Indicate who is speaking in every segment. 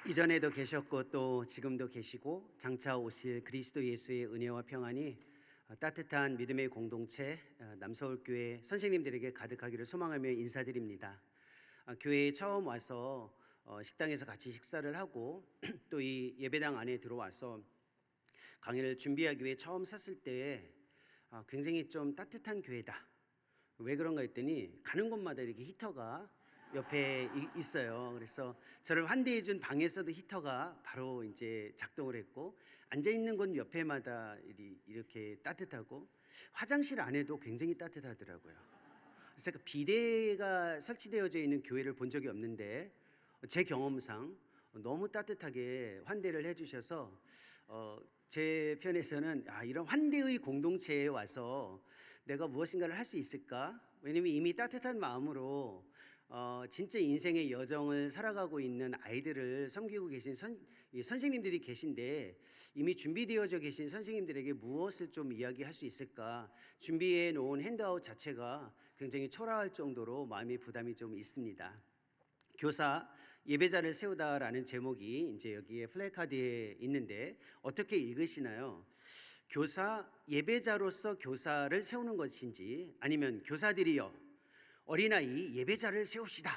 Speaker 1: 이전에도 계셨고 또 지금도 계시고 장차 오실 그리스도 예수의 은혜와 평안이 따뜻한 믿음의 공동체 남서울교회 선생님들에게 가득하기를 소망하며 인사드립니다. 교회에 처음 와서 식당에서 같이 식사를 하고 또 이 예배당 안에 들어와서 강의를 준비하기 위해 처음 섰을 때 굉장히 좀 따뜻한 교회다. 왜 그런가 했더니 가는 곳마다 이렇게 히터가 옆에 있어요. 그래서 저를 환대해 준 방에서도 히터가 바로 이제 작동을 했고, 앉아 있는 곳 옆에마다 이렇게 따뜻하고, 화장실 안에도 굉장히 따뜻하더라고요. 그래서 그 비데가 설치되어져 있는 교회를 본 적이 없는데 제 경험상 너무 따뜻하게 환대를 해주셔서 제 편에서는 이런 환대의 공동체에 와서 내가 무엇인가를 할 수 있을까? 왜냐면 이미 따뜻한 마음으로 진짜 인생의 여정을 살아가고 있는 아이들을 섬기고 계신 선생님들이 계신데, 이미 준비되어져 계신 선생님들에게 무엇을 좀 이야기할 수 있을까? 준비해 놓은 핸드아웃 자체가 굉장히 초라할 정도로 마음의 부담이 좀 있습니다. 교사 예배자를 세우다라는 제목이 이제 여기에 플래카드에 있는데 어떻게 읽으시나요? 교사 예배자로서 교사를 세우는 것인지, 아니면 교사들이여 어린아이 예배자를 세웁시다,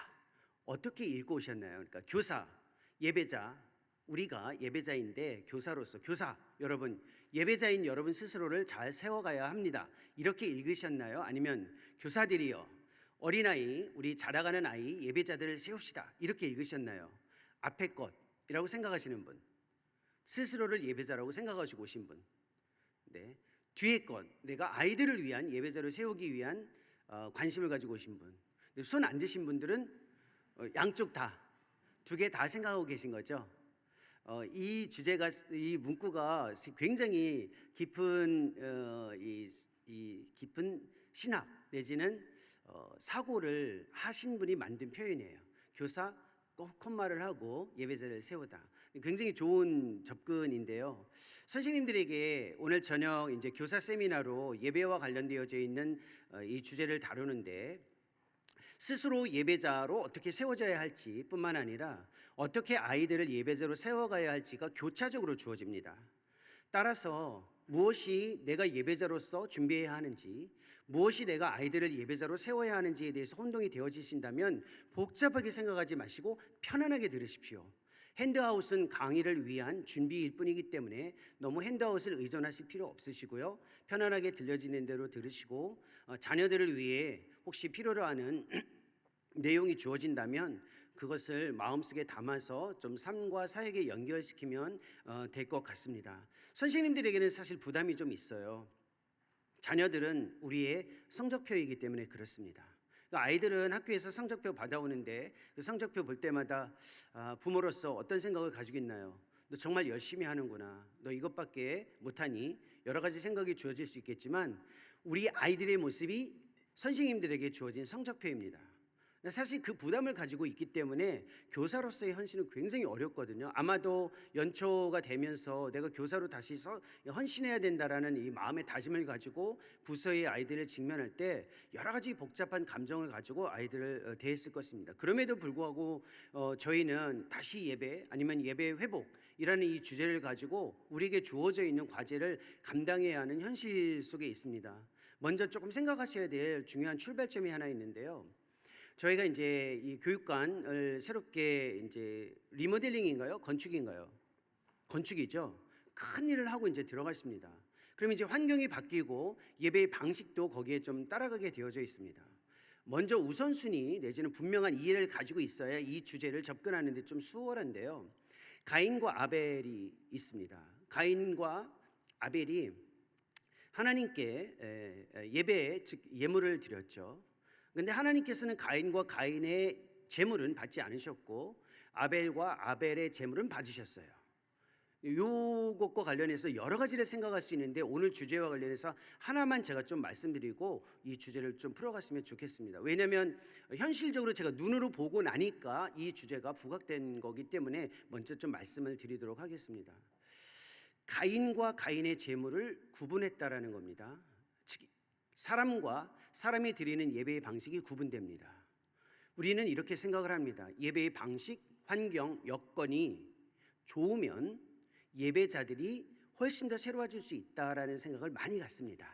Speaker 1: 어떻게 읽고 오셨나요? 그러니까 교사 예배자, 우리가 예배자인데 교사로서, 교사 여러분, 예배자인 여러분 스스로를 잘 세워가야 합니다, 이렇게 읽으셨나요? 아니면 교사들이여 어린아이, 우리 자라가는 아이 예배자들을 세웁시다, 이렇게 읽으셨나요? 앞에 것이라고 생각하시는 분, 스스로를 예배자라고 생각하시고 오신 분, 네, 뒤에 것, 내가 아이들을 위한 예배자를 세우기 위한 관심을 가지고 오신 분, 손 안 드신 분들은 양쪽 다, 두 개 다 생각하고 계신 거죠. 이 주제가, 이 문구가 굉장히 깊은 이 깊은 신학 내지는 사고를 하신 분이 만든 표현이에요. 교사 꼭 콤마를 하고 예배자를 세우다. 굉장히 좋은 접근인데요. 선생님들에게 오늘 저녁 이제 교사 세미나로 예배와 관련되어져 있는 이 주제를 다루는데, 스스로 예배자로 어떻게 세워져야 할지 뿐만 아니라 어떻게 아이들을 예배자로 세워가야 할지가 교차적으로 주어집니다. 따라서 무엇이 내가 예배자로서 준비해야 하는지, 무엇이 내가 아이들을 예배자로 세워야 하는지에 대해서 혼동이 되어지신다면 복잡하게 생각하지 마시고 편안하게 들으십시오. 핸드아웃은 강의를 위한 준비일 뿐이기 때문에 너무 핸드아웃을 의존하실 필요 없으시고요, 편안하게 들려지는 대로 들으시고, 자녀들을 위해 혹시 필요로 하는 내용이 주어진다면 그것을 마음속에 담아서 좀 삶과 사역에 연결시키면 될 것 같습니다. 선생님들에게는 사실 부담이 좀 있어요. 자녀들은 우리의 성적표이기 때문에 그렇습니다. 그러니까 아이들은 학교에서 성적표 받아오는데 그 성적표 볼 때마다 부모로서 어떤 생각을 가지고 있나요? 너 정말 열심히 하는구나, 너 이것밖에 못하니, 여러 가지 생각이 주어질 수 있겠지만 우리 아이들의 모습이 선생님들에게 주어진 성적표입니다. 사실 그 부담을 가지고 있기 때문에 교사로서의 헌신은 굉장히 어렵거든요. 아마도 연초가 되면서 내가 교사로 다시 헌신해야 된다라는 이 마음의 다짐을 가지고 부서의 아이들을 직면할 때 여러 가지 복잡한 감정을 가지고 아이들을 대했을 것입니다. 그럼에도 불구하고 저희는 다시 예배, 아니면 예배 회복이라는 이 주제를 가지고 우리에게 주어져 있는 과제를 감당해야 하는 현실 속에 있습니다. 먼저 조금 생각하셔야 될 중요한 출발점이 하나 있는데요. 저희가 이제 이 교육관을 새롭게 이제 리모델링인가요? 건축인가요? 건축이죠. 큰 일을 하고 이제 들어갔습니다. 그럼 이제 환경이 바뀌고 예배의 방식도 거기에 좀 따라가게 되어져 있습니다. 먼저 우선순위 내지는 분명한 이해를 가지고 있어야 이 주제를 접근하는 데 좀 수월한데요. 가인과 아벨이 있습니다. 가인과 아벨이 하나님께 예배에, 즉 예물을 드렸죠. 그런데 하나님께서는 가인과 가인의 제물은 받지 않으셨고 아벨과 아벨의 제물은 받으셨어요. 이것과 관련해서 여러 가지를 생각할 수 있는데 오늘 주제와 관련해서 하나만 제가 좀 말씀드리고 이 주제를 좀 풀어갔으면 좋겠습니다. 왜냐하면 현실적으로 제가 눈으로 보고 나니까 이 주제가 부각된 거기 때문에 먼저 좀 말씀을 드리도록 하겠습니다. 가인과 가인의 제물을 구분했다라는 겁니다. 즉 사람과 사람이 드리는 예배의 방식이 구분됩니다. 우리는 이렇게 생각을 합니다. 예배의 방식, 환경, 여건이 좋으면 예배자들이 훨씬 더 새로워질 수 있다라는 생각을 많이 갖습니다.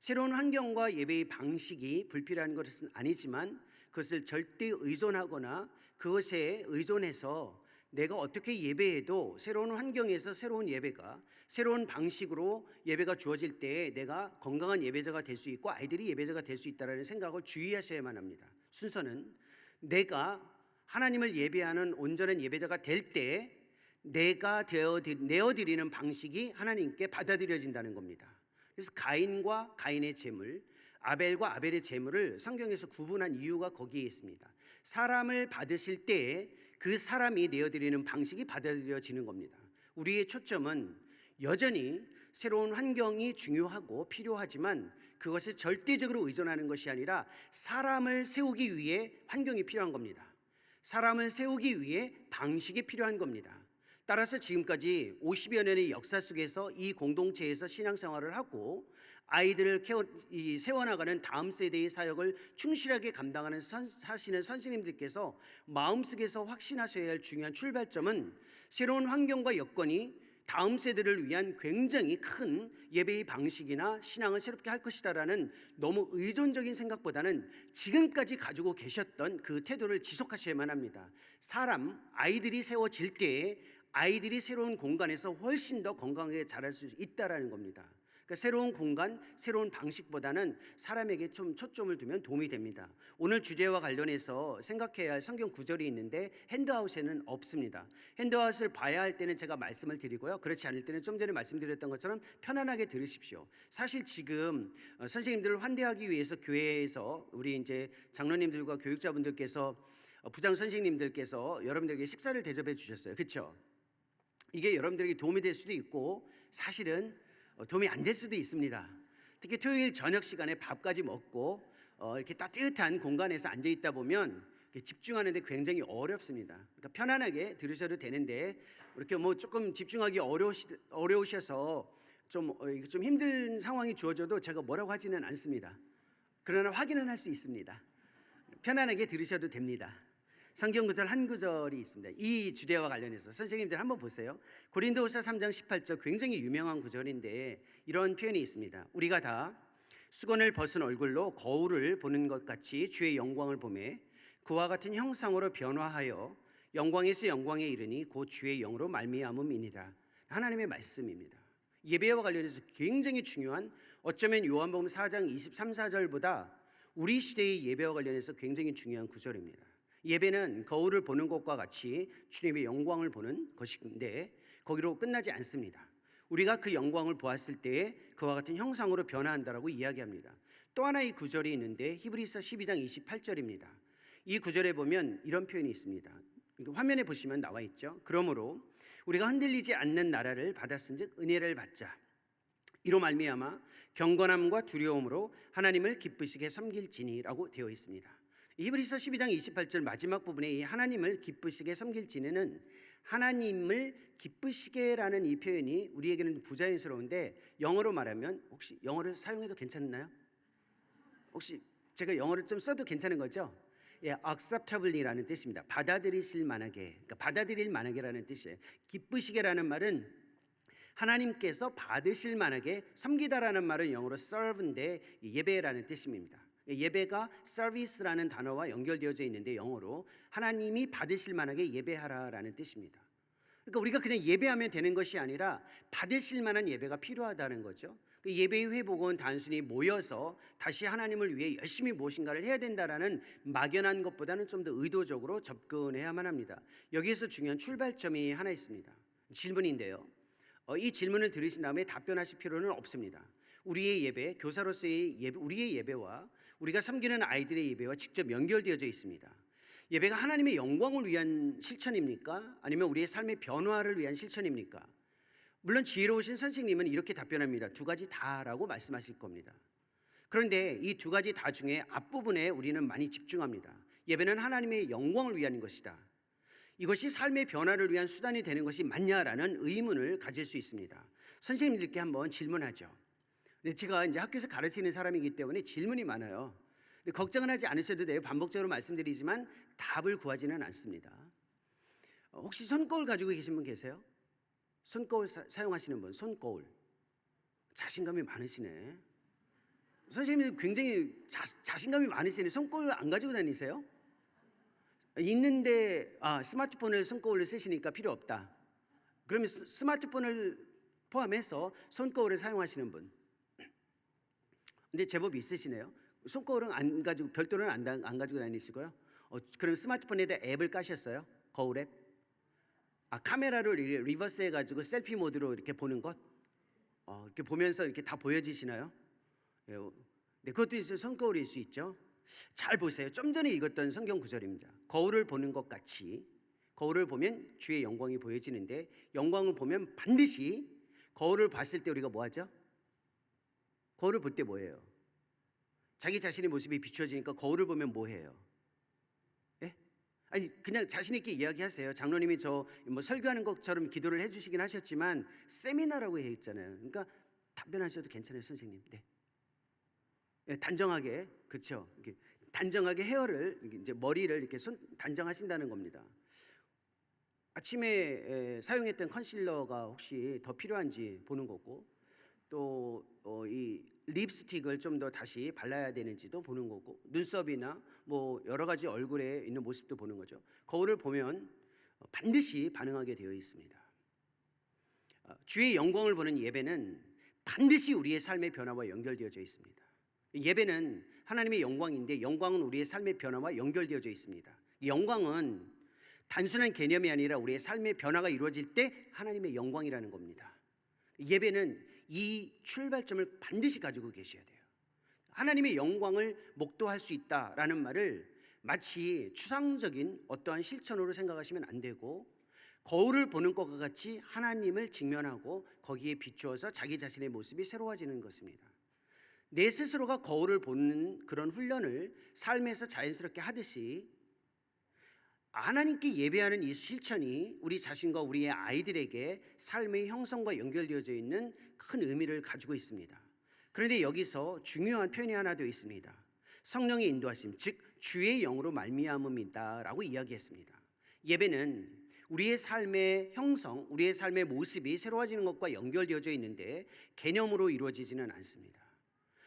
Speaker 1: 새로운 환경과 예배의 방식이 불필요한 것은 아니지만 그것을 절대 의존하거나 그것에 의존해서 내가 어떻게 예배해도 새로운 환경에서 새로운 예배가 새로운 방식으로 예배가 주어질 때 내가 건강한 예배자가 될 수 있고 아이들이 예배자가 될 수 있다는 생각을 주의하셔야만 합니다. 순서는 내가 하나님을 예배하는 온전한 예배자가 될 때 내가 내어드리는 방식이 하나님께 받아들여진다는 겁니다. 그래서 가인과 가인의 제물, 아벨과 아벨의 제물을 성경에서 구분한 이유가 거기에 있습니다. 사람을 받으실 때 그 사람이 내어드리는 방식이 받아들여지는 겁니다. 우리의 초점은 여전히 새로운 환경이 중요하고 필요하지만 그것에 절대적으로 의존하는 것이 아니라 사람을 세우기 위해 환경이 필요한 겁니다. 사람을 세우기 위해 방식이 필요한 겁니다. 따라서 지금까지 50여 년의 역사 속에서 이 공동체에서 신앙생활을 하고 아이들을 세워나가는 다음 세대의 사역을 충실하게 감당하는 사시는 선생님들께서 마음속에서 확신하셔야 할 중요한 출발점은 새로운 환경과 여건이 다음 세대를 위한 굉장히 큰 예배의 방식이나 신앙을 새롭게 할 것이다라는 너무 의존적인 생각보다는 지금까지 가지고 계셨던 그 태도를 지속하셔야만 합니다. 아이들이 세워질 때에 아이들이 새로운 공간에서 훨씬 더 건강하게 자랄 수 있다라는 겁니다. 그러니까 새로운 공간, 새로운 방식보다는 사람에게 좀 초점을 두면 도움이 됩니다. 오늘 주제와 관련해서 생각해야 할 성경 구절이 있는데 핸드아웃에는 없습니다. 핸드아웃을 봐야 할 때는 제가 말씀을 드리고요. 그렇지 않을 때는 좀 전에 말씀드렸던 것처럼 편안하게 들으십시오. 사실 지금 선생님들을 환대하기 위해서 교회에서 우리 이제 장로님들과 교육자분들께서 부장 선생님들께서 여러분들에게 식사를 대접해 주셨어요. 그렇죠? 이게 여러분들에게 도움이 될 수도 있고 사실은 도움이 안 될 수도 있습니다. 특히 토요일 저녁 시간에 밥까지 먹고 이렇게 따뜻한 공간에서 앉아 있다 보면 집중하는데 굉장히 어렵습니다. 그러니까 편안하게 들으셔도 되는데 이렇게 뭐 조금 집중하기 어려우셔서 좀 힘든 상황이 주어져도 제가 뭐라고 하지는 않습니다. 그러나 확인은 할 수 있습니다. 편안하게 들으셔도 됩니다. 성경 구절 한 구절이 있습니다. 이 주제와 관련해서 선생님들 한번 보세요. 고린도후서 3장 18절 굉장히 유명한 구절인데 이런 표현이 있습니다. 우리가 다 수건을 벗은 얼굴로 거울을 보는 것 같이 주의 영광을 보매 그와 같은 형상으로 변화하여 영광에서 영광에 이르니 곧 주의 영으로 말미암음이니라. 하나님의 말씀입니다. 예배와 관련해서 굉장히 중요한 어쩌면 요한복음 4장 23, 4절보다 우리 시대의 예배와 관련해서 굉장히 중요한 구절입니다. 예배는 거울을 보는 것과 같이 주님의 영광을 보는 것인데 거기로 끝나지 않습니다. 우리가 그 영광을 보았을 때에 그와 같은 형상으로 변화한다라고 이야기합니다. 또 하나의 구절이 있는데 히브리서 12장 28절입니다. 이 구절에 보면 이런 표현이 있습니다. 화면에 보시면 나와 있죠. 그러므로 우리가 흔들리지 않는 나라를 받았은즉 은혜를 받자. 이로 말미암아 경건함과 두려움으로 하나님을 기쁘시게 섬길지니라고 되어 있습니다. 히브리서 12장 28절 마지막 부분에 이 하나님을 기쁘시게 섬길지는 하나님을 기쁘시게라는 이 표현이 우리에게는 부자연스러운데 영어로 말하면 혹시 영어를 사용해도 괜찮나요? 혹시 제가 영어를 좀 써도 괜찮은 거죠? 예, acceptably라는 뜻입니다. 받아들이실 만하게, 그러니까 받아들일 만하게라는 뜻이에요. 기쁘시게라는 말은 하나님께서 받으실 만하게 섬기다라는 말은 영어로 serve인데 예배라는 뜻입니다. 예배가 service라는 단어와 연결되어져 있는데 영어로 하나님이 받으실 만하게 예배하라라는 뜻입니다. 그러니까 우리가 그냥 예배하면 되는 것이 아니라 받으실 만한 예배가 필요하다는 거죠. 그 예배의 회복은 단순히 모여서 다시 하나님을 위해 열심히 무엇인가를 해야 된다라는 막연한 것보다는 좀 더 의도적으로 접근해야만 합니다. 여기에서 중요한 출발점이 하나 있습니다. 질문인데요. 이 질문을 들으신 다음에 답변하실 필요는 없습니다. 우리의 예배, 교사로서의 예배, 우리의 예배와 우리가 섬기는 아이들의 예배와 직접 연결되어져 있습니다. 예배가 하나님의 영광을 위한 실천입니까? 아니면 우리의 삶의 변화를 위한 실천입니까? 물론 지혜로우신 선생님은 이렇게 답변합니다. 두 가지 다라고 말씀하실 겁니다. 그런데 이 두 가지 다 중에 앞부분에 우리는 많이 집중합니다. 예배는 하나님의 영광을 위한 것이다. 이것이 삶의 변화를 위한 수단이 되는 것이 맞냐라는 의문을 가질 수 있습니다. 선생님들께 한번 질문하죠. 제가 이제 학교에서 가르치는 사람이기 때문에 질문이 많아요. 걱정은 하지 않으셔도 돼요. 반복적으로 말씀드리지만 답을 구하지는 않습니다. 혹시 손거울 가지고 계신 분 계세요? 손거울 사용하시는 분, 손거울. 자신감이 많으시네. 선생님이 굉장히 자신감이 많으시네. 손거울 안 가지고 다니세요? 있는데 스마트폰을 손거울로 쓰시니까 필요 없다. 그러면 스마트폰을 포함해서 손거울을 사용하시는 분. 근데 제법 있으시네요. 손거울은 안 가지고 별도로는 안 가지고 다니시고요. 그럼 스마트폰에다 앱을 까셨어요? 거울 앱? 카메라를 리버스 해가지고 셀피 모드로 이렇게 보는 것? 이렇게 보면서 이렇게 다 보여지시나요? 예, 네, 그것도 이제 손거울일 수 있죠. 잘 보세요. 좀 전에 읽었던 성경 구절입니다. 거울을 보는 것 같이 거울을 보면 주의 영광이 보여지는데 영광을 보면 반드시 거울을 봤을 때 우리가 뭐 하죠? 거울을 볼 때 뭐예요? 자기 자신의 모습이 비추어지니까 거울을 보면 뭐 해요? 예? 아니 그냥 자신 있게 이야기하세요. 장로님이 저 뭐 설교하는 것처럼 기도를 해주시긴 하셨지만 세미나라고 해 있잖아요. 그러니까 답변하셔도 괜찮아요, 선생님. 네. 예, 단정하게 그렇죠. 단정하게 헤어를 이제 머리를 이렇게 단정하신다는 겁니다. 아침에 사용했던 컨실러가 혹시 더 필요한지 보는 거고, 또 이 립스틱을 좀 더 다시 발라야 되는지도 보는 거고, 눈썹이나 뭐 여러 가지 얼굴에 있는 모습도 보는 거죠. 거울을 보면 반드시 반응하게 되어 있습니다. 주의 영광을 보는 예배는 반드시 우리의 삶의 변화와 연결되어져 있습니다. 예배는 하나님의 영광인데 영광은 우리의 삶의 변화와 연결되어져 있습니다. 영광은 단순한 개념이 아니라 우리의 삶의 변화가 이루어질 때 하나님의 영광이라는 겁니다. 예배는 이 출발점을 반드시 가지고 계셔야 돼요. 하나님의 영광을 목도할 수 있다라는 말을 마치 추상적인 어떠한 실천으로 생각하시면 안 되고, 거울을 보는 것과 같이 하나님을 직면하고 거기에 비추어서 자기 자신의 모습이 새로워지는 것입니다. 내 스스로가 거울을 보는 그런 훈련을 삶에서 자연스럽게 하듯이 하나님께 예배하는 이 실천이 우리 자신과 우리의 아이들에게 삶의 형성과 연결되어져 있는 큰 의미를 가지고 있습니다. 그런데 여기서 중요한 표현이 하나 되어 있습니다. 성령의 인도하심, 즉 주의 영으로 말미암음이다 라고 이야기했습니다. 예배는 우리의 삶의 형성, 우리의 삶의 모습이 새로워지는 것과 연결되어져 있는데 개념으로 이루어지지는 않습니다.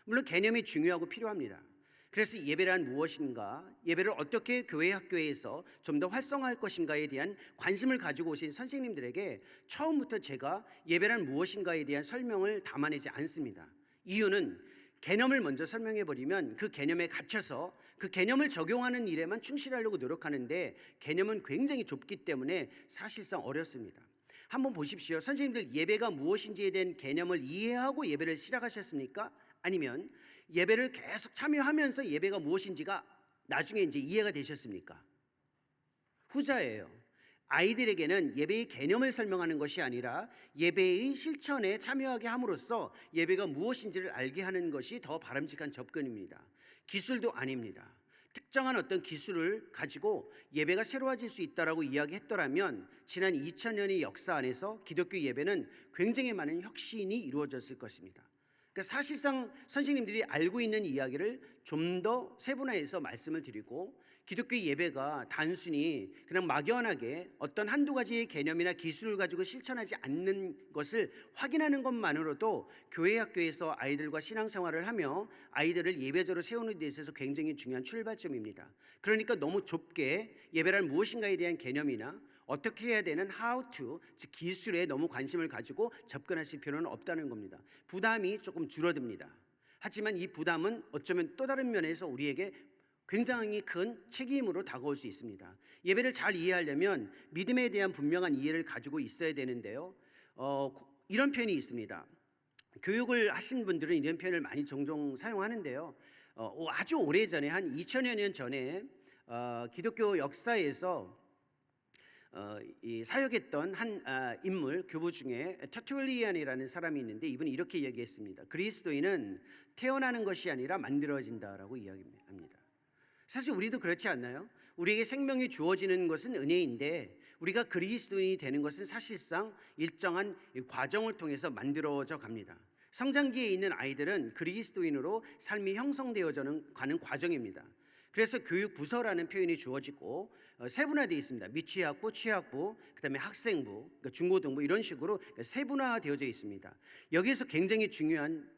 Speaker 1: 물론 개념이 중요하고 필요합니다. 그래서 예배란 무엇인가, 예배를 어떻게 교회 학교에서 좀 더 활성화할 것인가에 대한 관심을 가지고 오신 선생님들에게 처음부터 제가 예배란 무엇인가에 대한 설명을 담아내지 않습니다. 이유는 개념을 먼저 설명해 버리면 그 개념에 갇혀서 그 개념을 적용하는 일에만 충실하려고 노력하는데 개념은 굉장히 좁기 때문에 사실상 어렵습니다. 한번 보십시오. 선생님들 예배가 무엇인지에 대한 개념을 이해하고 예배를 시작하셨습니까? 아니면 예배를 계속 참여하면서 예배가 무엇인지가 나중에 이제 이해가 되셨습니까? 후자예요. 아이들에게는 예배의 개념을 설명하는 것이 아니라 예배의 실천에 참여하게 함으로써 예배가 무엇인지를 알게 하는 것이 더 바람직한 접근입니다. 기술도 아닙니다. 특정한 어떤 기술을 가지고 예배가 새로워질 수 있다라고 이야기했더라면 지난 2000년의 역사 안에서 기독교 예배는 굉장히 많은 혁신이 이루어졌을 것입니다. 그러니까 사실상 선생님들이 알고 있는 이야기를 좀 더 세분화해서 말씀을 드리고, 기독교 예배가 단순히 그냥 막연하게 어떤 한두 가지의 개념이나 기술을 가지고 실천하지 않는 것을 확인하는 것만으로도 교회 학교에서 아이들과 신앙생활을 하며 아이들을 예배자로 세우는 데 있어서 굉장히 중요한 출발점입니다. 그러니까 너무 좁게 예배란 무엇인가에 대한 개념이나 어떻게 해야 되는 how to, 즉 기술에 너무 관심을 가지고 접근하실 필요는 없다는 겁니다. 부담이 조금 줄어듭니다. 하지만 이 부담은 어쩌면 또 다른 면에서 우리에게 굉장히 큰 책임으로 다가올 수 있습니다. 예배를 잘 이해하려면 믿음에 대한 분명한 이해를 가지고 있어야 되는데요. 이런 표현이 있습니다. 교육을 하신 분들은 이런 표현을 많이 종종 사용하는데요. 아주 오래전에 한 2000여 년 전에 기독교 역사에서 이 사역했던 한 인물, 교부 중에 터툴리안이라는 사람이 있는데 이분이 이렇게 얘기했습니다. 그리스도인은 태어나는 것이 아니라 만들어진다라고 이야기합니다. 사실 우리도 그렇지 않나요? 우리에게 생명이 주어지는 것은 은혜인데 우리가 그리스도인이 되는 것은 사실상 일정한 과정을 통해서 만들어져 갑니다. 성장기에 있는 아이들은 그리스도인으로 삶이 형성되어져 가는 과정입니다. 그래서 교육 부서라는 표현이 주어지고 세분화되어 있습니다. 미취학부, 취학부, 그다음에 학생부, 그러니까 중고등부 이런 식으로 세분화되어져 있습니다. 여기에서 굉장히 중요한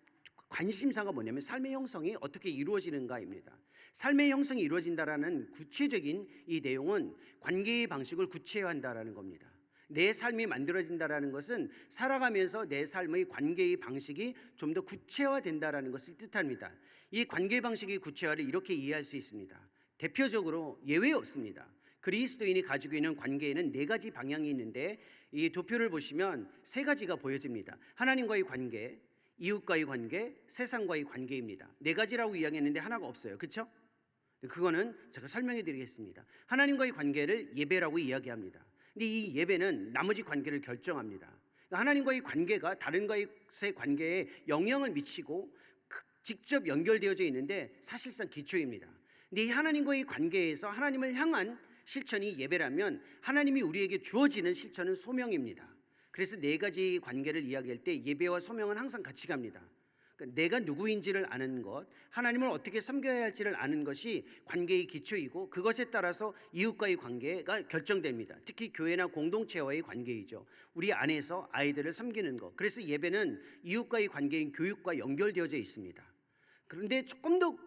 Speaker 1: 관심사가 뭐냐면 삶의 형성이 어떻게 이루어지는가입니다. 삶의 형성이 이루어진다라는 구체적인 이 내용은 관계의 방식을 구체화한다라는 겁니다. 내 삶이 만들어진다라는 것은 살아가면서 내 삶의 관계의 방식이 좀 더 구체화된다라는 것을 뜻합니다. 이 관계 방식의 구체화를 이렇게 이해할 수 있습니다. 대표적으로 예외 없습니다. 그리스도인이 가지고 있는 관계에는 네 가지 방향이 있는데 이 도표를 보시면 세 가지가 보여집니다. 하나님과의 관계, 이웃과의 관계, 세상과의 관계입니다. 네 가지라고 이야기했는데 하나가 없어요. 그렇죠? 그거는 제가 설명해 드리겠습니다. 하나님과의 관계를 예배라고 이야기합니다. 근데 이 예배는 나머지 관계를 결정합니다. 그러니까 하나님과의 관계가 다른 것의 관계에 영향을 미치고 직접 연결되어져 있는데 사실상 기초입니다. 근데 이 하나님과의 관계에서 하나님을 향한 실천이 예배라면 하나님이 우리에게 주어지는 실천은 소명입니다. 그래서 네 가지 관계를 이야기할 때 예배와 소명은 항상 같이 갑니다. 그러니까 내가 누구인지를 아는 것, 하나님을 어떻게 섬겨야 할지를 아는 것이 관계의 기초이고 그것에 따라서 이웃과의 관계가 결정됩니다. 특히 교회나 공동체와의 관계이죠. 우리 안에서 아이들을 섬기는 것. 그래서 예배는 이웃과의 관계인 교육과 연결되어져 있습니다. 그런데 조금 더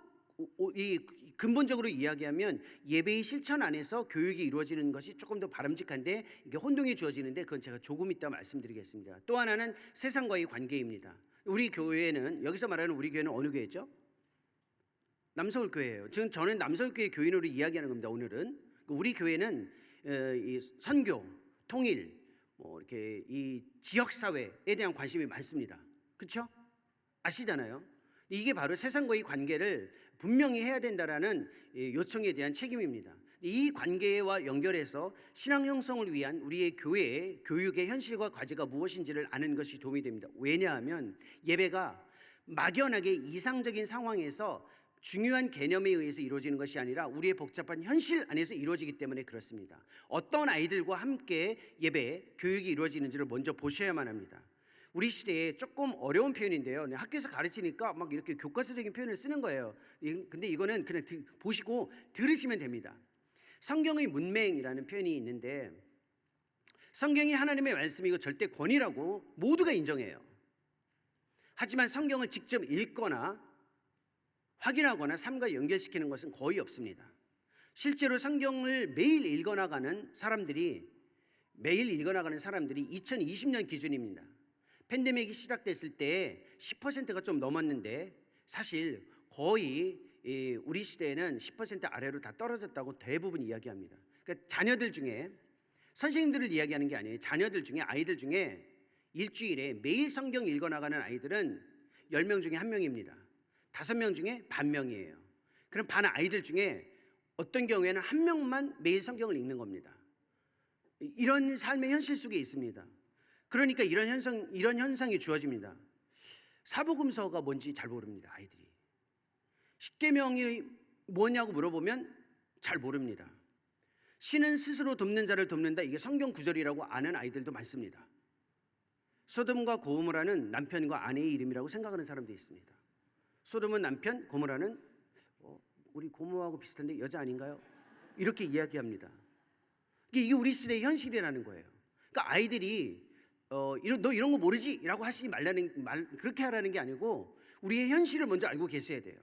Speaker 1: 근본적으로 이야기하면 예배의 실천 안에서 교육이 이루어지는 것이 조금 더 바람직한데 이게 혼동이 주어지는데 그건 제가 조금 이따 말씀드리겠습니다. 또 하나는 세상과의 관계입니다. 우리 교회는 여기서 말하는 우리 교회는 어느 교회죠? 남서울교회예요. 지금 저는 남서울교회 교인으로 이야기하는 겁니다. 오늘은 우리 교회는 이 선교, 통일, 이렇게 이 지역 사회에 대한 관심이 많습니다. 그렇죠? 아시잖아요. 이게 바로 세상과의 관계를 분명히 해야 된다라는 요청에 대한 책임입니다. 이 관계와 연결해서 신앙 형성을 위한 우리의 교회의 교육의 현실과 과제가 무엇인지를 아는 것이 도움이 됩니다. 왜냐하면 예배가 막연하게 이상적인 상황에서 중요한 개념에 의해서 이루어지는 것이 아니라 우리의 복잡한 현실 안에서 이루어지기 때문에 그렇습니다. 어떤 아이들과 함께 예배, 교육이 이루어지는지를 먼저 보셔야만 합니다. 우리 시대에 조금 어려운 표현인데요. 학교에서 가르치니까 막 이렇게 교과서적인 표현을 쓰는 거예요. 근데 이거는 그냥 보시고 들으시면 됩니다. 성경의 문맹이라는 표현이 있는데 성경이 하나님의 말씀이고 절대 권위라고 모두가 인정해요. 하지만 성경을 직접 읽거나 확인하거나 삶과 연결시키는 것은 거의 없습니다. 실제로 성경을 매일 읽어나가는 사람들이 2020년 기준입니다. 팬데믹이 시작됐을 때 10%가 좀 넘었는데 사실 거의 우리 시대에는 10% 아래로 다 떨어졌다고 대부분 이야기합니다. 그러니까 자녀들 중에 선생님들을 이야기하는 게 아니에요. 자녀들 중에 아이들 중에 일주일에 매일 성경 읽어나가는 아이들은 10명 중에 1명입니다. 5명 중에 반명이에요. 그럼 반 아이들 중에 어떤 경우에는 1명만 매일 성경을 읽는 겁니다. 이런 삶의 현실 속에 있습니다. 그러니까 이런 현상이 주어집니다. 사복음서가 뭔지 잘 모릅니다. 아이들이. 십계명이 뭐냐고 물어보면 잘 모릅니다. 신은 스스로 돕는 자를 돕는다. 이게 성경 구절이라고 아는 아이들도 많습니다. 소돔과 고모라는 남편과 아내의 이름이라고 생각하는 사람도 있습니다. 소돔은 남편, 고모라는 우리 고모하고 비슷한데 여자 아닌가요? 이렇게 이야기합니다. 이게 우리 시대의 현실이라는 거예요. 그러니까 아이들이 너 이런 거 모르지? 라고 하시지 말라는 그렇게 하라는 게 아니고 우리의 현실을 먼저 알고 계셔야 돼요.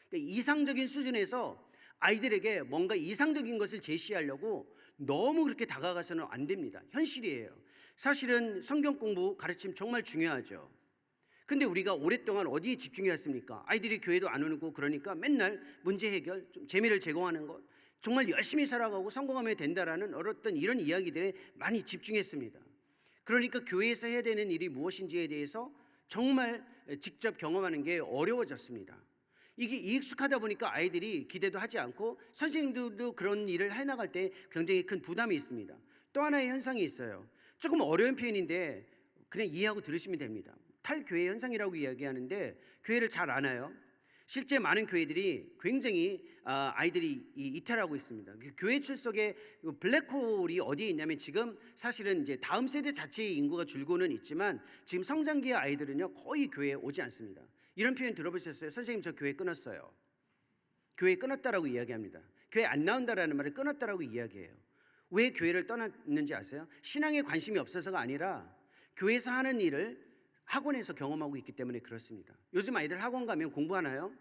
Speaker 1: 그러니까 이상적인 수준에서 아이들에게 뭔가 이상적인 것을 제시하려고 너무 그렇게 다가가서는 안 됩니다. 현실이에요. 사실은 성경 공부 가르침 정말 중요하죠. 근데 우리가 오랫동안 어디에 집중해왔습니까? 아이들이 교회도 안 오고 그러니까 맨날 문제 해결, 좀 재미를 제공하는 것, 정말 열심히 살아가고 성공하면 된다라는 어떤 이런 이야기들에 많이 집중했습니다. 그러니까 교회에서 해야 되는 일이 무엇인지에 대해서 정말 직접 경험하는 게 어려워졌습니다. 이게 익숙하다 보니까 아이들이 기대도 하지 않고 선생님들도 그런 일을 해나갈 때 굉장히 큰 부담이 있습니다. 또 하나의 현상이 있어요. 조금 어려운 표현인데 그냥 이해하고 들으시면 됩니다. 탈교회 현상이라고 이야기하는데 교회를 잘 아나요? 실제 많은 교회들이 굉장히 아이들이 이탈하고 있습니다. 교회 출석에 블랙홀이 어디에 있냐면 지금 사실은 이제 다음 세대 자체의 인구가 줄고는 있지만 지금 성장기의 아이들은요 거의 교회에 오지 않습니다. 이런 표현 들어보셨어요? 선생님 저 교회 끊었어요. 교회 끊었다라고 이야기합니다. 교회 안 나온다라는 말을 끊었다라고 이야기해요. 왜 교회를 떠났는지 아세요? 신앙에 관심이 없어서가 아니라 교회에서 하는 일을 학원에서 경험하고 있기 때문에 그렇습니다. 요즘 아이들 학원 가면 공부하나요?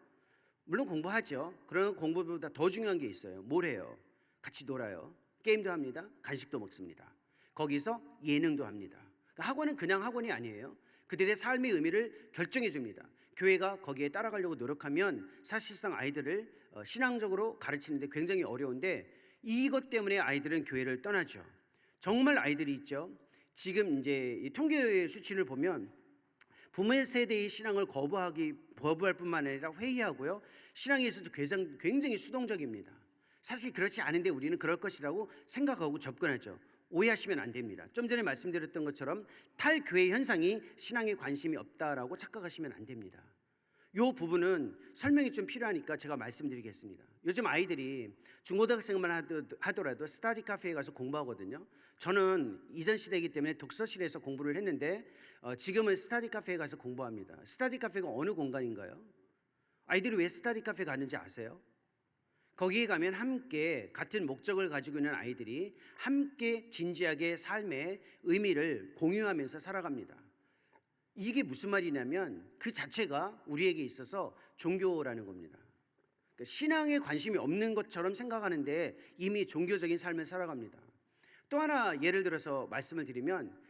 Speaker 1: 물론 공부하죠. 그러나 공부보다 더 중요한 게 있어요. 뭘 해요? 같이 놀아요. 게임도 합니다. 간식도 먹습니다. 거기서 예능도 합니다. 그러니까 학원은 그냥 학원이 아니에요. 그들의 삶의 의미를 결정해 줍니다. 교회가 거기에 따라가려고 노력하면 사실상 아이들을 신앙적으로 가르치는데 굉장히 어려운데 이것 때문에 아이들은 교회를 떠나죠. 정말 아이들이 있죠. 지금 이제 이 통계 수치를 보면 부모의 세대의 신앙을 거부할 뿐만 아니라 회의하고요. 신앙에 있어서 굉장히 수동적입니다. 사실 그렇지 않은데 우리는 그럴 것이라고 생각하고 접근하죠. 오해하시면 안 됩니다. 좀 전에 말씀드렸던 것처럼 탈교회 현상이 신앙에 관심이 없다라고 착각하시면 안 됩니다. 이 부분은 설명이 좀 필요하니까 제가 말씀드리겠습니다. 요즘 아이들이 중고등학생만 하더라도 스터디 카페에 가서 공부하거든요. 저는 이전 시대이기 때문에 독서실에서 공부를 했는데 지금은 스터디 카페에 가서 공부합니다. 스터디 카페가 어느 공간인가요? 아이들이 왜 스터디 카페 가는지 아세요? 거기에 가면 함께 같은 목적을 가지고 있는 아이들이 함께 진지하게 삶의 의미를 공유하면서 살아갑니다. 이게 무슨 말이냐면 그 자체가 우리에게 있어서 종교라는 겁니다. 그러니까 신앙에 관심이 없는 것처럼 생각하는데 이미 종교적인 삶을 살아갑니다. 또 하나 예를 들어서 말씀을 드리면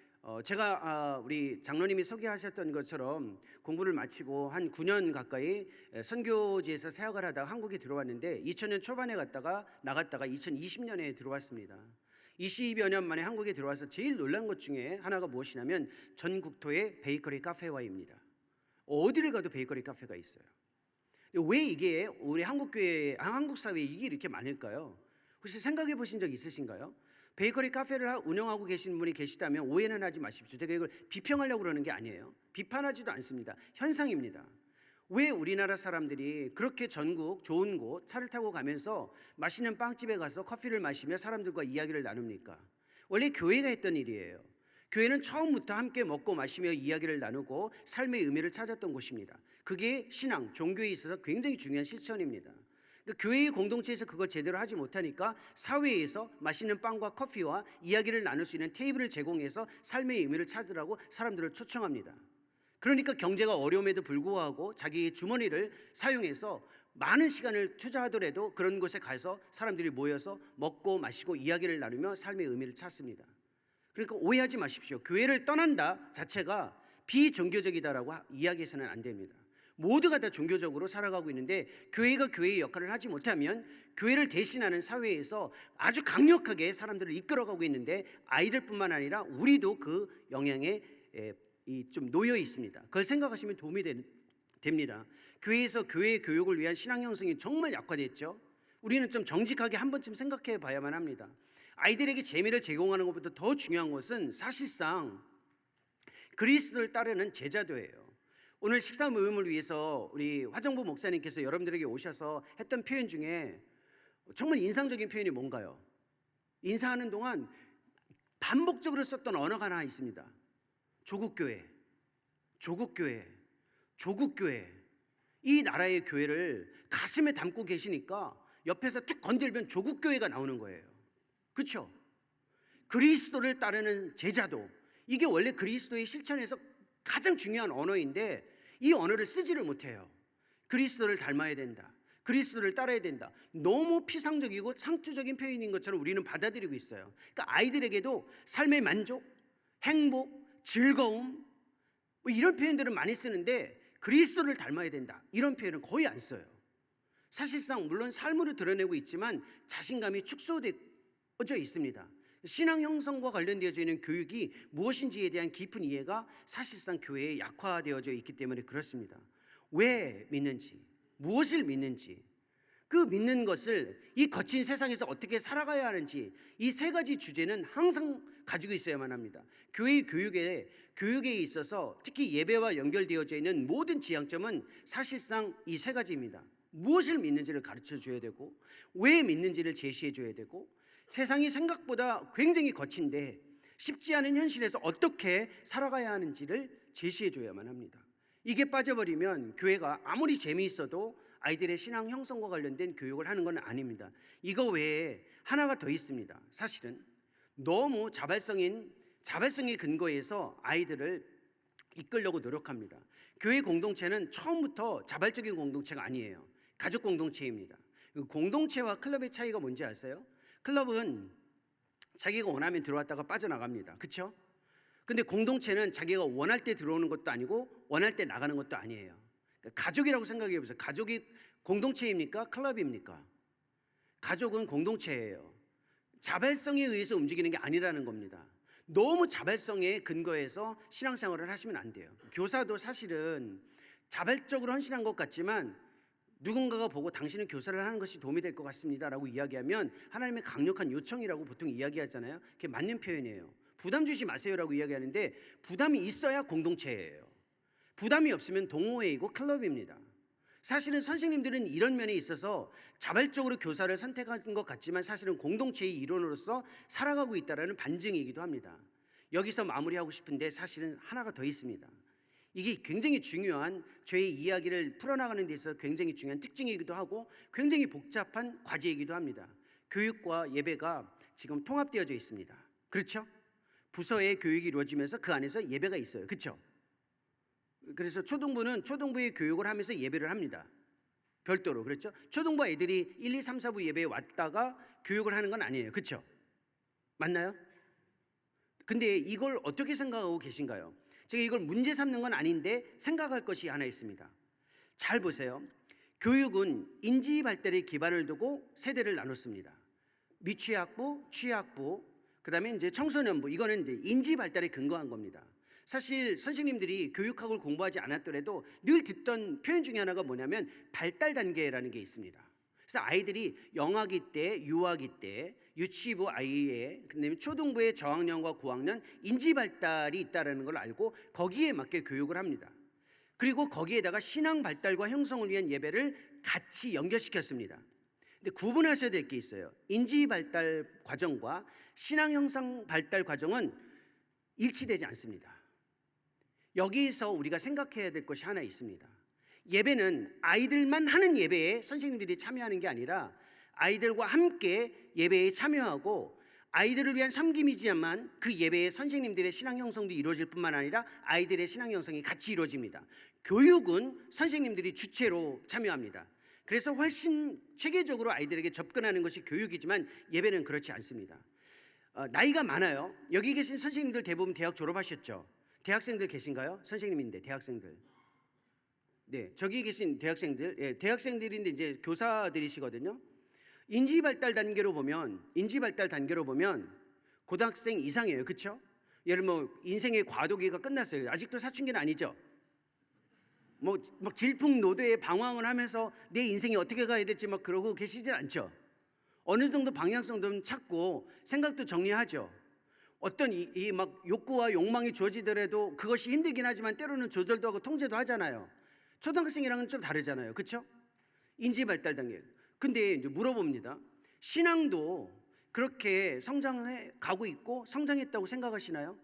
Speaker 1: 제가 우리 장로님이 소개하셨던 것처럼 공부를 마치고 한 9년 가까이 선교지에서 사역을 하다가 한국에 들어왔는데 2000년 초반에 나갔다가 2020년에 들어왔습니다. 20여 년 만에 한국에 들어와서 제일 놀란 것 중에 하나가 무엇이냐면 전 국토에 베이커리 카페와입니다. 어디를 가도 베이커리 카페가 있어요. 왜 이게 우리 한국 사회에 이게 이렇게 많을까요? 혹시 생각해 보신 적 있으신가요? 베이커리 카페를 운영하고 계신 분이 계시다면 오해는 하지 마십시오. 제가 이걸 비평하려고 그러는 게 아니에요. 비판하지도 않습니다. 현상입니다. 왜 우리나라 사람들이 그렇게 전국 좋은 곳 차를 타고 가면서 맛있는 빵집에 가서 커피를 마시며 사람들과 이야기를 나눕니까? 원래 교회가 했던 일이에요. 교회는 처음부터 함께 먹고 마시며 이야기를 나누고 삶의 의미를 찾았던 곳입니다. 그게 신앙, 종교에 있어서 굉장히 중요한 실천입니다. 그러니까 교회의 공동체에서 그걸 제대로 하지 못하니까 사회에서 맛있는 빵과 커피와 이야기를 나눌 수 있는 테이블을 제공해서 삶의 의미를 찾으라고 사람들을 초청합니다. 그러니까 경제가 어려움에도 불구하고 자기의 주머니를 사용해서 많은 시간을 투자하더라도 그런 곳에 가서 사람들이 모여서 먹고 마시고 이야기를 나누며 삶의 의미를 찾습니다. 그러니까 오해하지 마십시오. 교회를 떠난다 자체가 비종교적이다라고 이야기해서는 안 됩니다. 모두가 다 종교적으로 살아가고 있는데 교회가 교회의 역할을 하지 못하면 교회를 대신하는 사회에서 아주 강력하게 사람들을 이끌어가고 있는데 아이들뿐만 아니라 우리도 그 영향에 좀 놓여 있습니다. 그걸 생각하시면 도움이 됩니다. 교회에서 교회의 교육을 위한 신앙 형성이 정말 약화됐죠. 우리는 좀 정직하게 한 번쯤 생각해 봐야만 합니다. 아이들에게 재미를 제공하는 것보다 더 중요한 것은 사실상 그리스도를 따르는 제자도예요. 오늘 식사 모임을 위해서 우리 화정보 목사님께서 여러분들에게 오셔서 했던 표현 중에 정말 인상적인 표현이 뭔가요? 인사하는 동안 반복적으로 썼던 언어가 하나 있습니다. 조국교회, 조국교회, 조국교회. 이 나라의 교회를 가슴에 담고 계시니까 옆에서 툭 건들면 조국교회가 나오는 거예요. 그렇죠? 그리스도를 따르는 제자도, 이게 원래 그리스도의 실천에서 가장 중요한 언어인데 이 언어를 쓰지를 못해요. 그리스도를 닮아야 된다, 그리스도를 따라야 된다. 너무 피상적이고 상투적인 표현인 것처럼 우리는 받아들이고 있어요. 그러니까 아이들에게도 삶의 만족, 행복, 즐거움 뭐 이런 표현들은 많이 쓰는데 그리스도를 닮아야 된다 이런 표현은 거의 안 써요. 사실상 물론 삶으로 드러내고 있지만 자신감이 축소되어 있습니다. 신앙 형성과 관련되어져 있는 교육이 무엇인지에 대한 깊은 이해가 사실상 교회에 약화되어져 있기 때문에 그렇습니다. 왜 믿는지, 무엇을 믿는지, 그 믿는 것을 이 거친 세상에서 어떻게 살아가야 하는지, 이 세 가지 주제는 항상 가지고 있어야만 합니다. 교회의 교육에 있어서 특히 예배와 연결되어져 있는 모든 지향점은 사실상 이 세 가지입니다. 무엇을 믿는지를 가르쳐 줘야 되고, 왜 믿는지를 제시해 줘야 되고, 세상이 생각보다 굉장히 거친데 쉽지 않은 현실에서 어떻게 살아가야 하는지를 제시해 줘야만 합니다. 이게 빠져버리면 교회가 아무리 재미있어도 아이들의 신앙 형성과 관련된 교육을 하는 건 아닙니다. 이거 외에 하나가 더 있습니다. 사실은 너무 자발성의 근거에서 아이들을 이끌려고 노력합니다. 교회 공동체는 처음부터 자발적인 공동체가 아니에요. 가족 공동체입니다. 공동체와 클럽의 차이가 뭔지 아세요? 클럽은 자기가 원하면 들어왔다가 빠져나갑니다. 그렇죠? 근데 공동체는 자기가 원할 때 들어오는 것도 아니고 원할 때 나가는 것도 아니에요. 가족이라고 생각해 보세요. 가족이 공동체입니까? 클럽입니까? 가족은 공동체예요. 자발성에 의해서 움직이는 게 아니라는 겁니다. 너무 자발성에 근거해서 신앙생활을 하시면 안 돼요. 교사도 사실은 자발적으로 헌신한 것 같지만 누군가가 보고 당신은 교사를 하는 것이 도움이 될 것 같습니다 라고 이야기하면 하나님의 강력한 요청이라고 보통 이야기하잖아요. 그게 맞는 표현이에요. 부담 주지 마세요라고 이야기하는데 부담이 있어야 공동체예요. 부담이 없으면 동호회이고 클럽입니다. 사실은 선생님들은 이런 면에 있어서 자발적으로 교사를 선택한 것 같지만 사실은 공동체의 일원으로서 살아가고 있다는 반증이기도 합니다. 여기서 마무리하고 싶은데 사실은 하나가 더 있습니다. 이게 굉장히 중요한 저의 이야기를 풀어나가는 데 있어서 굉장히 중요한 특징이기도 하고 굉장히 복잡한 과제이기도 합니다. 교육과 예배가 지금 통합되어져 있습니다. 그렇죠? 부서의 교육이 이루어지면서 그 안에서 예배가 있어요. 그렇죠? 그래서 초등부는 초등부의 교육을 하면서 예배를 합니다. 별도로. 그렇죠? 초등부 애들이 1, 2, 3, 4부 예배에 왔다가 교육을 하는 건 아니에요. 그렇죠? 맞나요? 근데 이걸 어떻게 생각하고 계신가요? 제가 이걸 문제 삼는 건 아닌데 생각할 것이 하나 있습니다. 잘 보세요. 교육은 인지 발달에 기반을 두고 세대를 나눴습니다. 미취학부, 취학부, 그다음에 이제 청소년부. 이거는 이제 인지 발달에 근거한 겁니다. 사실 선생님들이 교육학을 공부하지 않았더라도 늘 듣던 표현 중에 하나가 뭐냐면 발달 단계라는 게 있습니다. 그래서 아이들이 영아기 때, 유아기 때, 유치부 아이의 그다음에 초등부의 저학년과 고학년 인지 발달이 있다라는 걸 알고 거기에 맞게 교육을 합니다. 그리고 거기에다가 신앙 발달과 형성을 위한 예배를 같이 연결시켰습니다. 근데 구분하셔야 될 게 있어요. 인지 발달 과정과 신앙 형성 발달 과정은 일치되지 않습니다. 여기에서 우리가 생각해야 될 것이 하나 있습니다. 예배는 아이들만 하는 예배에 선생님들이 참여하는 게 아니라 아이들과 함께 예배에 참여하고 아이들을 위한 섬김이지만 그 예배에 선생님들의 신앙 형성도 이루어질 뿐만 아니라 아이들의 신앙 형성이 같이 이루어집니다. 교육은 선생님들이 주체로 참여합니다. 그래서 훨씬 체계적으로 아이들에게 접근하는 것이 교육이지만 예배는 그렇지 않습니다. 나이가 많아요. 여기 계신 선생님들 대부분 대학 졸업하셨죠? 대학생들 계신가요? 선생님인데 대학생들. 네, 저기 계신 대학생들, 예, 대학생들인데 이제 교사들이시거든요. 인지 발달 단계로 보면 고등학생 이상이에요, 그렇죠? 예를 뭐 인생의 과도기가 끝났어요. 아직도 사춘기는 아니죠. 막 질풍노도에 방황을 하면서 내 인생이 어떻게 가야 될지 막 그러고 계시진 않죠. 어느 정도 방향성도 찾고 생각도 정리하죠. 어떤 이 막 욕구와 욕망이 주어지더라도 그것이 힘들긴 하지만 때로는 조절도 하고 통제도 하잖아요. 초등학생이랑은 좀 다르잖아요. 그렇죠? 인지 발달 단계. 근데 이제 물어봅니다. 신앙도 그렇게 성장해 가고 있고 성장했다고 생각하시나요?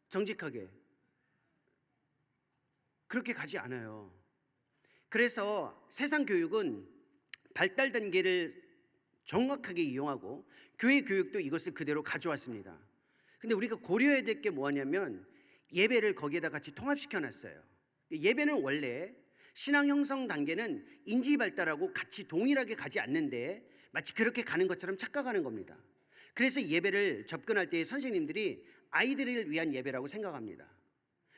Speaker 1: 정직하게. 그렇게 가지 않아요. 그래서 세상 교육은 발달 단계를 정확하게 이용하고 교회 교육도 이것을 그대로 가져왔습니다. 근데 우리가 고려해야 될 게 뭐냐면 예배를 거기에다 같이 통합시켜 놨어요. 예배는 원래 신앙 형성 단계는 인지 발달하고 같이 동일하게 가지 않는데 마치 그렇게 가는 것처럼 착각하는 겁니다. 그래서 예배를 접근할 때 선생님들이 아이들을 위한 예배라고 생각합니다.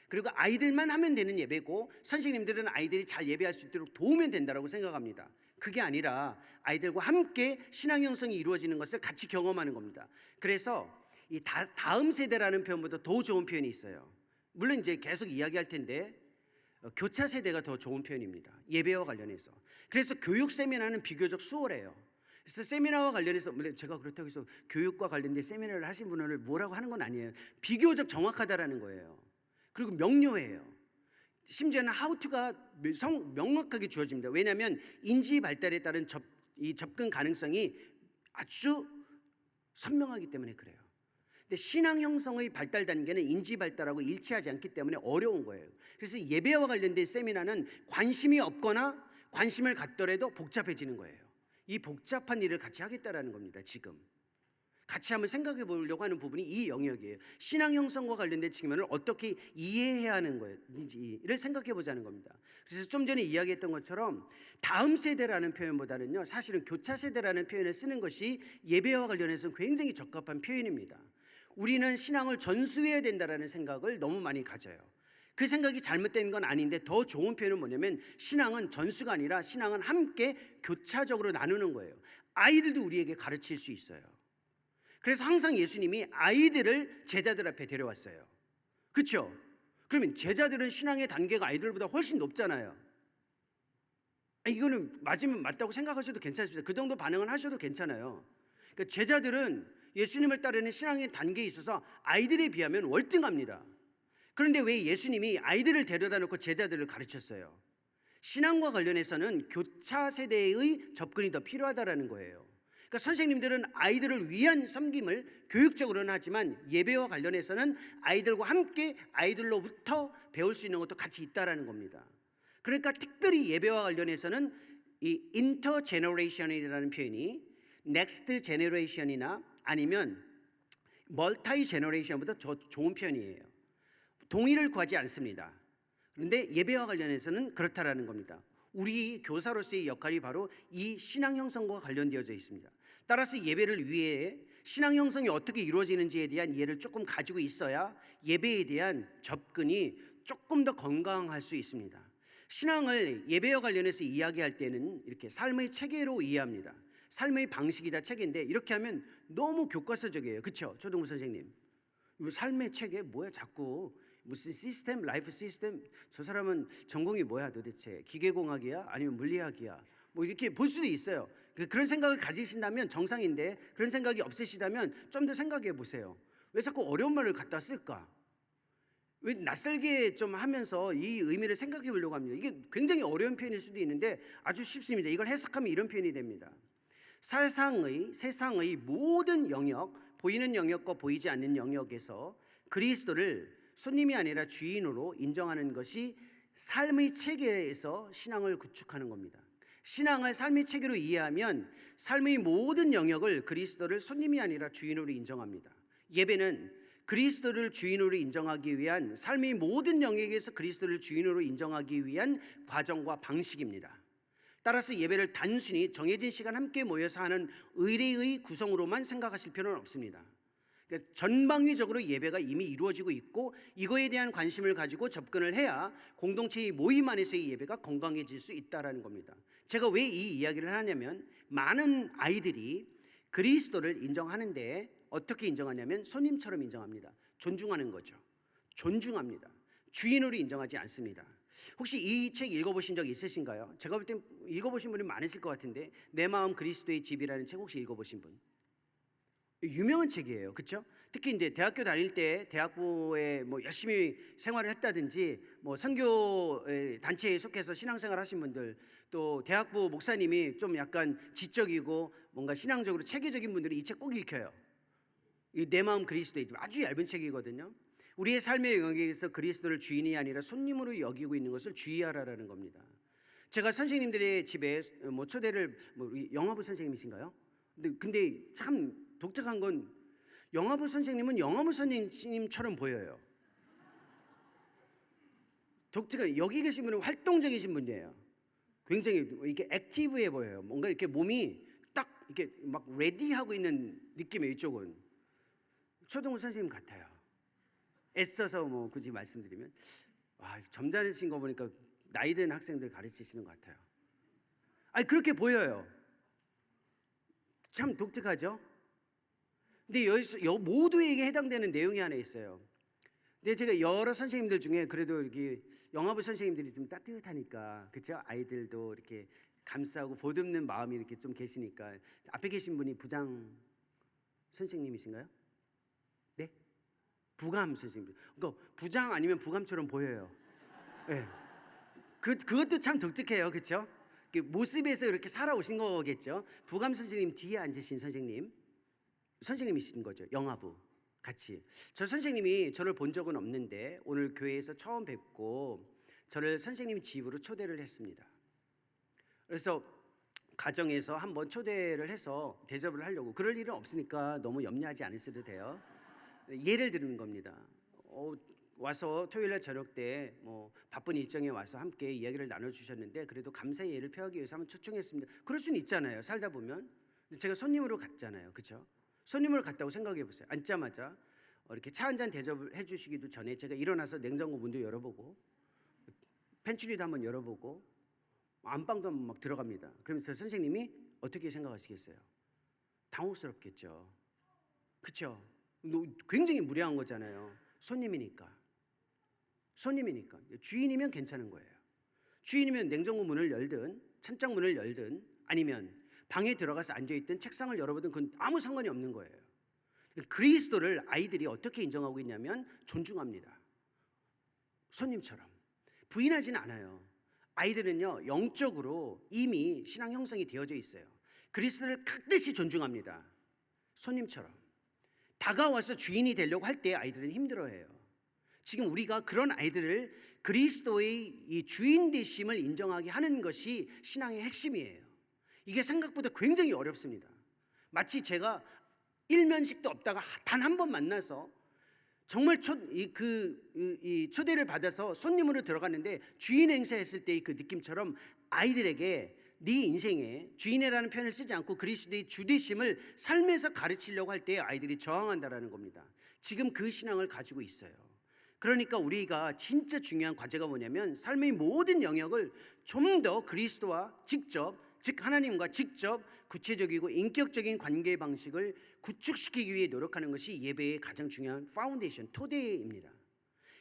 Speaker 1: 그리고 아이들만 하면 되는 예배고 선생님들은 아이들이 잘 예배할 수 있도록 도우면 된다고 생각합니다. 그게 아니라 아이들과 함께 신앙 형성이 이루어지는 것을 같이 경험하는 겁니다. 그래서 이 다음 세대라는 표현보다 더 좋은 표현이 있어요. 물론 이제 계속 이야기할 텐데 교차 세대가 더 좋은 표현입니다. 예배와 관련해서. 그래서 교육 세미나는 비교적 수월해요. 그래서 세미나와 관련해서 제가 그렇다고 해서 교육과 관련된 세미나를 하신 분을 뭐라고 하는 건 아니에요. 비교적 정확하다라는 거예요. 그리고 명료해요. 심지어는 하우투가 명확하게 주어집니다. 왜냐하면 인지 발달에 따른 이 접근 가능성이 아주 선명하기 때문에 그래요. 근데 신앙 형성의 발달 단계는 인지 발달하고 일치하지 않기 때문에 어려운 거예요. 그래서 예배와 관련된 세미나는 관심이 없거나 관심을 갖더라도 복잡해지는 거예요. 이 복잡한 일을 같이 하겠다라는 겁니다. 지금 같이 한번 생각해 보려고 하는 부분이 이 영역이에요. 신앙 형성과 관련된 측면을 어떻게 이해해야 하는 거인지를 생각해 보자는 겁니다. 그래서 좀 전에 이야기했던 것처럼 다음 세대라는 표현보다는요, 사실은 교차 세대라는 표현을 쓰는 것이 예배와 관련해서 굉장히 적합한 표현입니다. 우리는 신앙을 전수해야 된다라는 생각을 너무 많이 가져요. 그 생각이 잘못된 건 아닌데 더 좋은 표현은 뭐냐면 신앙은 전수가 아니라 신앙은 함께 교차적으로 나누는 거예요. 아이들도 우리에게 가르칠 수 있어요. 그래서 항상 예수님이 아이들을 제자들 앞에 데려왔어요. 그렇죠? 그러면 제자들은 신앙의 단계가 아이들보다 훨씬 높잖아요. 이거는 맞으면 맞다고 생각하셔도 괜찮습니다. 그 정도 반응은 하셔도 괜찮아요. 그러니까 제자들은 예수님을 따르는 신앙의 단계에 있어서 아이들에 비하면 월등합니다. 그런데 왜 예수님이 아이들을 데려다 놓고 제자들을 가르쳤어요? 신앙과 관련해서는 교차 세대의 접근이 더 필요하다라는 거예요. 그러니까 선생님들은 아이들을 위한 섬김을 교육적으로는 하지만 예배와 관련해서는 아이들과 함께 아이들로부터 배울 수 있는 것도 같이 있다라는 겁니다. 그러니까 특별히 예배와 관련해서는 이 인터제너레이션이라는 표현이 넥스트 제너레이션이나 아니면 멀티 제너레이션보다 더 좋은 표현이에요. 동의를 구하지 않습니다. 그런데 예배와 관련해서는 그렇다라는 겁니다. 우리 교사로서의 역할이 바로 이 신앙 형성과 관련되어져 있습니다. 따라서 예배를 위해 신앙 형성이 어떻게 이루어지는지에 대한 이해를 조금 가지고 있어야 예배에 대한 접근이 조금 더 건강할 수 있습니다. 신앙을 예배와 관련해서 이야기할 때는 이렇게 삶의 체계로 이해합니다. 삶의 방식이자 체계인데 이렇게 하면 너무 교과서적이에요. 그렇죠? 조동우 선생님. 삶의 체계 뭐야 자꾸 무슨 시스템, 라이프 시스템. 저 사람은 전공이 뭐야 도대체? 기계공학이야? 아니면 물리학이야? 뭐 이렇게 볼 수도 있어요. 그런 생각을 가지신다면 정상인데 그런 생각이 없으시다면 좀 더 생각해 보세요. 왜 자꾸 어려운 말을 갖다 쓸까? 왜 낯설게 좀 하면서 이 의미를 생각해 보려고 합니다. 이게 굉장히 어려운 표현일 수도 있는데 아주 쉽습니다. 이걸 해석하면 이런 표현이 됩니다. 세상의 모든 영역, 보이는 영역과 보이지 않는 영역에서 그리스도를 손님이 아니라 주인으로 인정하는 것이 삶의 체계에서 신앙을 구축하는 겁니다. 신앙을 삶의 체계로 이해하면 삶의 모든 영역을 그리스도를 손님이 아니라 주인으로 인정합니다. 예배는 그리스도를 주인으로 인정하기 위한 삶의 모든 영역에서 그리스도를 주인으로 인정하기 위한 과정과 방식입니다. 따라서 예배를 단순히 정해진 시간 함께 모여서 하는 의례의 구성으로만 생각하실 필요는 없습니다. 그러니까 전방위적으로 예배가 이미 이루어지고 있고 이거에 대한 관심을 가지고 접근을 해야 공동체의 모임 안에서의 예배가 건강해질 수 있다는 겁니다. 제가 왜 이 이야기를 하냐면 많은 아이들이 그리스도를 인정하는데 어떻게 인정하냐면 손님처럼 인정합니다. 존중하는 거죠. 존중합니다. 주인으로 인정하지 않습니다. 혹시 이 책 읽어보신 적 있으신가요? 제가 볼 땐 읽어보신 분이 많으실 것 같은데 내 마음 그리스도의 집이라는 책 혹시 읽어보신 분? 유명한 책이에요. 그렇죠? 특히 이제 대학교 다닐 때 대학부에 뭐 열심히 생활을 했다든지 뭐 선교 단체에 속해서 신앙생활 하신 분들 또 대학부 목사님이 좀 약간 지적이고 뭔가 신앙적으로 체계적인 분들이 이 책 꼭 읽혀요. 이 내 마음 그리스도의 집 아주 얇은 책이거든요. 우리의 삶의 영역에서 그리스도를 주인이 아니라 손님으로 여기고 있는 것을 주의하라라는 겁니다. 제가 선생님들의 집에 뭐 초대를 영화부 선생님이신가요? 근데 참 독특한 건 영화부 선생님은 영화부 선생님처럼 보여요. 독특한 여기 계신 분은 활동적이신 분이에요. 굉장히 이렇게 액티브해 보여요. 뭔가 이렇게 몸이 딱 이렇게 막 레디하고 있는 느낌이에요. 이쪽은 초동우 선생님 같아요. 애써서 뭐 굳이 말씀드리면 점잖으신 거 보니까 나이 든 학생들 가르치시는 것 같아요. 아니 그렇게 보여요. 참 독특하죠? 근데 여기서 모두에게 해당되는 내용이 하나 있어요. 근데 제가 여러 선생님들 중에 그래도 이렇게 영화부 선생님들이 좀 따뜻하니까 그렇죠? 아이들도 이렇게 감싸고 보듬는 마음이 이렇게 좀 계시니까 앞에 계신 분이 부장 선생님이신가요? 네? 부감 선생님. 그러니까 부장 아니면 부감처럼 보여요. 네. 그것도 참 독특해요. 그렇죠? 모습에서 이렇게 살아오신 거겠죠. 부감 선생님 뒤에 앉으신 선생님이신 거죠. 영화부. 같이. 저 선생님이 저를 본 적은 없는데 오늘 교회에서 처음 뵙고 저를 선생님 집으로 초대를 했습니다. 그래서 가정에서 한번 초대를 해서 대접을 하려고, 그럴 일은 없으니까 너무 염려하지 않으셔도 돼요. 예를 드는 겁니다. 와서 토요일날 저녁 때 바쁜 일정에 와서 함께 이야기를 나눠주셨는데 그래도 감사의 예를 표하기 위해서 한번 초청했습니다. 그럴 수는 있잖아요. 살다 보면. 제가 손님으로 갔잖아요. 그렇죠? 손님으로 갔다고 생각해 보세요. 앉자마자 이렇게 차 한 잔 대접을 해주시기도 전에 제가 일어나서 냉장고 문도 열어보고 팬트리도 한번 열어보고 안방도 한번 막 들어갑니다. 그러면서 선생님이 어떻게 생각하시겠어요? 당혹스럽겠죠. 그렇죠? 굉장히 무례한 거잖아요. 손님이니까. 주인이면 괜찮은 거예요. 주인이면 냉장고 문을 열든 찬장 문을 열든 아니면 방에 들어가서 앉아있든 책상을 열어보든 그건 아무 상관이 없는 거예요. 그리스도를 아이들이 어떻게 인정하고 있냐면 존중합니다. 손님처럼. 부인하지는 않아요. 아이들은요, 영적으로 이미 신앙 형성이 되어져 있어요. 그리스도를 각듯이 존중합니다. 손님처럼. 다가와서 주인이 되려고 할 때 아이들은 힘들어해요. 지금 우리가 그런 아이들을 그리스도의 이 주인 되심을 인정하게 하는 것이 신앙의 핵심이에요. 이게 생각보다 굉장히 어렵습니다. 마치 제가 일면식도 없다가 단 한 번 만나서 정말 초대를 받아서 손님으로 들어갔는데 주인 행세했을 때의 그 느낌처럼 아이들에게 네 인생에 주인이라는 표현을 쓰지 않고 그리스도의 주되심을 삶에서 가르치려고 할 때 아이들이 저항한다라는 겁니다. 지금 그 신앙을 가지고 있어요. 그러니까 우리가 진짜 중요한 과제가 뭐냐면 삶의 모든 영역을 좀 더 그리스도와 직접, 즉 하나님과 직접 구체적이고 인격적인 관계 방식을 구축시키기 위해 노력하는 것이 예배의 가장 중요한 파운데이션, 토대입니다.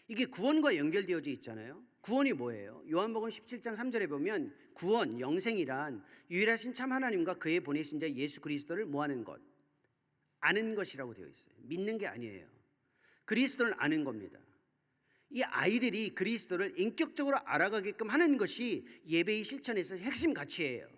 Speaker 1: 이게 구원과 연결되어져 있잖아요. 구원이 뭐예요? 요한복음 17장 3절에 보면 구원, 영생이란 유일하신 참 하나님과 그의 보내신 자 예수 그리스도를 뭐하는 것? 아는 것이라고 되어 있어요. 믿는 게 아니에요. 그리스도를 아는 겁니다. 이 아이들이 그리스도를 인격적으로 알아가게끔 하는 것이 예배의 실천에서 핵심 가치예요.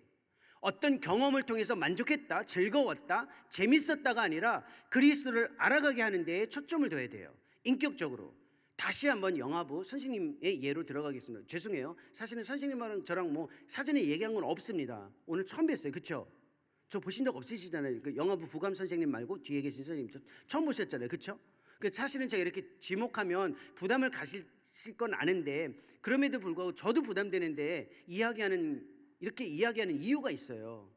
Speaker 1: 어떤 경험을 통해서 만족했다, 즐거웠다, 재밌었다가 아니라 그리스도를 알아가게 하는 데에 초점을 둬야 돼요. 인격적으로. 다시 한번 영화부 선생님의 예로 들어가겠습니다. 죄송해요. 사실은 선생님이랑 저랑 사전에 얘기한 건 없습니다. 오늘 처음 뵀어요. 그렇죠? 저 보신 적 없으시잖아요. 그 영화부 부감 선생님 말고 뒤에 계신 선생님 처음 보셨잖아요. 그렇죠? 사실은 제가 이렇게 지목하면 부담을 가실 건 아는데 그럼에도 불구하고 저도 부담되는데 이렇게 이야기하는 이유가 있어요.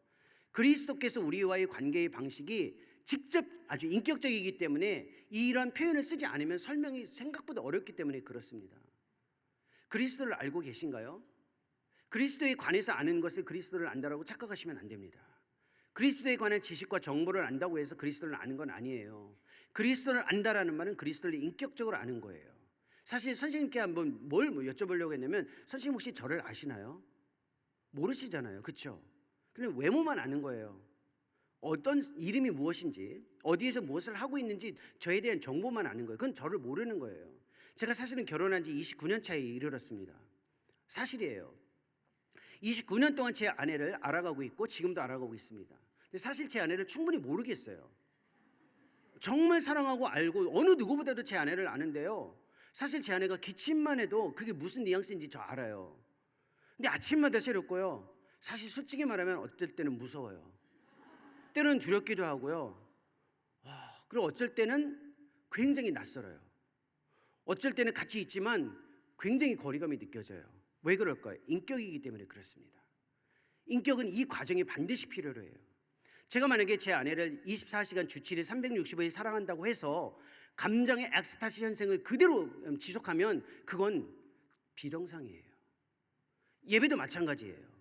Speaker 1: 그리스도께서 우리와의 관계의 방식이 직접 아주 인격적이기 때문에 이런 표현을 쓰지 않으면 설명이 생각보다 어렵기 때문에 그렇습니다. 그리스도를 알고 계신가요? 그리스도에 관해서 아는 것을 그리스도를 안다라고 착각하시면 안 됩니다. 그리스도에 관한 지식과 정보를 안다고 해서 그리스도를 아는 건 아니에요. 그리스도를 안다라는 말은 그리스도를 인격적으로 아는 거예요. 사실 선생님께 한번 뭘 여쭤보려고 했냐면 선생님 혹시 저를 아시나요? 모르시잖아요. 그렇죠? 그냥 외모만 아는 거예요. 어떤 이름이 무엇인지, 어디에서 무엇을 하고 있는지 저에 대한 정보만 아는 거예요. 그건 저를 모르는 거예요. 제가 사실은 결혼한 지 29년 차에 이르렀습니다. 사실이에요. 29년 동안 제 아내를 알아가고 있고 지금도 알아가고 있습니다. 근데 사실 제 아내를 충분히 모르겠어요. 정말 사랑하고 알고 어느 누구보다도 제 아내를 아는데요. 사실 제 아내가 기침만 해도 그게 무슨 뉘앙스인지 저 알아요. 근데 아침마다 새롭고요. 사실 솔직히 말하면 어떨 때는 무서워요. 때로는 두렵기도 하고요. 그리고 어쩔 때는 굉장히 낯설어요. 어쩔 때는 같이 있지만 굉장히 거리감이 느껴져요. 왜 그럴까요? 인격이기 때문에 그렇습니다. 인격은 이 과정이 반드시 필요로 해요. 제가 만약에 제 아내를 24시간 주 7일 365일 사랑한다고 해서 감정의 엑스타시 현상을 그대로 지속하면 그건 비정상이에요. 예배도 마찬가지예요.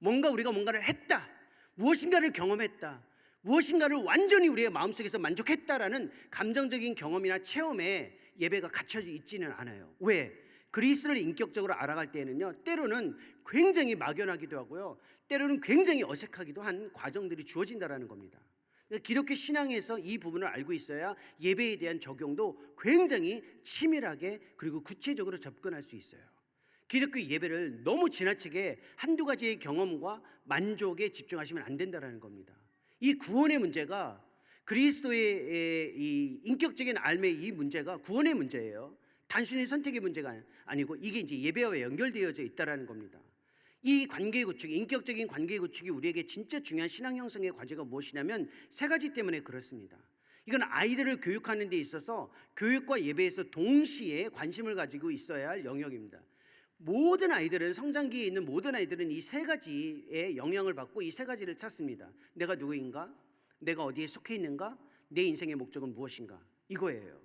Speaker 1: 우리가 뭔가를 했다, 무엇인가를 경험했다, 무엇인가를 완전히 우리의 마음속에서 만족했다라는 감정적인 경험이나 체험에 예배가 갇혀져 있지는 않아요. 왜? 그리스도를 인격적으로 알아갈 때에는요, 때로는 굉장히 막연하기도 하고요, 때로는 굉장히 어색하기도 한 과정들이 주어진다라는 겁니다. 기독교 신앙에서 이 부분을 알고 있어야 예배에 대한 적용도 굉장히 치밀하게 그리고 구체적으로 접근할 수 있어요. 기독교 예배를 너무 지나치게 한두 가지의 경험과 만족에 집중하시면 안 된다는 겁니다. 이 구원의 문제가 그리스도의 이 인격적인 삶의 이 문제가 구원의 문제예요. 단순히 선택의 문제가 아니고 이게 이제 예배와 연결되어져 있다라는 겁니다. 이 관계 구축, 인격적인 관계 구축이 우리에게 진짜 중요한 신앙 형성의 과제가 무엇이냐면 세 가지 때문에 그렇습니다. 이건 아이들을 교육하는 데 있어서 교육과 예배에서 동시에 관심을 가지고 있어야 할 영역입니다. 모든 아이들은, 성장기에 있는 모든 아이들은 이 세 가지의 영향을 받고 이 세 가지를 찾습니다. 내가 누구인가? 내가 어디에 속해 있는가? 내 인생의 목적은 무엇인가? 이거예요.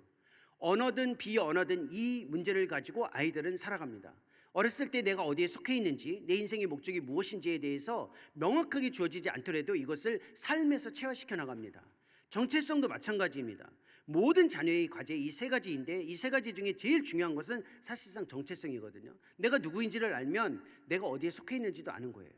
Speaker 1: 언어든 비언어든 이 문제를 가지고 아이들은 살아갑니다. 어렸을 때 내가 어디에 속해 있는지, 내 인생의 목적이 무엇인지에 대해서 명확하게 주어지지 않더라도 이것을 삶에서 체화시켜 나갑니다. 정체성도 마찬가지입니다. 모든 자녀의 과제 이 세 가지인데 이 세 가지 중에 제일 중요한 것은 사실상 정체성이거든요. 내가 누구인지를 알면 내가 어디에 속해 있는지도 아는 거예요.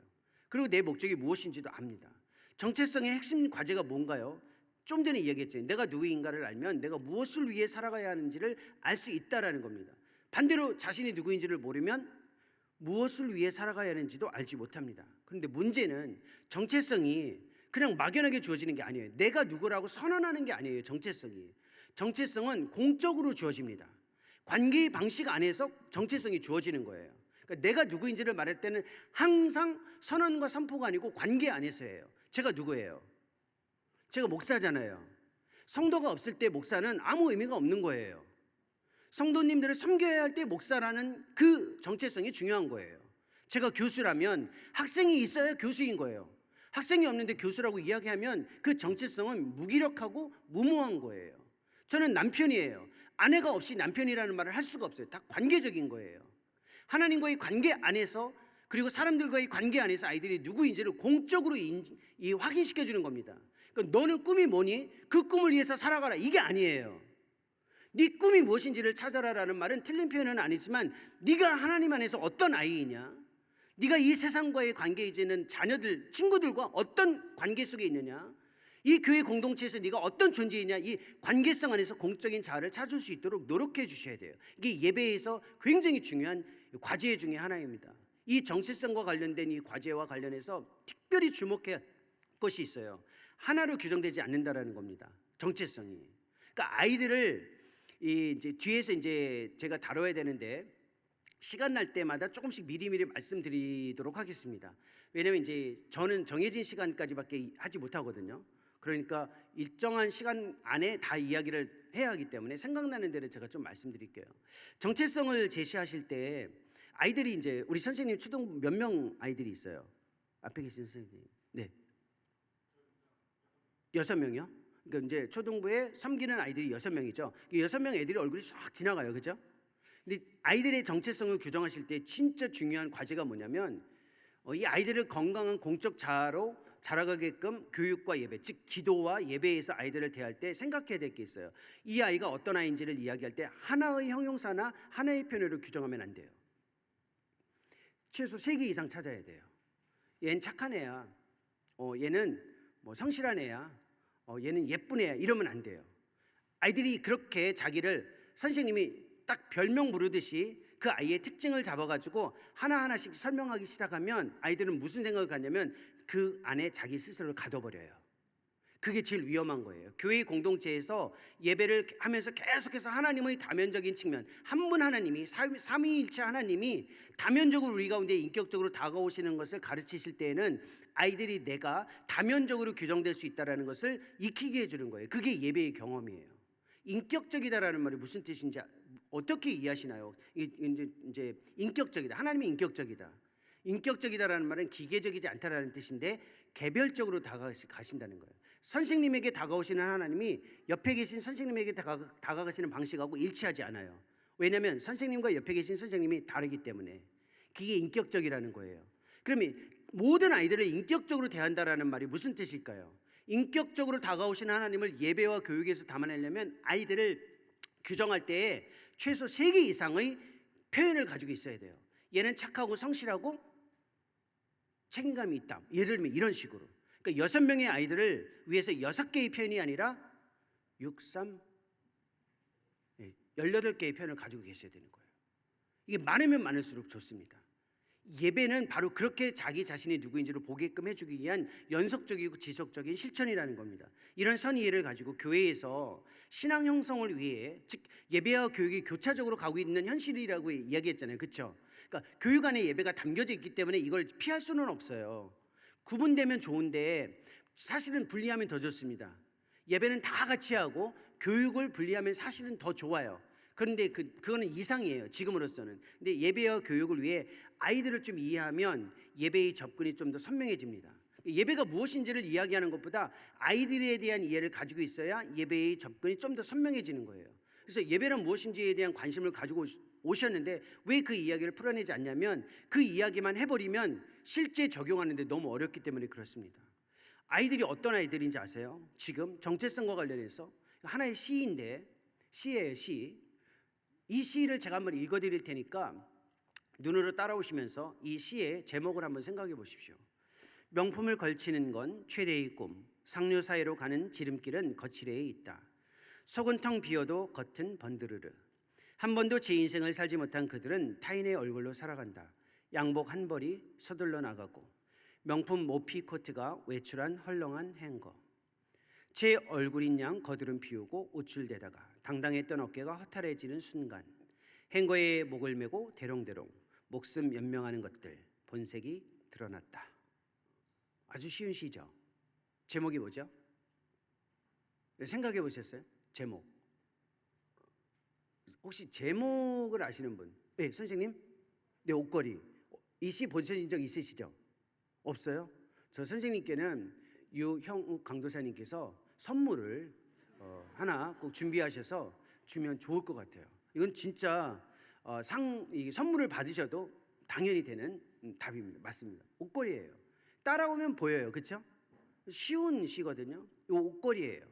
Speaker 1: 그리고 내 목적이 무엇인지도 압니다. 정체성의 핵심 과제가 뭔가요? 좀 전에 이야기했잖아요. 내가 누구인가를 알면 내가 무엇을 위해 살아가야 하는지를 알 수 있다라는 겁니다. 반대로 자신이 누구인지를 모르면 무엇을 위해 살아가야 하는지도 알지 못합니다. 그런데 문제는 정체성이 그냥 막연하게 주어지는 게 아니에요. 내가 누구라고 선언하는 게 아니에요. 정체성은 공적으로 주어집니다. 관계의 방식 안에서 정체성이 주어지는 거예요. 그러니까 내가 누구인지를 말할 때는 항상 선언과 선포가 아니고 관계 안에서예요. 제가 누구예요? 제가 목사잖아요. 성도가 없을 때 목사는 아무 의미가 없는 거예요. 성도님들을 섬겨야 할 때 목사라는 그 정체성이 중요한 거예요. 제가 교수라면 학생이 있어야 교수인 거예요. 학생이 없는데 교수라고 이야기하면 그 정체성은 무기력하고 무모한 거예요. 저는 남편이에요. 아내가 없이 남편이라는 말을 할 수가 없어요. 다 관계적인 거예요. 하나님과의 관계 안에서, 그리고 사람들과의 관계 안에서 아이들이 누구인지를 공적으로 확인시켜 주는 겁니다. 그러니까 너는 꿈이 뭐니? 그 꿈을 위해서 살아가라, 이게 아니에요. 네 꿈이 무엇인지를 찾아라라는 말은 틀린 표현은 아니지만 네가 하나님 안에서 어떤 아이이냐, 네가 이 세상과의 관계에 있는 자녀들, 친구들과 어떤 관계 속에 있느냐, 이 교회 공동체에서 네가 어떤 존재이냐, 이 관계성 안에서 공적인 자아를 찾을 수 있도록 노력해 주셔야 돼요. 이게 예배에서 굉장히 중요한 과제 중에 하나입니다. 이 정체성과 관련된 이 과제와 관련해서 특별히 주목해야 할 것이 있어요. 하나로 규정되지 않는다라는 겁니다. 정체성이. 그러니까 아이들을 이제 뒤에서 이제 제가 다뤄야 되는데 시간 날 때마다 조금씩 미리미리 말씀드리도록 하겠습니다. 왜냐면 이제 저는 정해진 시간까지밖에 하지 못하거든요. 그러니까 일정한 시간 안에 다 이야기를 해야 하기 때문에 생각나는 대로 제가 좀 말씀드릴게요. 정체성을 제시하실 때 아이들이 이제 우리 선생님 초등 몇 명 아이들이 있어요? 앞에 계신 선생님. 네. 6명이요? 그러니까 이제 초등부에 섬기는 아이들이 6명이죠. 6명 애들이 얼굴이 싹 지나가요. 그죠? 근데 아이들의 정체성을 규정하실 때 진짜 중요한 과제가 뭐냐면 이 아이들을 건강한 공적 자아로 자라가게끔 교육과 예배, 즉 기도와 예배에서 아이들을 대할 때 생각해야 될 게 있어요. 이 아이가 어떤 아이인지를 이야기할 때 하나의 형용사나 하나의 표현으로 규정하면 안 돼요. 최소 3개 이상 찾아야 돼요. 얘는 착한 애야. 얘는 뭐 성실한 애야. 얘는 예쁜 애야. 이러면 안 돼요. 아이들이 그렇게 자기를 선생님이 딱 별명 부르듯이 그 아이의 특징을 잡아가지고 하나하나씩 설명하기 시작하면 아이들은 무슨 생각을 갖냐면 그 안에 자기 스스로를 가둬버려요. 그게 제일 위험한 거예요. 교회 공동체에서 예배를 하면서 계속해서 하나님의 다면적인 측면, 한 분 하나님이, 삼위일체 하나님이 다면적으로 우리 가운데 인격적으로 다가오시는 것을 가르치실 때에는 아이들이 내가 다면적으로 규정될 수 있다는 것을 익히게 해주는 거예요. 그게 예배의 경험이에요. 인격적이다라는 말이 무슨 뜻인지 어떻게 이해하시나요? 이제 인격적이다. 하나님이 인격적이다. 인격적이다라는 말은 기계적이지 않다라는 뜻인데 개별적으로 다가가신다는 거예요. 선생님에게 다가오시는 하나님이 옆에 계신 선생님에게 다가가시는 방식하고 일치하지 않아요. 왜냐하면 선생님과 옆에 계신 선생님이 다르기 때문에. 그게 인격적이라는 거예요. 그러면 모든 아이들을 인격적으로 대한다라는 말이 무슨 뜻일까요? 인격적으로 다가오시는 하나님을 예배와 교육에서 담아내려면 아이들을 규정할 때에 최소 3개 이상의 표현을 가지고 있어야 돼요. 얘는 착하고 성실하고 책임감이 있다. 예를 들면 이런 식으로. 그러니까 6명의 아이들을 위해서 6개의 표현이 아니라 6, 3, 18개의 표현을 가지고 계셔야 되는 거예요. 이게 많으면 많을수록 좋습니다. 예배는 바로 그렇게 자기 자신이 누구인지를 보게끔 해주기 위한 연속적이고 지속적인 실천이라는 겁니다. 이런 선의를 가지고 교회에서 신앙 형성을 위해, 즉 예배와 교육이 교차적으로 가고 있는 현실이라고 이야기했잖아요. 그렇죠? 그러니까 교육 안에 예배가 담겨져 있기 때문에 이걸 피할 수는 없어요. 구분되면 좋은데 사실은 분리하면 더 좋습니다. 예배는 다 같이 하고 교육을 분리하면 사실은 더 좋아요. 그런데 그거는 이상이에요, 지금으로서는. 근데 예배와 교육을 위해 아이들을 좀 이해하면 예배의 접근이 좀 더 선명해집니다. 예배가 무엇인지를 이야기하는 것보다 아이들에 대한 이해를 가지고 있어야 예배의 접근이 좀 더 선명해지는 거예요. 그래서 예배란 무엇인지에 대한 관심을 가지고 오셨는데 왜 그 이야기를 풀어내지 않냐면 그 이야기만 해버리면 실제 적용하는데 너무 어렵기 때문에 그렇습니다. 아이들이 어떤 아이들인지 아세요? 지금 정체성과 관련해서 하나의 시인데, 시예요, 시. 이 시를 제가 한번 읽어드릴 테니까 눈으로 따라오시면서 이 시의 제목을 한번 생각해 보십시오. 명품을 걸치는 건 최대의 꿈, 상류 사이로 가는 지름길은 거칠에 있다. 속은 텅 비어도 겉은 번드르르. 한 번도 제 인생을 살지 못한 그들은 타인의 얼굴로 살아간다. 양복 한 벌이 서둘러 나가고 명품 모피 코트가 외출한 헐렁한 행거. 제 얼굴인 양 거드름 피우고 우쭐대다가 당당했던 어깨가 허탈해지는 순간 행거에 목을 메고 대롱대롱 목숨 연명하는 것들 본색이 드러났다. 아주 쉬운 시죠. 제목이 뭐죠? 생각해 보셨어요? 제목. 혹시 제목을 아시는 분? 네, 선생님? 네, 옷걸이. 이 시 보신 적 있으시죠? 없어요? 저 선생님께는 유형욱 강도사님께서 선물을 하나 꼭 준비하셔서 주면 좋을 것 같아요. 이건 진짜 선물을 받으셔도 당연히 되는 답입니다. 맞습니다. 옷걸이에요. 따라오면 보여요. 그렇죠? 쉬운 시거든요. 이 옷걸이에요.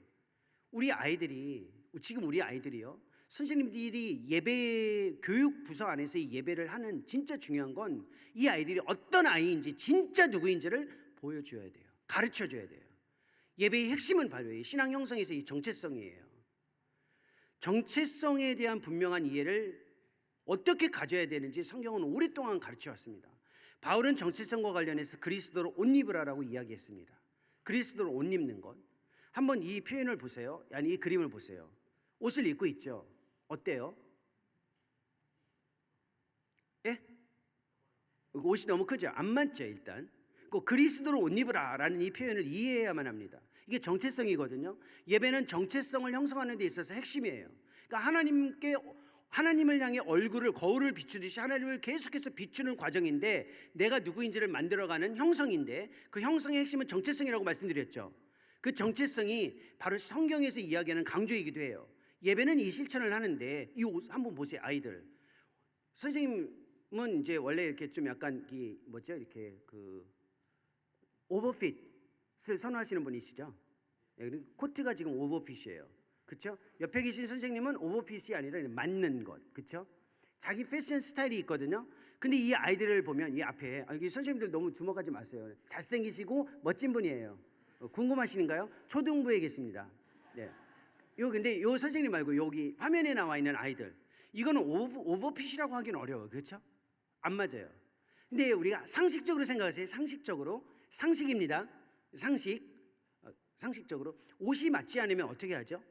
Speaker 1: 지금 우리 아이들이요. 선생님들이 예배 교육 부서 안에서 이 예배를 하는 진짜 중요한 건 이 아이들이 어떤 아이인지 진짜 누구인지를 보여줘야 돼요. 가르쳐줘야 돼요. 예배의 핵심은 바로 이 신앙 형성에서 이 정체성이에요. 정체성에 대한 분명한 이해를 어떻게 가져야 되는지 성경은 오랫동안 가르쳐 왔습니다. 바울은 정체성과 관련해서 그리스도로 옷 입으라라고 이야기했습니다. 그리스도로 옷 입는 것. 한번 이 표현을 보세요. 아니 이 그림을 보세요. 옷을 입고 있죠. 어때요? 예? 옷이 너무 크죠? 안 맞죠, 일단. 꼭 그리스도로 옷 입으라라는 이 표현을 이해해야만 합니다. 이게 정체성이거든요. 예배는 정체성을 형성하는 데 있어서 핵심이에요. 그러니까 하나님을 향해 거울을 비추듯이 하나님을 계속해서 비추는 과정인데 내가 누구인지를 만들어가는 형성인데 그 형성의 핵심은 정체성이라고 말씀드렸죠. 그 정체성이 바로 성경에서 이야기하는 강조이기도 해요. 예배는 이 실천을 하는데 이 옷 한번 보세요, 아이들. 선생님은 이제 원래 이렇게 좀 약간 이렇게 오버핏을 선호하시는 분이시죠? 코트가 지금 오버핏이에요. 그렇죠? 옆에 계신 선생님은 오버핏이 아니라 맞는 것. 그렇죠? 자기 패션 스타일이 있거든요. 근데 이 아이들을 보면 이 앞에 선생님들 너무 주목하지 마세요. 잘생기시고 멋진 분이에요. 궁금하신가요? 초등부에 계십니다. 네. 근데 요 선생님 말고 여기 화면에 나와 있는 아이들 이거는 오버핏이라고 하기는 어려워요. 그렇죠? 안 맞아요. 근데 우리가 상식적으로 생각하세요. 상식입니다. 상식적으로 옷이 맞지 않으면 어떻게 하죠?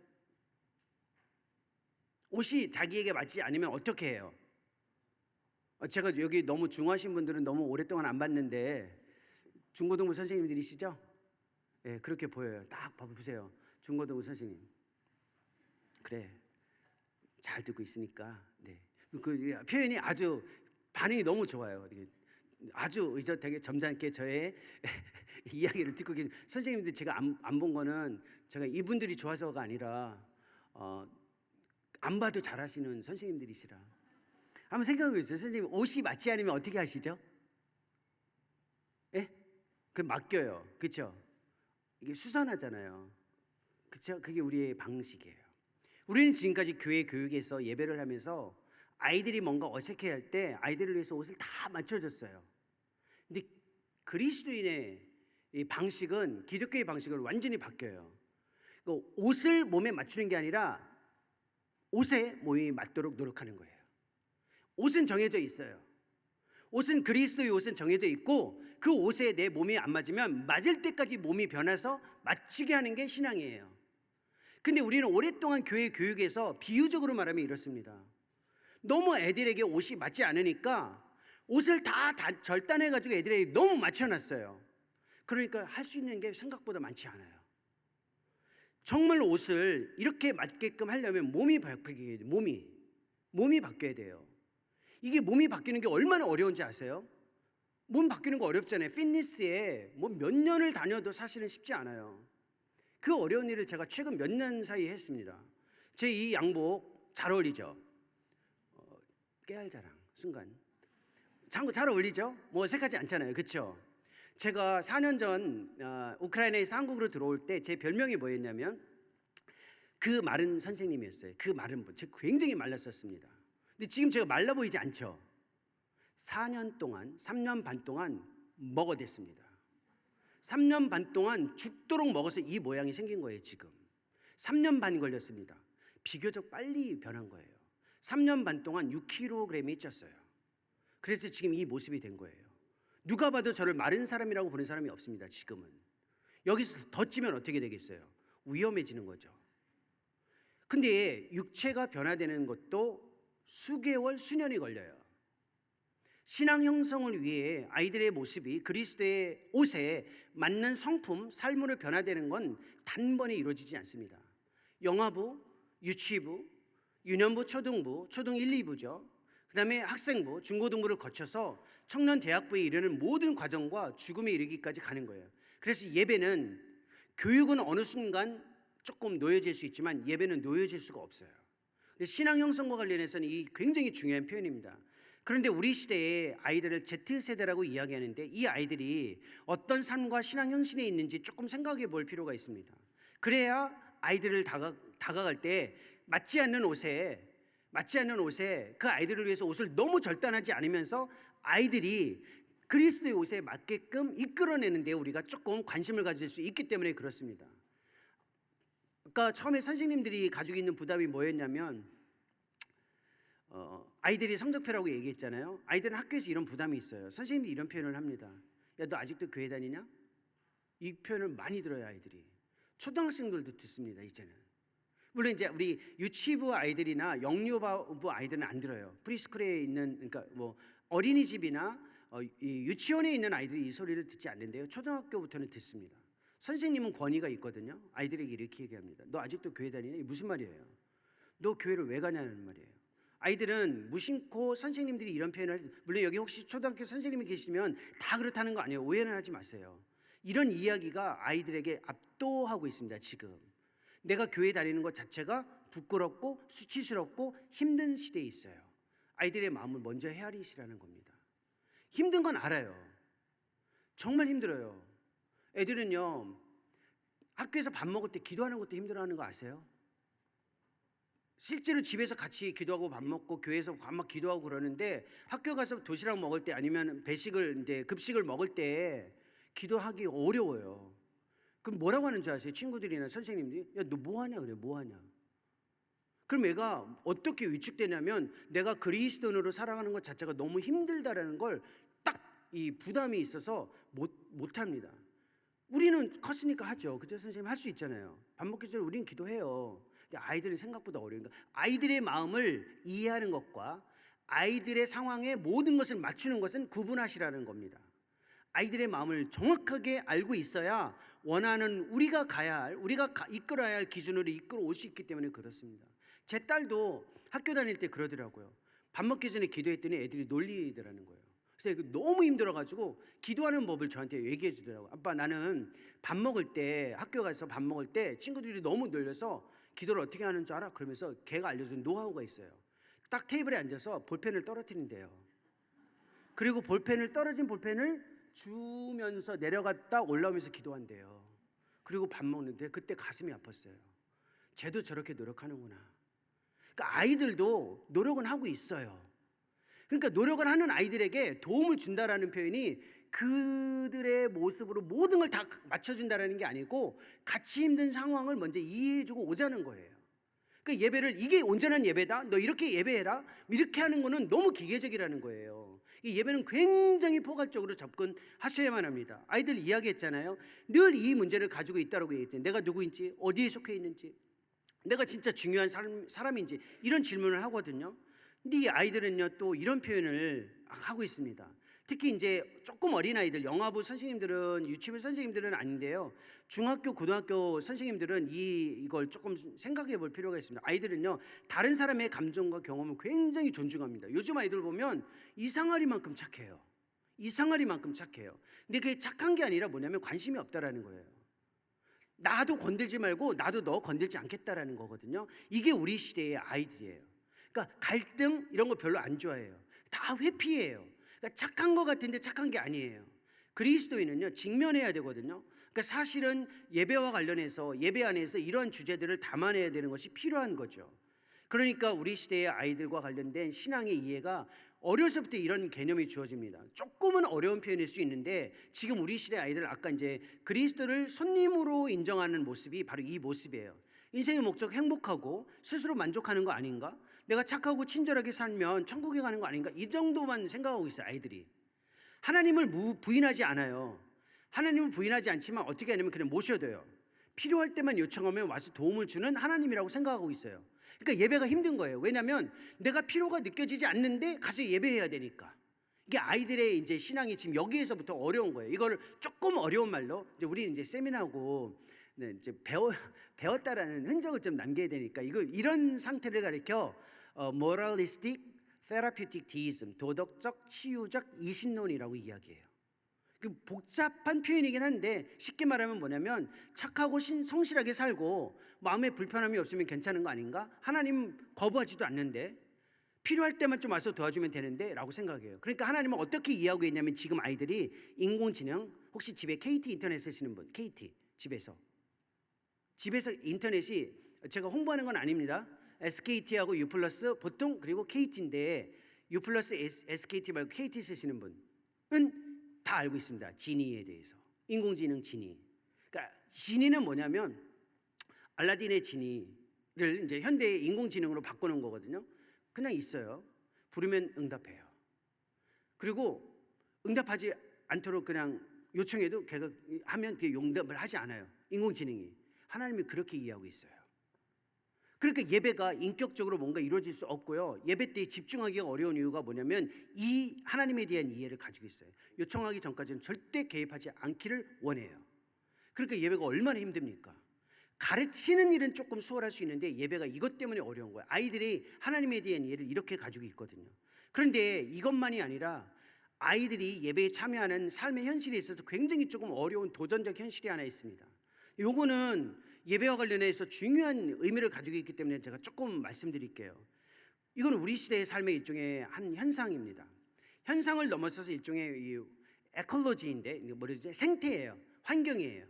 Speaker 1: 옷이 자기에게 맞지 않으면 어떻게 해요? 제가 여기 너무 중하신 분들은 너무 오랫동안 안 봤는데 중고등부 선생님들이시죠? 네, 그렇게 보여요. 딱 보세요. 중고등부 선생님. 그래, 잘 듣고 있으니까. 네, 그 표현이 아주 반응이 너무 좋아요. 아주 의젓하게 점잖게 저의 이야기를 듣고 계신 선생님들 제가 안 본 거는 제가 이분들이 좋아서가 아니라 안 봐도 잘하시는 선생님들이시라. 한번 생각해 보세요. 선생님 옷이 맞지 않으면 어떻게 하시죠? 예? 그 맡겨요. 그렇죠? 이게 수선하잖아요. 그렇죠? 그게 우리의 방식이에요. 우리는 지금까지 교회 교육에서 예배를 하면서 아이들이 뭔가 어색해할 때 아이들을 위해서 옷을 다 맞춰줬어요. 근데 그리스도인의 이 방식은 기독교의 방식은 완전히 바뀌어요. 옷을 몸에 맞추는 게 아니라 옷에 몸이 맞도록 노력하는 거예요. 옷은 정해져 있어요. 옷은 그리스도의 옷은 정해져 있고 그 옷에 내 몸이 안 맞으면 맞을 때까지 몸이 변해서 맞추게 하는 게 신앙이에요. 근데 우리는 오랫동안 교회 교육에서 비유적으로 말하면 이렇습니다. 너무 애들에게 옷이 맞지 않으니까 옷을 다 절단해가지고 애들에게 너무 맞춰놨어요. 그러니까 할 수 있는 게 생각보다 많지 않아요. 정말 옷을 이렇게 맞게끔 하려면 몸이 바뀌어야 돼요. 몸이 바뀌어야 돼요. 이게 몸이 바뀌는 게 얼마나 어려운지 아세요? 몸 바뀌는 거 어렵잖아요. 피트니스에 뭐 몇 년을 다녀도 사실은 쉽지 않아요. 그 어려운 일을 제가 최근 몇 년 사이에 했습니다. 제 이 양복 잘 어울리죠? 깨알자랑 순간 잘 어울리죠? 뭐 어색하지 않잖아요. 그렇죠? 제가 4년 전 우크라이나에서 한국으로 들어올 때 제 별명이 뭐였냐면 그 마른 선생님이었어요. 그 마른 분. 제가 굉장히 말랐었습니다. 근데 지금 제가 말라 보이지 않죠? 4년 동안 3년 반 동안 먹어댔습니다. 3년 반 동안 죽도록 먹어서 이 모양이 생긴 거예요. 지금 3년 반 걸렸습니다. 비교적 빨리 변한 거예요. 3년 반 동안 6kg이 쪘어요. 그래서 지금 이 모습이 된 거예요. 누가 봐도 저를 마른 사람이라고 보는 사람이 없습니다. 지금은. 여기서 더 찌면 어떻게 되겠어요? 위험해지는 거죠. 근데 육체가 변화되는 것도 수개월, 수년이 걸려요. 신앙 형성을 위해 아이들의 모습이 그리스도의 옷에 맞는 성품, 삶으로 변화되는 건 단번에 이루어지지 않습니다. 영아부, 유치부, 유년부, 초등부, 초등 1, 2부죠. 그 다음에 학생부, 중고등부를 거쳐서 청년 대학부에 이르는 모든 과정과 죽음에 이르기까지 가는 거예요. 그래서 예배는, 교육은 어느 순간 조금 놓여질 수 있지만 예배는 놓여질 수가 없어요. 신앙 형성과 관련해서는 이 굉장히 중요한 표현입니다. 그런데 우리 시대의 아이들을 Z세대라고 이야기하는데 이 아이들이 어떤 삶과 신앙 형신에 있는지 조금 생각해 볼 필요가 있습니다. 그래야 아이들을 다가갈 때 맞지 않는 옷에 그 아이들을 위해서 옷을 너무 절단하지 않으면서 아이들이 그리스도의 옷에 맞게끔 이끌어내는데 우리가 조금 관심을 가질 수 있기 때문에 그렇습니다. 그러니까 처음에 선생님들이 가지고 있는 부담이 뭐였냐면 아이들이 성적표라고 얘기했잖아요. 아이들은 학교에서 이런 부담이 있어요. 선생님이 이런 표현을 합니다. 야, 너 아직도 교회 다니냐? 이 표현을 많이 들어요. 아이들이. 초등학생들도 듣습니다. 이제는. 물론 이제 우리 유치부 아이들이나 영유아부 아이들은 안 들어요. 프리스쿨에 있는, 그러니까 뭐 어린이집이나 이 유치원에 있는 아이들이 이 소리를 듣지 않는데요. 초등학교부터는 듣습니다. 선생님은 권위가 있거든요. 아이들에게 이렇게 얘기합니다. 너 아직도 교회 다니냐? 이게 무슨 말이에요? 너 교회를 왜 가냐는 말이에요. 아이들은 무심코 선생님들이 이런 표현을, 물론 여기 혹시 초등학교 선생님이 계시면 다 그렇다는 거 아니에요. 오해는 하지 마세요. 이런 이야기가 아이들에게 압도하고 있습니다. 지금 내가 교회 다니는 것 자체가 부끄럽고 수치스럽고 힘든 시대에 있어요. 아이들의 마음을 먼저 헤아리시라는 겁니다. 힘든 건 알아요. 정말 힘들어요. 애들은요, 학교에서 밥 먹을 때 기도하는 것도 힘들어하는 거 아세요? 실제로 집에서 같이 기도하고 밥 먹고 교회에서 막 기도하고 그러는데 학교 가서 도시락 먹을 때 아니면 급식을 먹을 때 기도하기 어려워요. 그럼 뭐라고 하는 줄 아세요? 친구들이나 선생님들이 야, 너 뭐 하냐 그래. 뭐 하냐. 그럼 애가 어떻게 위축되냐면 내가 그리스도인으로 살아가는 것 자체가 너무 힘들다라는 걸 딱 이 부담이 있어서 못 합니다. 우리는 컸으니까 하죠. 그죠? 선생님 할 수 있잖아요. 밥 먹기 전에 우리는 기도해요. 근데 아이들은 생각보다 어려운 거예요. 아이들의 마음을 이해하는 것과 아이들의 상황에 모든 것을 맞추는 것은 구분하시라는 겁니다. 아이들의 마음을 정확하게 알고 있어야 원하는 우리가 이끌어야 할 기준으로 이끌어 올 수 있기 때문에 그렇습니다. 제 딸도 학교 다닐 때 그러더라고요. 밥 먹기 전에 기도했더니 애들이 놀리더라는 거예요. 그래서 너무 힘들어가지고 기도하는 법을 저한테 얘기해 주더라고요. 아빠, 나는 밥 먹을 때, 학교 가서 밥 먹을 때 친구들이 너무 놀려서 기도를 어떻게 하는 줄 알아? 그러면서 걔가 알려준 노하우가 있어요. 딱 테이블에 앉아서 볼펜을 떨어뜨린대요. 그리고 떨어진 볼펜을 주면서 내려갔다 올라오면서 기도한대요. 그리고 밥 먹는데 그때 가슴이 아팠어요. 쟤도 저렇게 노력하는구나. 그러니까 아이들도 노력은 하고 있어요. 그러니까 노력을 하는 아이들에게 도움을 준다라는 표현이 그들의 모습으로 모든 걸 다 맞춰준다라는 게 아니고 같이 힘든 상황을 먼저 이해해주고 오자는 거예요. 그러니까 예배를 이게 온전한 예배다, 너 이렇게 예배해라, 이렇게 하는 거는 너무 기계적이라는 거예요. 이 예배는 굉장히 포괄적으로 접근하셔야만 합니다. 아이들 이야기했잖아요. 늘 이 문제를 가지고 있다고 얘기했잖아요. 내가 누구인지, 어디에 속해 있는지, 내가 진짜 중요한 사람인지 이런 질문을 하거든요. 근데 이 아이들은요 또 이런 표현을 하고 있습니다. 특히 이제 조금 어린 아이들, 영아부 선생님들은, 유치부 선생님들은 아닌데요, 중학교, 고등학교 선생님들은 이걸 조금 생각해 볼 필요가 있습니다. 아이들은요 다른 사람의 감정과 경험을 굉장히 존중합니다. 요즘 아이들 보면 이상하리만큼 착해요. 이상하리만큼 착해요. 근데 그게 착한 게 아니라 뭐냐면 관심이 없다라는 거예요. 나도 건들지 말고 나도 너 건들지 않겠다라는 거거든요. 이게 우리 시대의 아이들이에요. 그러니까 갈등 이런 거 별로 안 좋아해요. 다 회피해요. 그러니까 착한 거 같은데 착한 게 아니에요. 그리스도인은요 직면해야 되거든요. 그러니까 사실은 예배와 관련해서 예배 안에서 이런 주제들을 담아내야 되는 것이 필요한 거죠. 그러니까 우리 시대의 아이들과 관련된 신앙의 이해가 어려서부터 이런 개념이 주어집니다. 조금은 어려운 표현일 수 있는데 지금 우리 시대 아이들 아까 이제 그리스도를 손님으로 인정하는 모습이 바로 이 모습이에요. 인생의 목적 행복하고 스스로 만족하는 거 아닌가? 내가 착하고 친절하게 살면 천국에 가는 거 아닌가? 이 정도만 생각하고 있어요, 아이들이. 하나님을 부인하지 않아요. 하나님을 부인하지 않지만 어떻게 하냐면 그냥 모셔둬요. 필요할 때만 요청하면 와서 도움을 주는 하나님이라고 생각하고 있어요. 그러니까 예배가 힘든 거예요. 왜냐하면 내가 필요가 느껴지지 않는데 가서 예배해야 되니까. 이게 아이들의 이제 신앙이 지금 여기에서부터 어려운 거예요. 이걸 조금 어려운 말로 이제 우리는 이제 세미나하고 이제 배웠다라는 흔적을 좀 남겨야 되니까 이런 상태를 가리켜 moralistic therapeutic deism, 도덕적 치유적 이신론이라고 이야기해요. 복잡한 표현이긴 한데 쉽게 말하면 뭐냐면 착하고 성실하게 살고 마음에 불편함이 없으면 괜찮은 거 아닌가? 하나님 거부하지도 않는데 필요할 때만 좀 와서 도와주면 되는데 라고 생각해요. 그러니까 하나님은 어떻게 이해하고 있냐면 지금 아이들이 인공지능, 혹시 집에 KT 인터넷 쓰시는 분, KT 집에서 인터넷이 제가 홍보하는 건 아닙니다. SKT하고 U 플러스 보통 그리고 KT인데 U 플러스 SKT 말고 KT 쓰시는 분은 다 알고 있습니다. 지니에 대해서. 인공지능 지니. 그러니까 지니는 뭐냐면 알라딘의 지니를 이제 현대의 인공지능으로 바꾸는 거거든요. 그냥 있어요. 부르면 응답해요. 그리고 응답하지 않도록 그냥 요청해도 걔가 하면 뒤에 용답을 하지 않아요. 인공지능이. 하나님이 그렇게 이해하고 있어요. 그러니까 예배가 인격적으로 뭔가 이루어질 수 없고요. 예배 때 집중하기가 어려운 이유가 뭐냐면 이 하나님에 대한 이해를 가지고 있어요. 요청하기 전까지는 절대 개입하지 않기를 원해요. 그러니까 예배가 얼마나 힘듭니까? 가르치는 일은 조금 수월할 수 있는데 예배가 이것 때문에 어려운 거예요. 아이들이 하나님에 대한 이해를 이렇게 가지고 있거든요. 그런데 이것만이 아니라 아이들이 예배에 참여하는 삶의 현실에 있어서 굉장히 조금 어려운 도전적 현실이 하나 있습니다. 요거는 예배와 관련해서 중요한 의미를 가지고 있기 때문에 제가 조금 말씀드릴게요. 이건 우리 시대의 삶의 일종의 한 현상입니다. 현상을 넘어서서 일종의 이 에콜로지인데 뭐지? 생태예요. 환경이에요.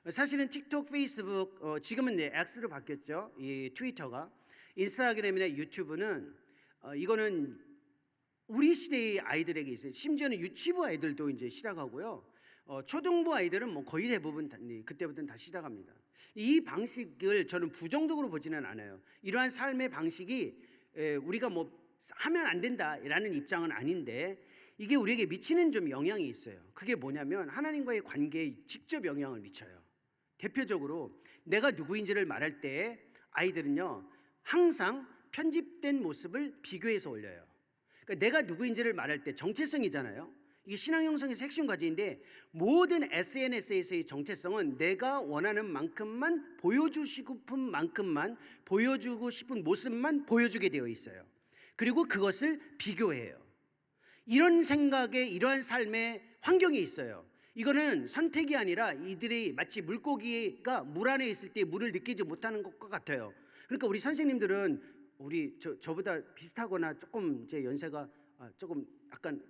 Speaker 1: 사실은 틱톡, 페이스북, 지금은 X로 바뀌었죠. 이 트위터가, 인스타그램이나 유튜브는 이거는 우리 시대의 아이들에게 있어요. 심지어는 유치부 아이들도 이제 시작하고요. 초등부 아이들은 뭐 거의 대부분 그때부터는 다 시작합니다. 이 방식을 저는 부정적으로 보지는 않아요. 이러한 삶의 방식이 우리가 뭐 하면 안 된다라는 입장은 아닌데 이게 우리에게 미치는 좀 영향이 있어요. 그게 뭐냐면 하나님과의 관계에 직접 영향을 미쳐요. 대표적으로 내가 누구인지를 말할 때 아이들은요 항상 편집된 모습을 비교해서 올려요. 그러니까 내가 누구인지를 말할 때 정체성이잖아요. 이게 신앙 형성에서 핵심 과제인데 모든 SNS에서의 정체성은 내가 원하는 만큼만 보여주고 싶은 모습만 보여주게 되어 있어요. 그리고 그것을 비교해요. 이런 생각에 이러한 삶의 환경이 있어요. 이거는 선택이 아니라 이들이 마치 물고기가 물 안에 있을 때 물을 느끼지 못하는 것과 같아요. 그러니까 우리 선생님들은 저보다 비슷하거나 조금 제 연세가 조금 약간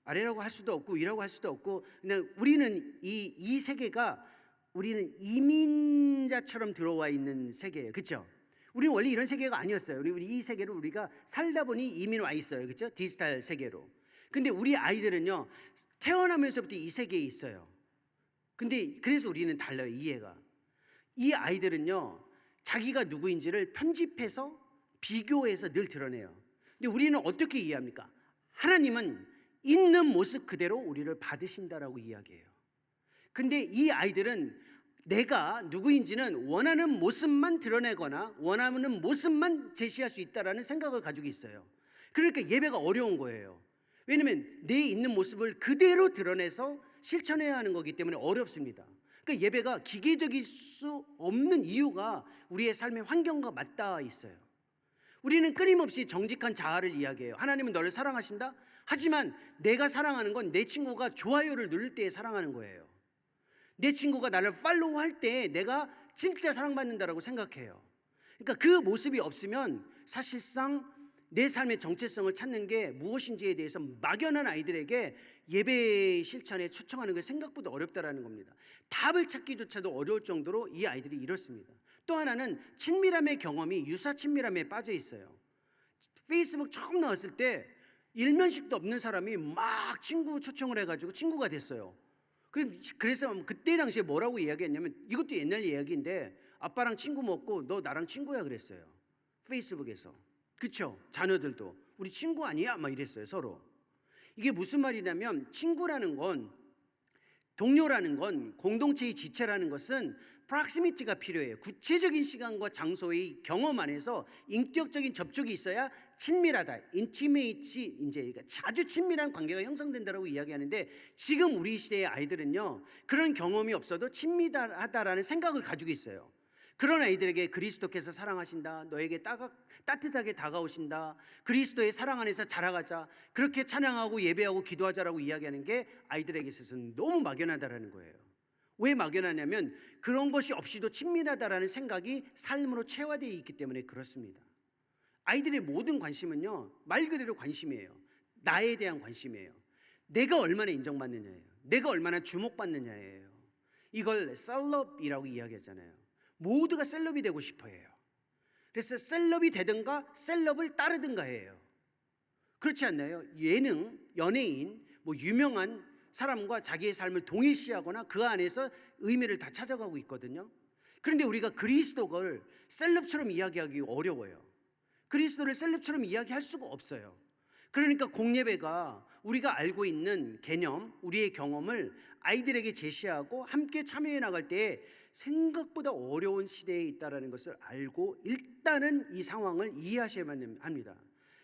Speaker 1: 아래라고 할 수도 없고 위라고 할 수도 없고 그냥 우리는 이 세계가 우리는 이민자처럼 들어와 있는 세계예요. 그렇죠? 우리는 원래 이런 세계가 아니었어요. 우리 이 세계로 우리가 살다 보니 이민 와 있어요. 그렇죠? 디지털 세계로. 근데 우리 아이들은요 태어나면서부터 이 세계에 있어요. 근데 그래서 우리는 달라요. 이해가. 이 아이들은요 자기가 누구인지를 편집해서 비교해서 늘 드러내요. 근데 우리는 어떻게 이해합니까? 하나님은 있는 모습 그대로 우리를 받으신다라고 이야기해요. 근데 이 아이들은 내가 누구인지는 원하는 모습만 드러내거나 원하는 모습만 제시할 수 있다라는 생각을 가지고 있어요. 그러니까 예배가 어려운 거예요. 왜냐하면 내 있는 모습을 그대로 드러내서 실천해야 하는 거기 때문에 어렵습니다. 그러니까 예배가 기계적일 수 없는 이유가 우리의 삶의 환경과 맞닿아 있어요. 우리는 끊임없이 정직한 자아를 이야기해요. 하나님은 너를 사랑하신다? 하지만 내가 사랑하는 건 내 친구가 좋아요를 누를 때에 사랑하는 거예요. 내 친구가 나를 팔로우할 때 내가 진짜 사랑받는다라고 생각해요. 그러니까 그 모습이 없으면 사실상 내 삶의 정체성을 찾는 게 무엇인지에 대해서 막연한 아이들에게 예배 실천에 초청하는 게 생각보다 어렵다라는 겁니다. 답을 찾기조차도 어려울 정도로 이 아이들이 이렇습니다. 또 하나는 친밀함의 경험이 유사 친밀함에 빠져 있어요. 페이스북 처음 나왔을 때 일면식도 없는 사람이 막 친구 초청을 해가지고 친구가 됐어요. 그래서 그때 당시에 뭐라고 이야기했냐면, 이것도 옛날 이야기인데 아빠랑 친구 먹고 너 나랑 친구야 그랬어요. 페이스북에서. 그렇죠? 자녀들도 우리 친구 아니야? 막 이랬어요 서로. 이게 무슨 말이냐면, 친구라는 건, 동료라는 건, 공동체의 지체라는 것은 프락시미티가 필요해요. 구체적인 시간과 장소의 경험 안에서 인격적인 접촉이 있어야 친밀하다, 인티메이트, 이제 그러니까 자주 친밀한 관계가 형성된다라고 이야기하는데, 지금 우리 시대의 아이들은요 그런 경험이 없어도 친밀하다라는 생각을 가지고 있어요. 그런 아이들에게 그리스도께서 사랑하신다, 너에게 따뜻하게 다가오신다, 그리스도의 사랑 안에서 자라가자, 그렇게 찬양하고 예배하고 기도하자라고 이야기하는 게 아이들에게 있어서는 너무 막연하다라는 거예요. 왜 막연하냐면 그런 것이 없이도 친밀하다라는 생각이 삶으로 체화되어 있기 때문에 그렇습니다. 아이들의 모든 관심은요 말 그대로 관심이에요. 나에 대한 관심이에요. 내가 얼마나 인정받느냐예요. 내가 얼마나 주목받느냐예요. 이걸 셀럽이라고 이야기하잖아요. 모두가 셀럽이 되고 싶어 해요. 그래서 셀럽이 되든가 셀럽을 따르든가 해요. 그렇지 않나요? 예능, 연예인, 유명한 사람과 자기의 삶을 동일시하거나 그 안에서 의미를 다 찾아가고 있거든요. 그런데 우리가 그리스도를 셀럽처럼 이야기하기 어려워요. 그리스도를 셀럽처럼 이야기할 수가 없어요. 그러니까 공예배가 우리가 알고 있는 개념, 우리의 경험을 아이들에게 제시하고 함께 참여해 나갈 때 생각보다 어려운 시대에 있다는 것을 알고 일단은 이 상황을 이해하셔야만 합니다.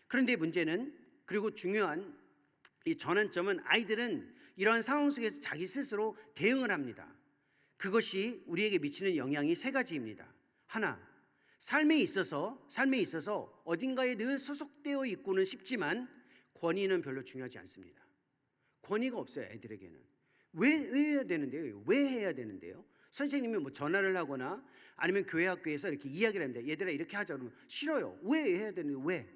Speaker 1: 그런데 문제는, 그리고 중요한 이 전환점은, 아이들은 이러한 상황 속에서 자기 스스로 대응을 합니다. 그것이 우리에게 미치는 영향이 세 가지입니다. 하나, 삶에 있어서 어딘가에 늘 소속되어 있고는 싶지만 권위는 별로 중요하지 않습니다. 권위가 없어요. 애들에게는. 왜 해야 되는데요? 왜 해야 되는데요? 선생님이 전화를 하거나 아니면 교회 학교에서 이렇게 이야기를 합니다. 얘들아 이렇게 하자 그러면 싫어요. 왜 해야 되는데 왜?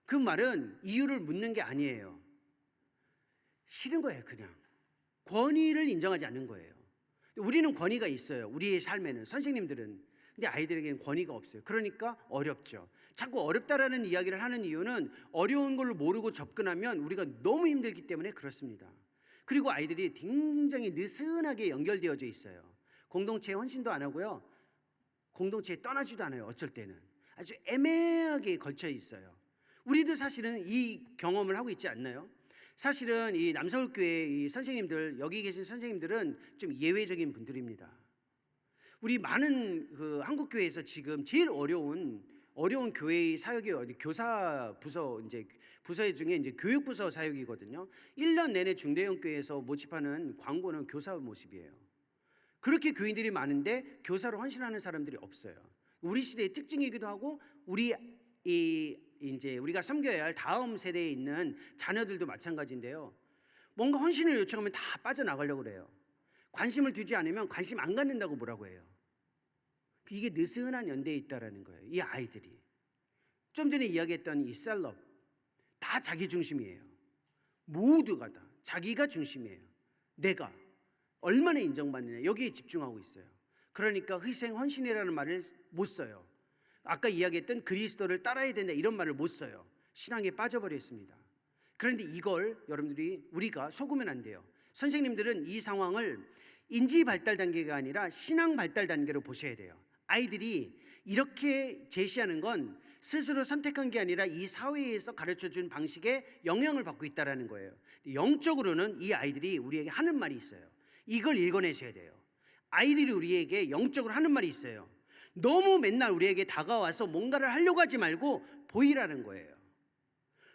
Speaker 1: 그 말은 이유를 묻는 게 아니에요. 싫은 거예요. 그냥 권위를 인정하지 않는 거예요. 우리는 권위가 있어요. 우리의 삶에는, 선생님들은. 근데 아이들에게는 권위가 없어요. 그러니까 어렵죠. 자꾸 어렵다라는 이야기를 하는 이유는 어려운 걸 모르고 접근하면 우리가 너무 힘들기 때문에 그렇습니다. 그리고 아이들이 굉장히 느슨하게 연결되어져 있어요. 공동체에 헌신도 안 하고요, 공동체에 떠나지도 않아요. 어쩔 때는 아주 애매하게 걸쳐 있어요. 우리도 사실은 이 경험을 하고 있지 않나요? 사실은 이 남서울교회 이 선생님들, 여기 계신 선생님들은 좀 예외적인 분들입니다. 우리 많은 한국교회에서 지금 제일 어려운 교회의 사역이 교사 부서, 부서 중에 교육부서 사역이거든요. 1년 내내 중대형 교회에서 모집하는 광고는 교사 모습이에요. 그렇게 교인들이 많은데 교사로 헌신하는 사람들이 없어요. 우리 시대의 특징이기도 하고, 우리가 섬겨야 할 다음 세대에 있는 자녀들도 마찬가지인데요. 뭔가 헌신을 요청하면 다 빠져나가려고 그래요. 관심을 두지 않으면 관심 안 갖는다고 뭐라고 해요. 이게 느슨한 연대에 있다라는 거예요. 이 아이들이. 좀 전에 이야기했던 이 셀럽, 다 자기 중심이에요. 모두가 다 자기가 중심이에요. 내가 얼마나 인정받느냐, 여기에 집중하고 있어요. 그러니까 희생, 헌신이라는 말을 못 써요. 아까 이야기했던 그리스도를 따라야 된다 이런 말을 못 써요. 신앙에 빠져버려 있습니다. 그런데 이걸 우리가 속으면 안 돼요. 선생님들은 이 상황을 인지 발달 단계가 아니라 신앙 발달 단계로 보셔야 돼요. 아이들이 이렇게 제시하는 건 스스로 선택한 게 아니라 이 사회에서 가르쳐준 방식에 영향을 받고 있다는 거예요. 영적으로는 이 아이들이 우리에게 하는 말이 있어요. 이걸 읽어내셔야 돼요. 아이들이 우리에게 영적으로 하는 말이 있어요. 너무 맨날 우리에게 다가와서 뭔가를 하려고 하지 말고 보이라는 거예요.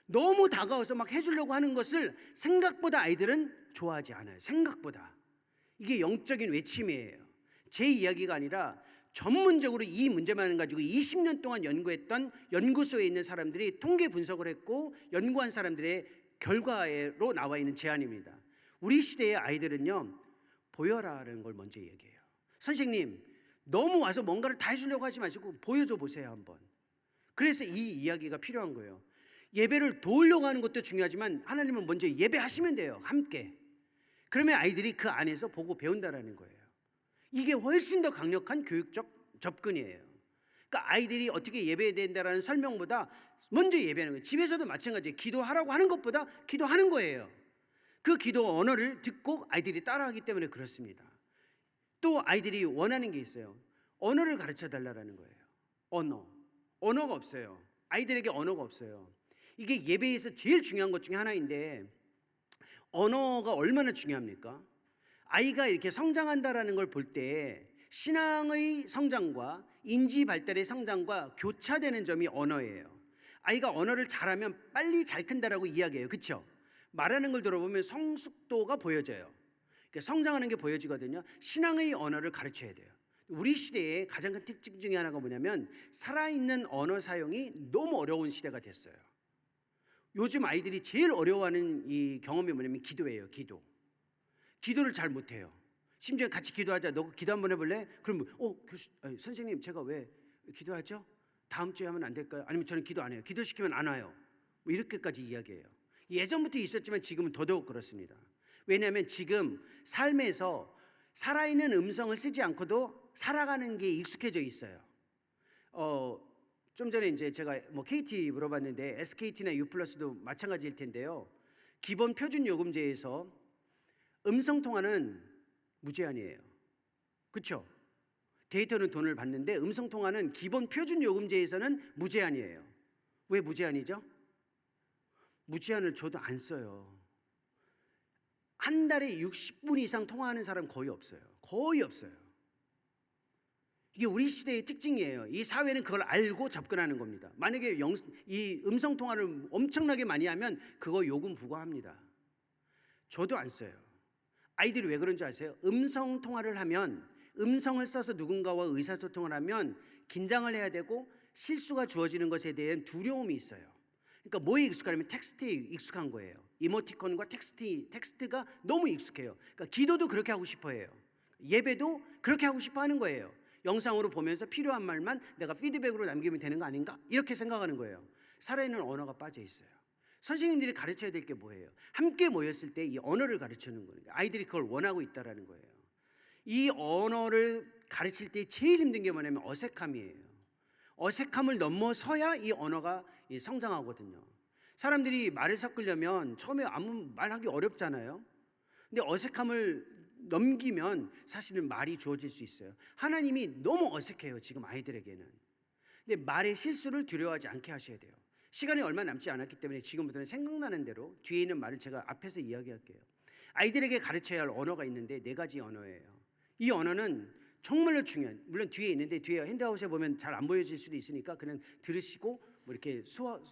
Speaker 1: 너무 다가와서 막 해주려고 하는 것을 생각보다 아이들은 좋아하지 않아요. 생각보다. 이게 영적인 외침이에요. 제 이야기가 아니라 전문적으로 이 문제만 가지고 20년 동안 연구했던 연구소에 있는 사람들이 통계 분석을 했고 연구한 사람들의 결과로 나와 있는 제안입니다. 우리 시대의 아이들은요, 보여라는 걸 먼저 얘기해요. 선생님, 너무 와서 뭔가를 다 해주려고 하지 마시고 보여줘 보세요 한번. 그래서 이 이야기가 필요한 거예요. 예배를 도우려고 하는 것도 중요하지만 하나님은 먼저 예배하시면 돼요. 함께. 그러면 아이들이 그 안에서 보고 배운다라는 거예요. 이게 훨씬 더 강력한 교육적 접근이에요. 그러니까 아이들이 어떻게 예배해야 된다라는 설명보다 먼저 예배하는 거예요. 집에서도 마찬가지예요. 기도하라고 하는 것보다 기도하는 거예요. 그 기도 언어를 듣고 아이들이 따라하기 때문에 그렇습니다. 또 아이들이 원하는 게 있어요. 언어를 가르쳐 달라는 거예요. 언어가 없어요. 아이들에게 언어가 없어요. 이게 예배에서 제일 중요한 것 중에 하나인데 언어가 얼마나 중요합니까? 아이가 이렇게 성장한다라는 걸 볼 때 신앙의 성장과 인지 발달의 성장과 교차되는 점이 언어예요. 아이가 언어를 잘하면 빨리 잘 큰다라고 이야기해요. 그렇죠? 말하는 걸 들어보면 성숙도가 보여져요. 그러니까 성장하는 게 보여지거든요. 신앙의 언어를 가르쳐야 돼요. 우리 시대의 가장 큰 특징 중에 하나가 뭐냐면 살아있는 언어 사용이 너무 어려운 시대가 됐어요. 요즘 아이들이 제일 어려워하는 이 경험이 뭐냐면 기도예요. 기도를 잘 못해요. 심지어 같이 기도하자. 너 기도 한번 해볼래? 그럼 선생님 제가 왜 기도하죠? 다음 주에 하면 안 될까요? 아니면 저는 기도 안 해요. 기도시키면 안 와요. 뭐 이렇게까지 이야기해요. 예전부터 있었지만 지금은 더더욱 그렇습니다. 왜냐하면 지금 삶에서 살아있는 음성을 쓰지 않고도 살아가는 게 익숙해져 있어요. 좀 전에 이제 제가 KT 물어봤는데 SKT나 U+도 마찬가지일 텐데요. 기본 표준 요금제에서 음성 통화는 무제한이에요. 그렇죠? 데이터는 돈을 받는데 음성 통화는 기본 표준 요금제에서는 무제한이에요. 왜 무제한이죠? 무제한을 줘도 안 써요. 한 달에 60분 이상 통화하는 사람 거의 없어요. 이게 우리 시대의 특징이에요. 이 사회는 그걸 알고 접근하는 겁니다. 만약에 이 음성 통화를 엄청나게 많이 하면 그거 요금 부과합니다. 저도 안 써요. 아이들이 왜 그런 줄 아세요? 음성 통화를 하면, 음성을 써서 누군가와 의사소통을 하면 긴장을 해야 되고 실수가 주어지는 것에 대한 두려움이 있어요. 그러니까 뭐에 익숙하냐면 텍스트에 익숙한 거예요. 이모티콘과 텍스트가 너무 익숙해요. 그러니까 기도도 그렇게 하고 싶어 해요. 예배도 그렇게 하고 싶어 하는 거예요. 영상으로 보면서 필요한 말만 내가 피드백으로 남기면 되는 거 아닌가? 이렇게 생각하는 거예요. 살아있는 언어가 빠져 있어요. 선생님들이 가르쳐야 될 게 뭐예요? 함께 모였을 때 이 언어를 가르치는 거예요. 아이들이 그걸 원하고 있다는 거예요. 이 언어를 가르칠 때 제일 힘든 게 뭐냐면 어색함이에요. 어색함을 넘어서야 이 언어가 성장하거든요. 사람들이 말을 섞으려면 처음에 아무 말하기 어렵잖아요. 근데 어색함을 넘기면 사실은 말이 주어질 수 있어요. 하나님이 너무 어색해요, 지금 아이들에게는. 근데 말의 실수를 두려워하지 않게 하셔야 돼요. 시간이 얼마 남지 않았기 때문에 지금부터는 생각나는 대로 뒤에 있는 말을 제가 앞에서 이야기할게요. 아이들에게 가르쳐야 할 언어가 있는데 4가지 언어예요. 이 언어는 정말로 중요한, 물론 뒤에 있는데 뒤에 핸드아웃에 보면 잘 안 보여질 수도 있으니까 그냥 들으시고 뭐 이렇게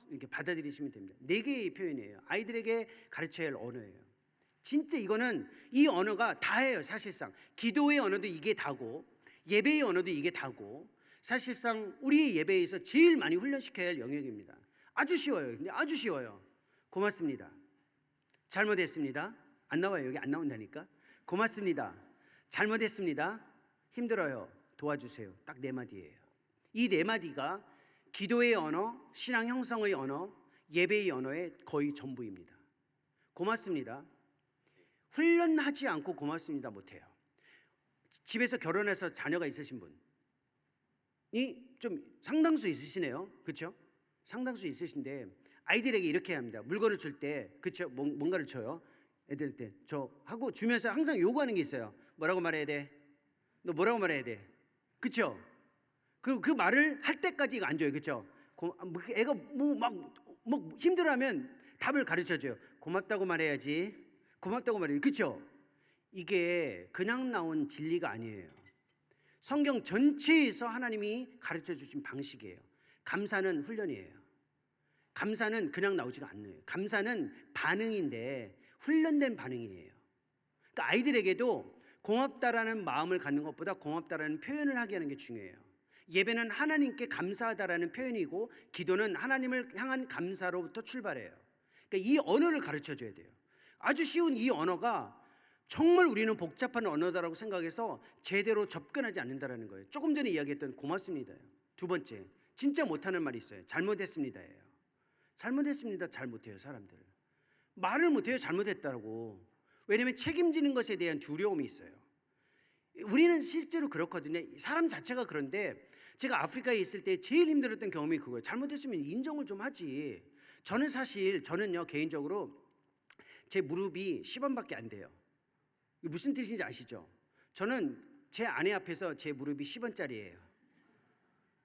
Speaker 1: 이렇게 받아들이시면 됩니다. 4개의 표현이에요. 아이들에게 가르쳐야 할 언어예요. 진짜 이거는 이 언어가 다예요. 사실상 기도의 언어도 이게 다고 예배의 언어도 이게 다고 사실상 우리의 예배에서 제일 많이 훈련시켜야 할 영역입니다. 아주 쉬워요. 근데 아주 쉬워요. 고맙습니다. 잘못했습니다. 안 나와요. 여기 안 나온다니까. 고맙습니다. 잘못했습니다. 힘들어요. 도와주세요. 딱 4마디예요. 이 4마디가 기도의 언어, 신앙 형성의 언어, 예배의 언어의 거의 전부입니다. 고맙습니다. 훈련하지 않고 고맙습니다 못해요. 집에서 결혼해서 자녀가 있으신 분이 좀 상당수 있으시네요. 그렇죠? 상당수 있으신데 아이들에게 이렇게 합니다. 물건을 줄 때, 그렇죠? 뭔가를 줘요. 애들한테 저 하고 주면서 항상 요구하는 게 있어요. 뭐라고 말해야 돼? 너 뭐라고 말해야 돼? 그렇죠? 그 말을 할 때까지 안 줘요. 그렇죠? 애가 뭐 힘들어하면 답을 가르쳐줘요. 고맙다고 말해야지. 고맙다고 말해요. 그렇죠? 이게 그냥 나온 진리가 아니에요. 성경 전체에서 하나님이 가르쳐 주신 방식이에요. 감사는 훈련이에요. 감사는 그냥 나오지가 않아요. 감사는 반응인데 훈련된 반응이에요. 그러니까 아이들에게도 고맙다라는 마음을 갖는 것보다 고맙다라는 표현을 하게 하는 게 중요해요. 예배는 하나님께 감사하다라는 표현이고 기도는 하나님을 향한 감사로부터 출발해요. 그러니까 이 언어를 가르쳐 줘야 돼요. 아주 쉬운 이 언어가 정말 우리는 복잡한 언어다라고 생각해서 제대로 접근하지 않는다라는 거예요. 조금 전에 이야기했던 고맙습니다요. 두 번째, 진짜 못하는 말이 있어요. 잘못했습니다예요. 잘못했습니다. 잘 못해요. 사람들 말을 못해요. 잘못했다고. 왜냐하면 책임지는 것에 대한 두려움이 있어요. 우리는 실제로 그렇거든요. 사람 자체가 그런데 제가 아프리카에 있을 때 제일 힘들었던 경험이 그거예요. 잘못했으면 인정을 좀 하지. 저는요 개인적으로 제 무릎이 10원밖에 안 돼요. 무슨 뜻인지 아시죠? 저는 제 아내 앞에서 제 무릎이 10원짜리예요.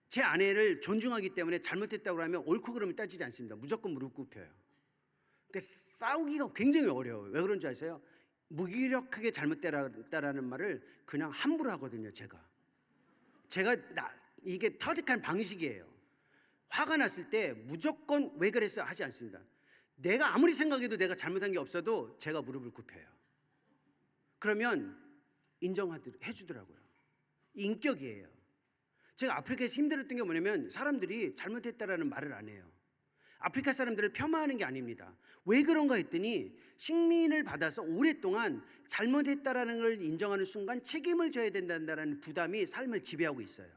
Speaker 1: 제 아내를 존중하기 때문에 잘못했다고 하면 옳고 그름을 따지지 않습니다. 무조건 무릎 꿇혀요. 그러니까 싸우기가 굉장히 어려워요. 왜 그런지 아세요? 무기력하게 잘못됐다라는 말을 그냥 함부로 하거든요. 제가 이게 터득한 방식이에요. 화가 났을 때 무조건 왜 그랬어 하지 않습니다. 내가 아무리 생각해도 내가 잘못한 게 없어도 제가 무릎을 굽혀요. 그러면 인정해 주더라고요. 인격이에요. 제가 아프리카에서 힘들었던 게 뭐냐면 사람들이 잘못했다라는 말을 안 해요. 아프리카 사람들을 폄하하는 게 아닙니다. 왜 그런가 했더니 식민을 받아서 오랫동안 잘못했다라는 걸 인정하는 순간 책임을 져야 된다는 부담이 삶을 지배하고 있어요.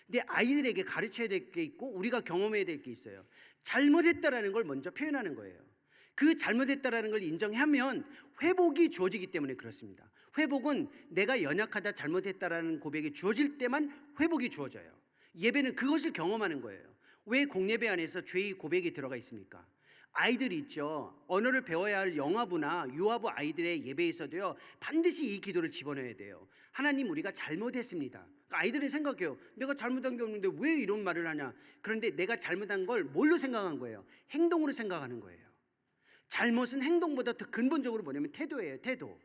Speaker 1: 근데 아이들에게 가르쳐야 될 게 있고 우리가 경험해야 될 게 있어요. 잘못했다라는 걸 먼저 표현하는 거예요. 그 잘못했다라는 걸 인정하면 회복이 주어지기 때문에 그렇습니다. 회복은 내가 연약하다 잘못했다라는 고백이 주어질 때만 회복이 주어져요. 예배는 그것을 경험하는 거예요. 왜 공예배 안에서 죄의 고백이 들어가 있습니까? 아이들이 있죠. 언어를 배워야 할 영아부나 유아부 아이들의 예배에서도요 반드시 이 기도를 집어넣어야 돼요. 하나님, 우리가 잘못했습니다. 아이들은 생각해요. 내가 잘못한 게 없는데 왜 이런 말을 하냐. 그런데 내가 잘못한 걸 뭘로 생각한 거예요? 행동으로 생각하는 거예요. 잘못은 행동보다 더 근본적으로 뭐냐면 태도예요. 태도.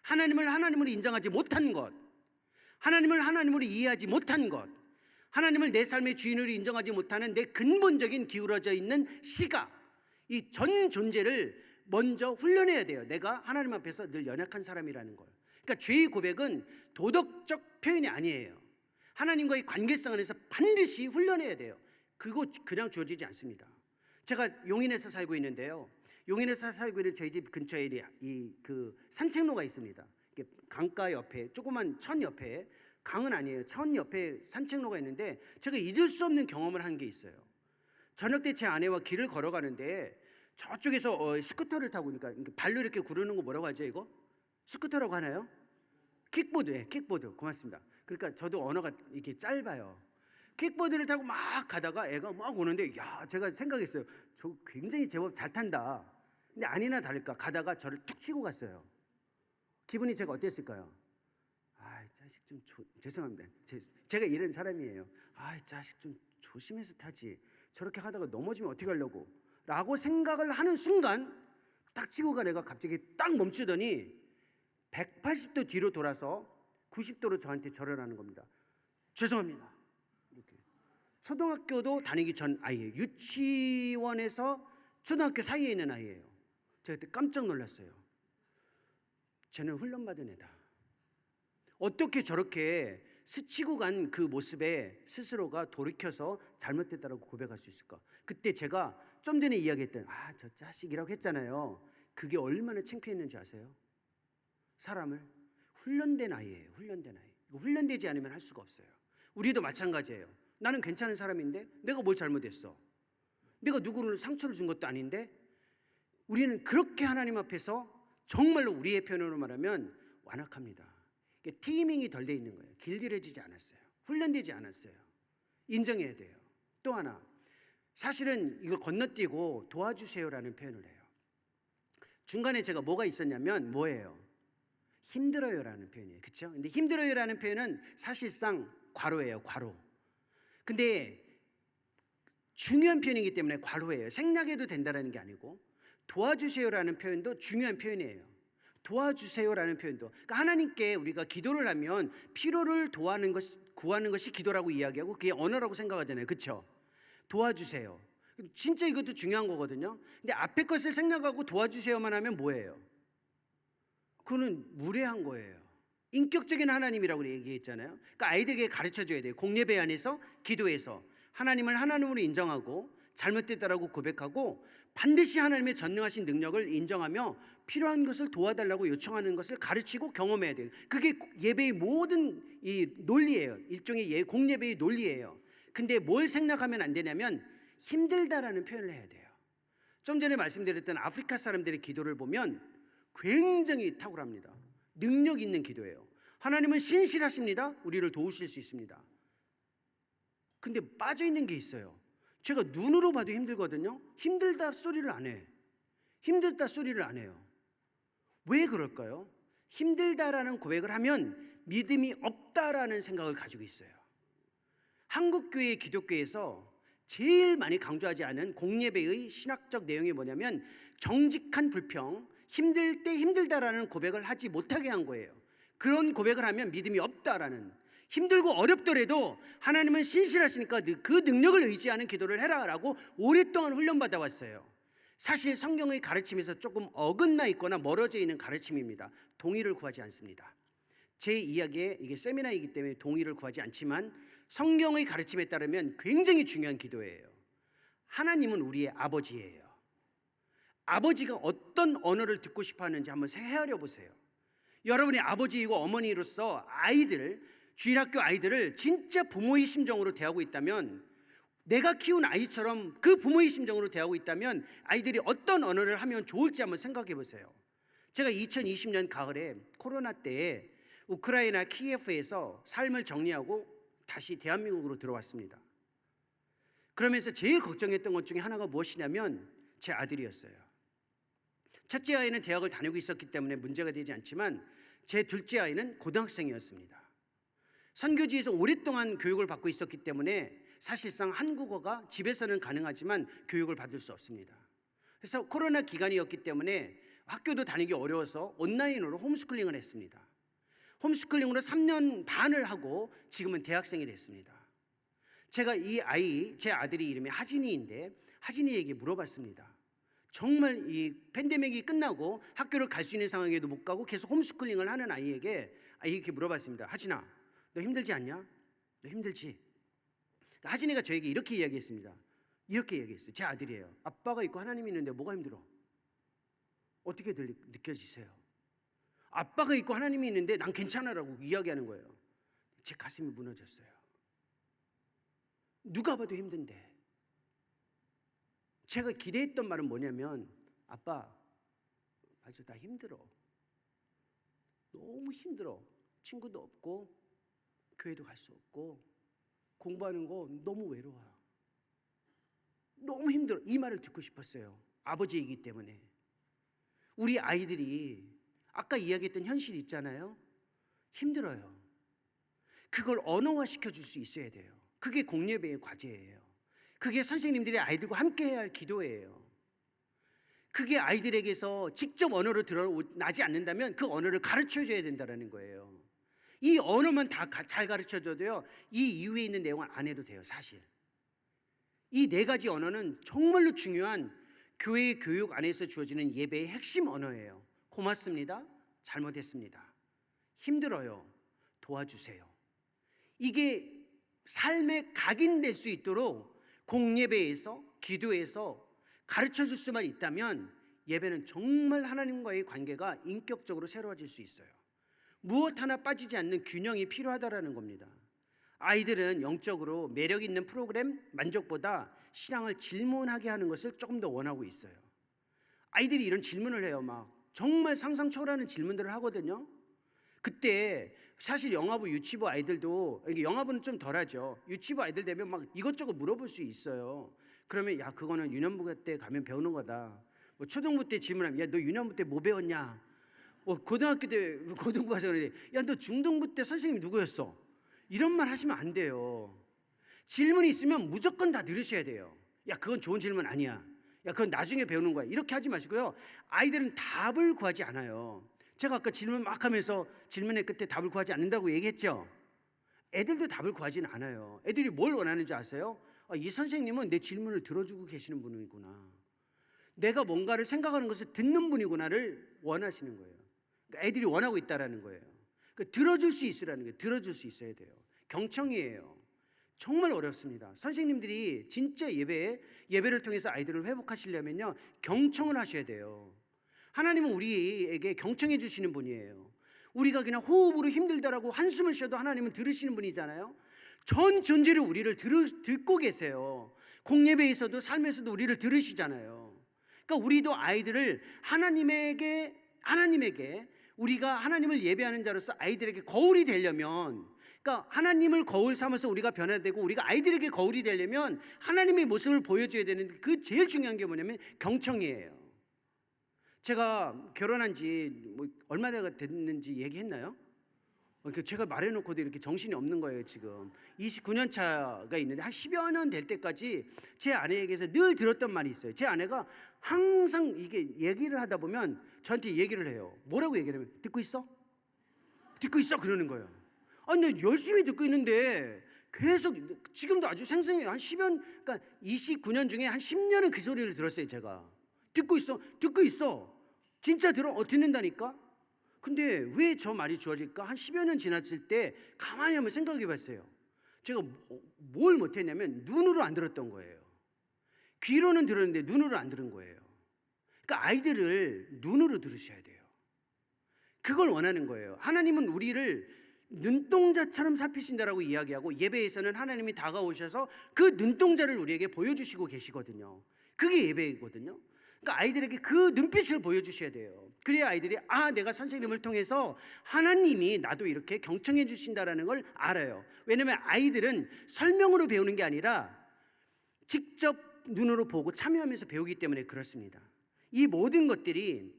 Speaker 1: 하나님을 하나님으로 인정하지 못한 것, 하나님을 하나님으로 이해하지 못한 것, 하나님을 내 삶의 주인으로 인정하지 못하는 내 근본적인 기울어져 있는 시각, 이 전 존재를 먼저 훈련해야 돼요. 내가 하나님 앞에서 늘 연약한 사람이라는 걸. 그러니까 죄의 고백은 도덕적 표현이 아니에요. 하나님과의 관계성 안에서 반드시 훈련해야 돼요. 그거 그냥 주어지지 않습니다. 제가 용인에서 살고 있는데요. 용인에서 살고 있는 저희 집 근처에 그 산책로가 있습니다. 강가 옆에, 조그만 천 옆에, 강은 아니에요. 천 옆에 산책로가 있는데 제가 잊을 수 없는 경험을 한 게 있어요. 저녁 때 제 아내와 길을 걸어가는데 저쪽에서 스쿠터를 타고, 그러니까 발로 이렇게 구르는 거 뭐라고 하죠 이거? 스쿠터라고 하나요? 킥보드, 킥보드. 고맙습니다. 그러니까 저도 언어가 이렇게 짧아요. 킥보드를 타고 막 가다가 애가 막 오는데, 야, 제가 생각했어요. 저 굉장히 제법 잘 탄다. 근데 아니나 다를까 가다가 저를 툭 치고 갔어요. 기분이 제가 어땠을까요? 아, 자식 좀 죄송합니다. 제가 이런 사람이에요. 아, 자식 좀 조심해서 타지. 저렇게 하다가 넘어지면 어떻게 하려고? 라고 생각을 하는 순간 딱 치고 간 애가 갑자기 딱 멈추더니 180도 뒤로 돌아서 90도로 저한테 절을 하는 겁니다. 죄송합니다. 이렇게. 초등학교도 다니기 전 아이예요. 유치원에서 초등학교 사이에 있는 아이예요. 제가 그때 깜짝 놀랐어요. 쟤는 훈련받은 애다. 어떻게 저렇게 스치고 간 그 모습에 스스로가 돌이켜서 잘못됐다고 고백할 수 있을까? 그때 제가 좀 전에 이야기했던 저 자식이라고 했잖아요. 그게 얼마나 창피했는지 아세요? 사람을 훈련된 아이예요. 훈련된 아이. 이거 훈련되지 않으면 할 수가 없어요. 우리도 마찬가지예요. 나는 괜찮은 사람인데 내가 뭘 잘못했어? 내가 누구를 상처를 준 것도 아닌데. 우리는 그렇게 하나님 앞에서 정말로 우리의 표현으로 말하면 완악합니다. 티밍이 덜 돼 있는 거예요. 길들여지지 않았어요. 훈련되지 않았어요. 인정해야 돼요. 또 하나, 사실은 이걸 건너뛰고 도와주세요라는 표현을 해요. 중간에 제가 뭐가 있었냐면 뭐예요? 힘들어요라는 표현이에요. 그렇죠? 근데 힘들어요라는 표현은 사실상 괄호예요. 괄호. 근데 중요한 표현이기 때문에 괄호예요. 생략해도 된다는 게 아니고 도와주세요라는 표현도 중요한 표현이에요. 도와주세요라는 표현도. 그러니까 하나님께 우리가 기도를 하면 필요를 구하는 것이 기도라고 이야기하고 그게 언어라고 생각하잖아요. 그렇죠? 도와주세요. 진짜 이것도 중요한 거거든요. 근데 앞에 것을 생략하고 도와주세요만 하면 뭐예요? 그거는 무례한 거예요. 인격적인 하나님이라고 얘기했잖아요. 그러니까 아이들에게 가르쳐줘야 돼요. 공예배 안에서 기도해서 하나님을 하나님으로 인정하고 잘못됐다라고 고백하고 반드시 하나님의 전능하신 능력을 인정하며 필요한 것을 도와달라고 요청하는 것을 가르치고 경험해야 돼요. 그게 예배의 모든 이 논리예요. 일종의 공예배의 논리예요. 근데 뭘 생각하면 안 되냐면 힘들다라는 표현을 해야 돼요. 좀 전에 말씀드렸던 아프리카 사람들의 기도를 보면 굉장히 탁월합니다. 능력 있는 기도예요. 하나님은 신실하십니다. 우리를 도우실 수 있습니다. 근데 빠져있는 게 있어요. 제가 눈으로 봐도 힘들거든요. 힘들다 소리를 안 해. 힘들다 소리를 안 해요. 왜 그럴까요? 힘들다라는 고백을 하면 믿음이 없다라는 생각을 가지고 있어요. 한국교회 기독교에서 제일 많이 강조하지 않은 공예배의 신학적 내용이 뭐냐면 정직한 불평, 힘들 때 힘들다라는 고백을 하지 못하게 한 거예요. 그런 고백을 하면 믿음이 없다라는, 힘들고 어렵더라도 하나님은 신실하시니까 그 능력을 의지하는 기도를 해라라고 오랫동안 훈련받아 왔어요. 사실 성경의 가르침에서 조금 어긋나 있거나 멀어져 있는 가르침입니다. 동의를 구하지 않습니다. 제 이야기에 이게 세미나이기 때문에 동의를 구하지 않지만 성경의 가르침에 따르면 굉장히 중요한 기도예요. 하나님은 우리의 아버지예요. 아버지가 어떤 언어를 듣고 싶어 하는지 한번 헤아려 보세요. 여러분이 아버지이고 어머니로서 주일학교 아이들을 진짜 부모의 심정으로 대하고 있다면, 내가 키운 아이처럼 그 부모의 심정으로 대하고 있다면 아이들이 어떤 언어를 하면 좋을지 한번 생각해 보세요. 제가 2020년 가을에 코로나 때에 우크라이나 키예프에서 삶을 정리하고 다시 대한민국으로 들어왔습니다. 그러면서 제일 걱정했던 것 중에 하나가 무엇이냐면 제 아들이었어요. 첫째 아이는 대학을 다니고 있었기 때문에 문제가 되지 않지만 제 둘째 아이는 고등학생이었습니다. 선교지에서 오랫동안 교육을 받고 있었기 때문에 사실상 한국어가 집에서는 가능하지만 교육을 받을 수 없습니다. 그래서 코로나 기간이었기 때문에 학교도 다니기 어려워서 온라인으로 홈스쿨링을 했습니다. 홈스쿨링으로 3년 반을 하고 지금은 대학생이 됐습니다. 제가 제 아들이 이름이 하진이인데 하진이에게 물어봤습니다. 정말 이 팬데믹이 끝나고 학교를 갈 수 있는 상황에도 못 가고 계속 홈스쿨링을 하는 아이에게 이렇게 물어봤습니다. 하진아, 너 힘들지 않냐? 너 힘들지? 하진이가 저에게 이렇게 이야기했습니다. 이렇게 얘기했어요. 제 아들이에요. 아빠가 있고 하나님이 있는데 뭐가 힘들어? 어떻게 느껴지세요? 아빠가 있고 하나님이 있는데 난 괜찮아라고 이야기하는 거예요. 제 가슴이 무너졌어요. 누가 봐도 힘든데. 제가 기대했던 말은 뭐냐면, 아빠, 맞아, 나 힘들어. 너무 힘들어. 친구도 없고 교회도 갈 수 없고 공부하는 거 너무 외로워요. 너무 힘들어. 이 말을 듣고 싶었어요. 아버지이기 때문에. 우리 아이들이 아까 이야기했던 현실이 있잖아요. 힘들어요. 그걸 언어화 시켜줄 수 있어야 돼요. 그게 공예배의 과제예요. 그게 선생님들이 아이들과 함께 해야 할 기도예요. 그게 아이들에게서 직접 언어로 드러나지 않는다면 그 언어를 가르쳐줘야 된다는 거예요. 이 언어만 다 잘 가르쳐줘도요, 이 이후에 있는 내용은 안 해도 돼요. 사실 이 네 가지 언어는 정말로 중요한 교회의 교육 안에서 주어지는 예배의 핵심 언어예요. 고맙습니다. 잘못했습니다. 힘들어요. 도와주세요. 이게 삶의 각인될 수 있도록 공예배에서, 기도에서 가르쳐줄 수만 있다면 예배는 정말 하나님과의 관계가 인격적으로 새로워질 수 있어요. 무엇 하나 빠지지 않는 균형이 필요하다라는 겁니다. 아이들은 영적으로 매력 있는 프로그램 만족보다 신앙을 질문하게 하는 것을 조금 더 원하고 있어요. 아이들이 이런 질문을 해요. 막 정말 상상 초월하는 질문들을 하거든요. 그때 사실 영아부, 유치부 아이들도, 영아부는 좀 덜하죠. 유치부 아이들 되면 막 이것저것 물어볼 수 있어요. 그러면 야, 그거는 유년부 때 가면 배우는 거다. 뭐 초등부 때 질문하면 야, 너 유년부 때 뭐 배웠냐? 고등학교 때 고등부 가서 그러는데 야, 너 중등부 때 선생님이 누구였어? 이런 말 하시면 안 돼요. 질문이 있으면 무조건 다 들으셔야 돼요. 야, 그건 좋은 질문 아니야. 야, 그건 나중에 배우는 거야. 이렇게 하지 마시고요. 아이들은 답을 구하지 않아요. 제가 아까 질문 막 하면서 질문의 끝에 답을 구하지 않는다고 얘기했죠. 애들도 답을 구하지는 않아요. 애들이 뭘 원하는지 아세요? 이 선생님은 내 질문을 들어주고 계시는 분이구나, 내가 뭔가를 생각하는 것을 듣는 분이구나를 원하시는 거예요. 그러니까 애들이 원하고 있다라는 거예요. 그러니까 들어줄 수 있으라는 거예요. 들어줄 수 있어야 돼요. 경청이에요. 정말 어렵습니다. 선생님들이 진짜 예배를 통해서 아이들을 회복하시려면요, 경청을 하셔야 돼요. 하나님은 우리에게 경청해 주시는 분이에요. 우리가 그냥 호흡으로 힘들다라고 한숨을 쉬어도 하나님은 들으시는 분이잖아요. 전 존재를 우리를 듣고 계세요. 공예배에서도 삶에서도 우리를 들으시잖아요. 그러니까 우리도 아이들을 하나님에게 우리가 하나님을 예배하는 자로서 아이들에게 거울이 되려면, 그러니까 하나님을 거울 삼아서 우리가 변화되고 우리가 아이들에게 거울이 되려면 하나님의 모습을 보여줘야 되는데, 그 제일 중요한 게 뭐냐면 경청이에요. 제가 결혼한 지 얼마나 됐는지 얘기했나요? 제가 말해놓고도 이렇게 정신이 없는 거예요. 지금 29년 차가 있는데 한 10여 년 될 때까지 제 아내에게서 늘 들었던 말이 있어요. 제 아내가 항상 이게 얘기를 하다 보면 저한테 얘기를 해요. 뭐라고 얘기를 하면, 듣고 있어? 듣고 있어? 그러는 거예요. 아니, 나 열심히 듣고 있는데 계속, 지금도 아주 생생해요. 한 10년, 그러니까 29년 중에 한 10년은 그 소리를 들었어요. 제가 듣고 있어, 듣고 있어, 진짜 듣는다니까. 근데 왜 저 말이 주어질까? 한 10여 년 지났을 때 가만히 한번 생각해 봤어요. 제가 뭘 못했냐면 눈으로 안 들었던 거예요. 귀로는 들었는데 눈으로 안 들은 거예요. 그러니까 아이들을 눈으로 들으셔야 돼요. 그걸 원하는 거예요. 하나님은 우리를 눈동자처럼 살피신다라고 이야기하고, 예배에서는 하나님이 다가오셔서 그 눈동자를 우리에게 보여주시고 계시거든요. 그게 예배이거든요. 그러니까 아이들에게 그 눈빛을 보여주셔야 돼요. 그래야 아이들이, 내가 선생님을 통해서 하나님이 나도 이렇게 경청해 주신다라는 걸 알아요. 왜냐하면 아이들은 설명으로 배우는 게 아니라 직접 눈으로 보고 참여하면서 배우기 때문에 그렇습니다. 이 모든 것들이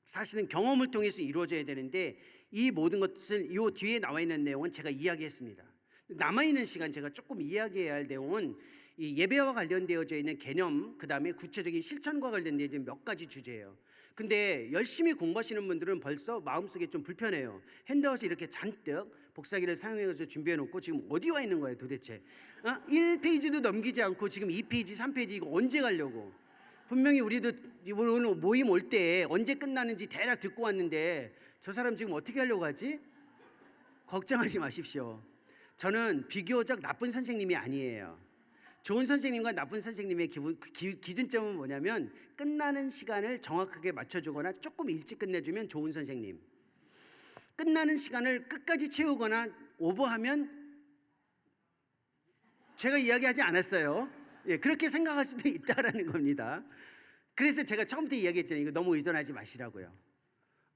Speaker 1: 사실은 경험을 통해서 이루어져야 되는데, 이 모든 것을 이 뒤에 나와 있는 내용은 제가 이야기했습니다. 남아있는 시간 제가 조금 이야기해야 할 내용은 이 예배와 관련되어져 있는 개념, 그 다음에 구체적인 실천과 관련된 몇 가지 주제예요. 근데 열심히 공부하시는 분들은 벌써 마음속에 좀 불편해요. 핸드아웃을 이렇게 잔뜩 복사기를 사용해서 준비해놓고 지금 어디 와 있는 거예요 도대체? 1페이지도 넘기지 않고 지금 2페이지, 3페이지 이거 언제 가려고? 분명히 우리도 오늘 모임 올 때 언제 끝나는지 대략 듣고 왔는데 저 사람 지금 어떻게 하려고 하지? 걱정하지 마십시오. 저는 비교적 나쁜 선생님이 아니에요. 좋은 선생님과 나쁜 선생님의 기준점은 뭐냐면, 끝나는 시간을 정확하게 맞춰주거나 조금 일찍 끝내주면 좋은 선생님, 끝나는 시간을 끝까지 채우거나 오버하면, 제가 이야기하지 않았어요. 그렇게 생각할 수도 있다라는 겁니다. 그래서 제가 처음부터 이야기했잖아요. 이거 너무 의존하지 마시라고요.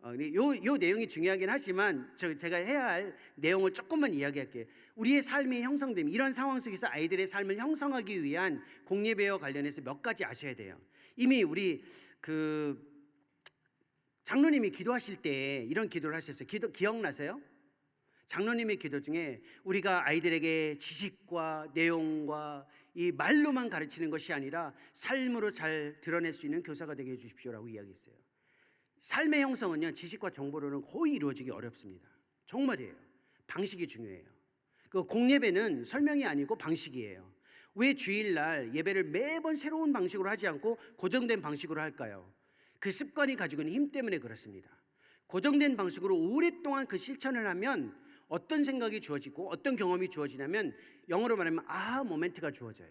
Speaker 1: 요 내용이 중요하긴 하지만 제가 해야 할 내용을 조금만 이야기할게요. 우리의 삶의 형성됨, 이런 상황 속에서 아이들의 삶을 형성하기 위한 공예배와 관련해서 몇 가지 아셔야 돼요. 이미 우리 장로님이 기도하실 때 이런 기도를 하셨어요. 기억나세요? 장로님의 기도 중에 우리가 아이들에게 지식과 내용과 이 말로만 가르치는 것이 아니라 삶으로 잘 드러낼 수 있는 교사가 되게 해주십시오라고 이야기했어요. 삶의 형성은요, 지식과 정보로는 거의 이루어지기 어렵습니다. 정말이에요. 방식이 중요해요. 그 공예배는 설명이 아니고 방식이에요. 왜 주일날 예배를 매번 새로운 방식으로 하지 않고 고정된 방식으로 할까요? 그 습관이 가지고 있는 힘 때문에 그렇습니다. 고정된 방식으로 오랫동안 그 실천을 하면 어떤 생각이 주어지고 어떤 경험이 주어지냐면, 영어로 말하면 아하 모멘트가 주어져요.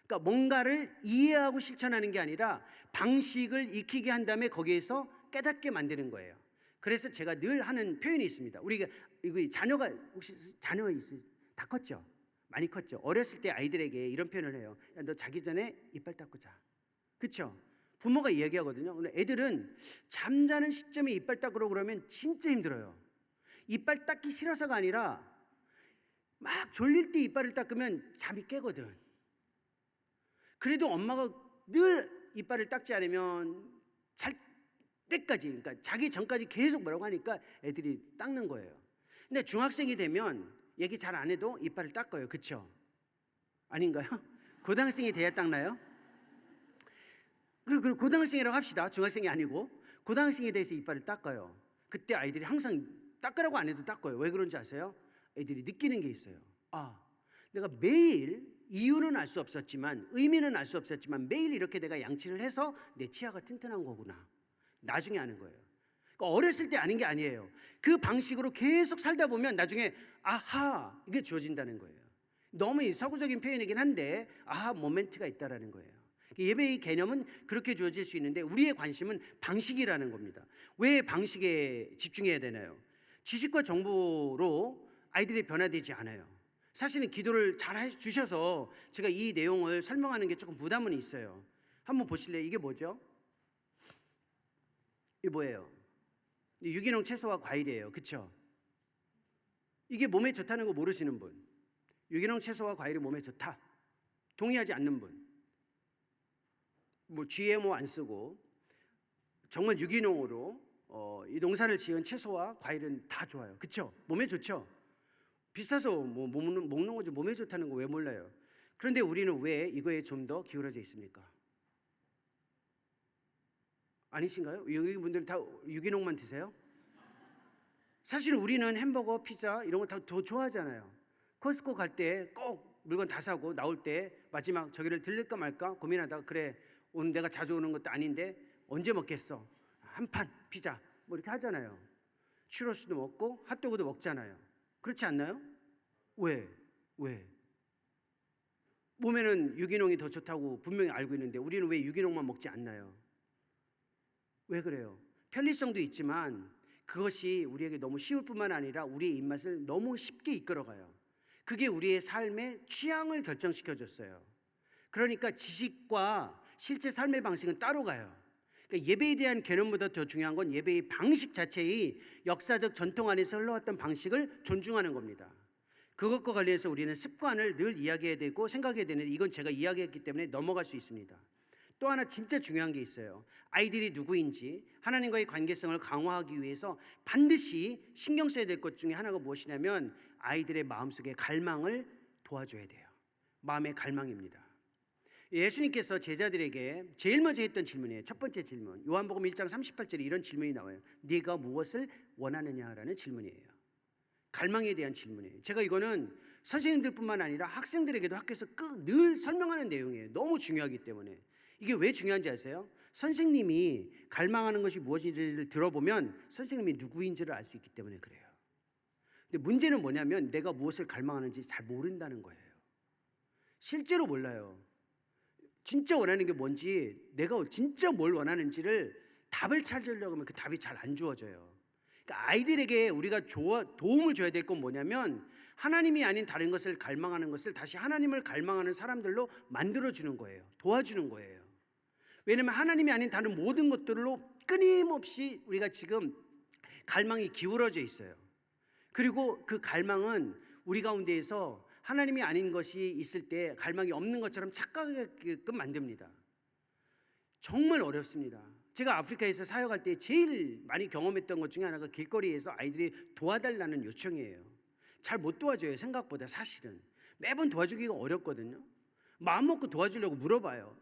Speaker 1: 그러니까 뭔가를 이해하고 실천하는 게 아니라 방식을 익히게 한 다음에 거기에서 깨닫게 만드는 거예요. 그래서 제가 늘 하는 표현이 있습니다. 우리가 자녀가, 혹시 자녀 다 컸죠? 많이 컸죠? 어렸을 때 아이들에게 이런 표현을 해요. 야, 너 자기 전에 이빨 닦고 자. 그렇죠? 부모가 이야기하거든요. 근데 애들은 잠자는 시점에 이빨 닦으라고 그러면 진짜 힘들어요. 이빨 닦기 싫어서가 아니라 막 졸릴 때 이빨을 닦으면 잠이 깨거든. 그래도 엄마가 늘 이빨을 닦지 않으면 잘 때까지, 그러니까 자기 전까지 계속 뭐라고 하니까 애들이 닦는 거예요. 근데 중학생이 되면 얘기 잘 안 해도 이빨을 닦아요. 그렇죠? 아닌가요? 고등학생이 돼야 닦나요? 그리고 고등학생이라고 합시다. 중학생이 아니고 고등학생에 대해서 이빨을 닦아요. 그때 아이들이 항상 닦으라고 안 해도 닦아요. 왜 그런지 아세요? 애들이 느끼는 게 있어요. 아, 내가 매일, 이유는 알 수 없었지만, 의미는 알 수 없었지만 매일 이렇게 내가 양치를 해서 내 치아가 튼튼한 거구나. 나중에 아는 거예요. 그러니까 어렸을 때 아는 게 아니에요. 그 방식으로 계속 살다 보면 나중에 아하, 이게 주어진다는 거예요. 너무 서구적인 표현이긴 한데 아하 모멘트가 있다라는 거예요. 예배의 개념은 그렇게 주어질 수 있는데 우리의 관심은 방식이라는 겁니다. 왜 방식에 집중해야 되나요? 지식과 정보로 아이들이 변화되지 않아요. 사실은 기도를 잘 해주셔서 제가 이 내용을 설명하는 게 조금 부담은 있어요. 한번 보실래요? 이게 뭐죠? 이게 뭐예요? 유기농 채소와 과일이에요. 그렇죠? 이게 몸에 좋다는 거 모르시는 분, 유기농 채소와 과일이 몸에 좋다 동의하지 않는 분, 뭐 GMO 안 쓰고 정말 유기농으로 이 농사를 지은 채소와 과일은 다 좋아요. 그렇죠? 몸에 좋죠? 비싸서 뭐 먹는 거지 몸에 좋다는 거 왜 몰라요? 그런데 우리는 왜 이거에 좀 더 기울어져 있습니까? 아니신가요? 여기 분들은 다 유기농만 드세요? 사실 우리는 햄버거, 피자 이런 거 다 더 좋아하잖아요. 코스코 갈 때 꼭 물건 다 사고 나올 때 마지막 저기를 들릴까 말까 고민하다가 그래 오늘 내가 자주 오는 것도 아닌데 언제 먹겠어? 한 판 피자 뭐 이렇게 하잖아요. 추러스도 먹고 핫도그도 먹잖아요. 그렇지 않나요? 왜? 몸에는 유기농이 더 좋다고 분명히 알고 있는데 우리는 왜 유기농만 먹지 않나요? 왜 그래요? 편리성도 있지만 그것이 우리에게 너무 쉬울 뿐만 아니라 우리의 입맛을 너무 쉽게 이끌어가요. 그게 우리의 삶의 취향을 결정시켜줬어요. 그러니까 지식과 실제 삶의 방식은 따로 가요. 그러니까 예배에 대한 개념보다 더 중요한 건 예배의 방식 자체의 역사적 전통 안에서 흘러왔던 방식을 존중하는 겁니다. 그것과 관련해서 우리는 습관을 늘 이야기해야 되고 생각해야 되는데 이건 제가 이야기했기 때문에 넘어갈 수 있습니다. 또 하나 진짜 중요한 게 있어요. 아이들이 누구인지 하나님과의 관계성을 강화하기 위해서 반드시 신경 써야 될 것 중에 하나가 무엇이냐면 아이들의 마음속의 갈망을 도와줘야 돼요. 마음의 갈망입니다. 예수님께서 제자들에게 제일 먼저 했던 질문이에요. 첫 번째 질문, 요한복음 1장 38절에 이런 질문이 나와요. 네가 무엇을 원하느냐라는 질문이에요. 갈망에 대한 질문이에요. 제가 이거는 선생님들뿐만 아니라 학생들에게도 학교에서 늘 설명하는 내용이에요. 너무 중요하기 때문에. 이게 왜 중요한지 아세요? 선생님이 갈망하는 것이 무엇인지를 들어보면 선생님이 누구인지를 알 수 있기 때문에 그래요. 근데 문제는 뭐냐면 내가 무엇을 갈망하는지 잘 모른다는 거예요. 실제로 몰라요. 진짜 원하는 게 뭔지, 내가 진짜 뭘 원하는지를 답을 찾으려고 하면 그 답이 잘 안 주어져요. 그러니까 아이들에게 우리가 도움을 줘야 될 건 뭐냐면 하나님이 아닌 다른 것을 갈망하는 것을 다시 하나님을 갈망하는 사람들로 만들어주는 거예요. 도와주는 거예요. 왜냐하면 하나님이 아닌 다른 모든 것들로 끊임없이 우리가 지금 갈망이 기울어져 있어요. 그리고 그 갈망은 우리 가운데에서 하나님이 아닌 것이 있을 때 갈망이 없는 것처럼 착각하게끔 만듭니다. 정말 어렵습니다. 제가 아프리카에서 사역할 때 제일 많이 경험했던 것 중에 하나가 길거리에서 아이들이 도와달라는 요청이에요. 잘 못 도와줘요. 생각보다 사실은. 매번 도와주기가 어렵거든요. 마음 먹고 도와주려고 물어봐요.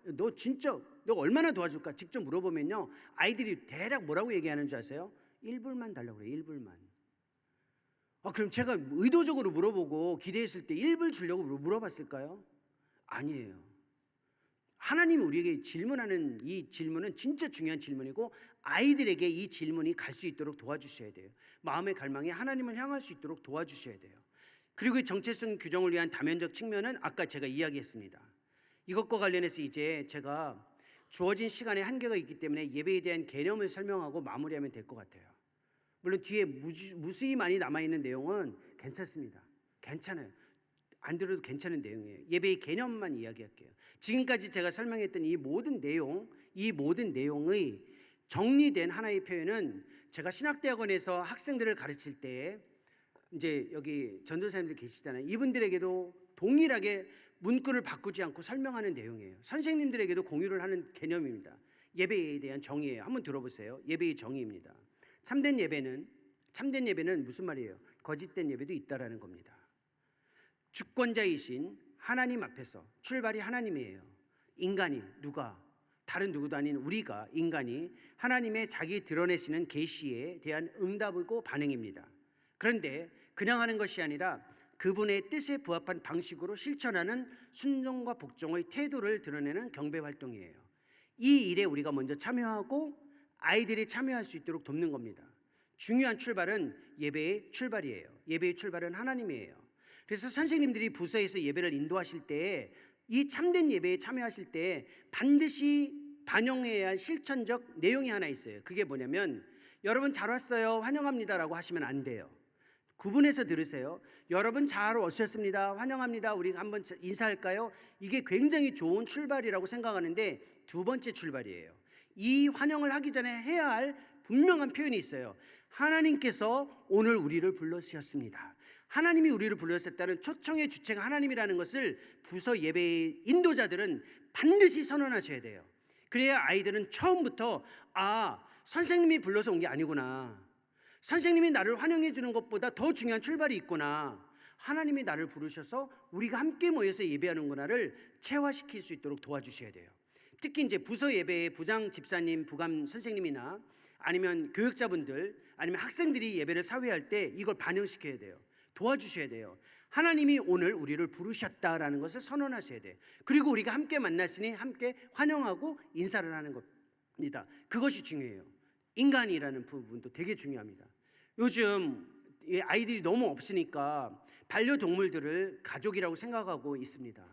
Speaker 1: 너 얼마나 도와줄까? 직접 물어보면요. 아이들이 대략 뭐라고 얘기하는 줄 아세요? 1불만 달라고 그래요. 1불만. 그럼 제가 의도적으로 물어보고 기대했을 때 1불 주려고 물어봤을까요? 아니에요. 하나님이 우리에게 질문하는 이 질문은 진짜 중요한 질문이고 아이들에게 이 질문이 갈 수 있도록 도와주셔야 돼요. 마음의 갈망이 하나님을 향할 수 있도록 도와주셔야 돼요. 그리고 정체성 규정을 위한 다면적 측면은 아까 제가 이야기했습니다. 이것과 관련해서 이제 제가 주어진 시간에 한계가 있기 때문에 예배에 대한 개념을 설명하고 마무리하면 될 것 같아요. 물론 뒤에 무수히 많이 남아있는 내용은 괜찮습니다. 괜찮아요. 안 들어도 괜찮은 내용이에요. 예배의 개념만 이야기할게요. 지금까지 제가 설명했던 이 모든 내용의 정리된 하나의 표현은 제가 신학대학원에서 학생들을 가르칠 때 이제 여기 전도사님들 계시잖아요. 이분들에게도 동일하게 문구를 바꾸지 않고 설명하는 내용이에요. 선생님들에게도 공유를 하는 개념입니다. 예배에 대한 정의예요. 한번 들어보세요. 예배의 정의입니다. 참된 예배는 무슨 말이에요? 거짓된 예배도 있다라는 겁니다. 주권자이신 하나님 앞에서 출발이 하나님이에요. 인간이 다른 누구도 아닌 우리가 인간이 하나님의 자기 드러내시는 계시에 대한 응답이고 반응입니다. 그런데 그냥 하는 것이 아니라 그분의 뜻에 부합한 방식으로 실천하는 순종과 복종의 태도를 드러내는 경배 활동이에요. 이 일에 우리가 먼저 참여하고 아이들이 참여할 수 있도록 돕는 겁니다. 중요한 출발은 예배의 출발이에요. 예배의 출발은 하나님이에요. 그래서 선생님들이 부서에서 예배를 인도하실 때 이 참된 예배에 참여하실 때 반드시 반영해야 할 실천적 내용이 하나 있어요. 그게 뭐냐면 여러분 잘 왔어요 환영합니다라고 하시면 안 돼요. 구분해서 들으세요. 여러분 잘 오셨습니다 환영합니다 우리 한번 인사할까요? 이게 굉장히 좋은 출발이라고 생각하는데 두 번째 출발이에요. 이 환영을 하기 전에 해야 할 분명한 표현이 있어요. 하나님께서 오늘 우리를 불러주셨습니다. 하나님이 우리를 불러주셨다는 초청의 주체가 하나님이라는 것을 부서 예배의 인도자들은 반드시 선언하셔야 돼요. 그래야 아이들은 처음부터 선생님이 불러서 온 게 아니구나, 선생님이 나를 환영해 주는 것보다 더 중요한 출발이 있구나, 하나님이 나를 부르셔서 우리가 함께 모여서 예배하는구나를 체화시킬 수 있도록 도와주셔야 돼요. 특히 이제 부서 예배의 부장 집사님, 부감 선생님이나 아니면 교육자분들 아니면 학생들이 예배를 사회할 때 이걸 반영시켜야 돼요. 도와주셔야 돼요. 하나님이 오늘 우리를 부르셨다라는 것을 선언하셔야 돼요. 그리고 우리가 함께 만났으니 함께 환영하고 인사를 하는 겁니다. 그것이 중요해요. 인간이라는 부분도 되게 중요합니다. 요즘 아이들이 너무 없으니까 반려동물들을 가족이라고 생각하고 있습니다.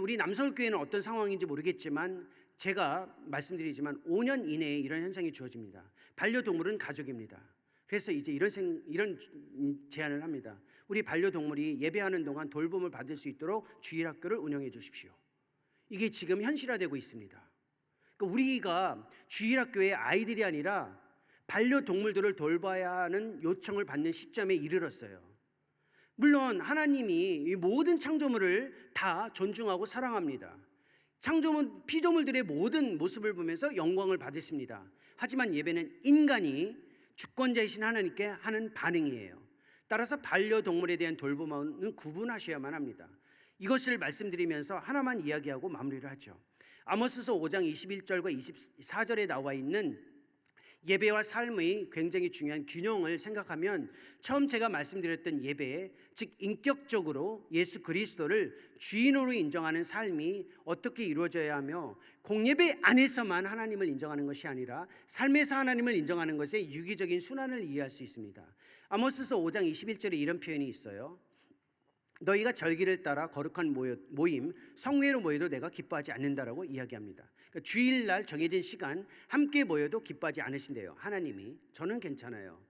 Speaker 1: 우리 남서울교회는 어떤 상황인지 모르겠지만 제가 말씀드리지만 5년 이내에 이런 현상이 주어집니다. 반려동물은 가족입니다. 그래서 이제 이런 제안을 합니다. 우리 반려동물이 예배하는 동안 돌봄을 받을 수 있도록 주일학교를 운영해 주십시오. 이게 지금 현실화되고 있습니다. 그러니까 우리가 주일학교의 아이들이 아니라 반려동물들을 돌봐야 하는 요청을 받는 시점에 이르렀어요. 물론 하나님이 이 모든 창조물을 다 존중하고 사랑합니다. 피조물들의 모든 모습을 보면서 영광을 받으십니다. 하지만 예배는 인간이 주권자이신 하나님께 하는 반응이에요. 따라서 반려동물에 대한 돌봄은 구분하셔야만 합니다. 이것을 말씀드리면서 하나만 이야기하고 마무리를 하죠. 아모스서 5장 21절과 24절에 나와 있는 예배와 삶의 굉장히 중요한 균형을 생각하면 처음 제가 말씀드렸던 예배, 즉 인격적으로 예수 그리스도를 주인으로 인정하는 삶이 어떻게 이루어져야 하며 공예배 안에서만 하나님을 인정하는 것이 아니라 삶에서 하나님을 인정하는 것의 유기적인 순환을 이해할 수 있습니다. 아모스서 5장 21절에 이런 표현이 있어요. 너희가 절기를 따라 거룩한 모임, 성회로 모여도 내가 기뻐하지 않는다라고 이야기합니다. 그러니까 주일날 정해진 시간 함께 모여도 기뻐하지 않으신대요. 하나님이. 저는 괜찮아요.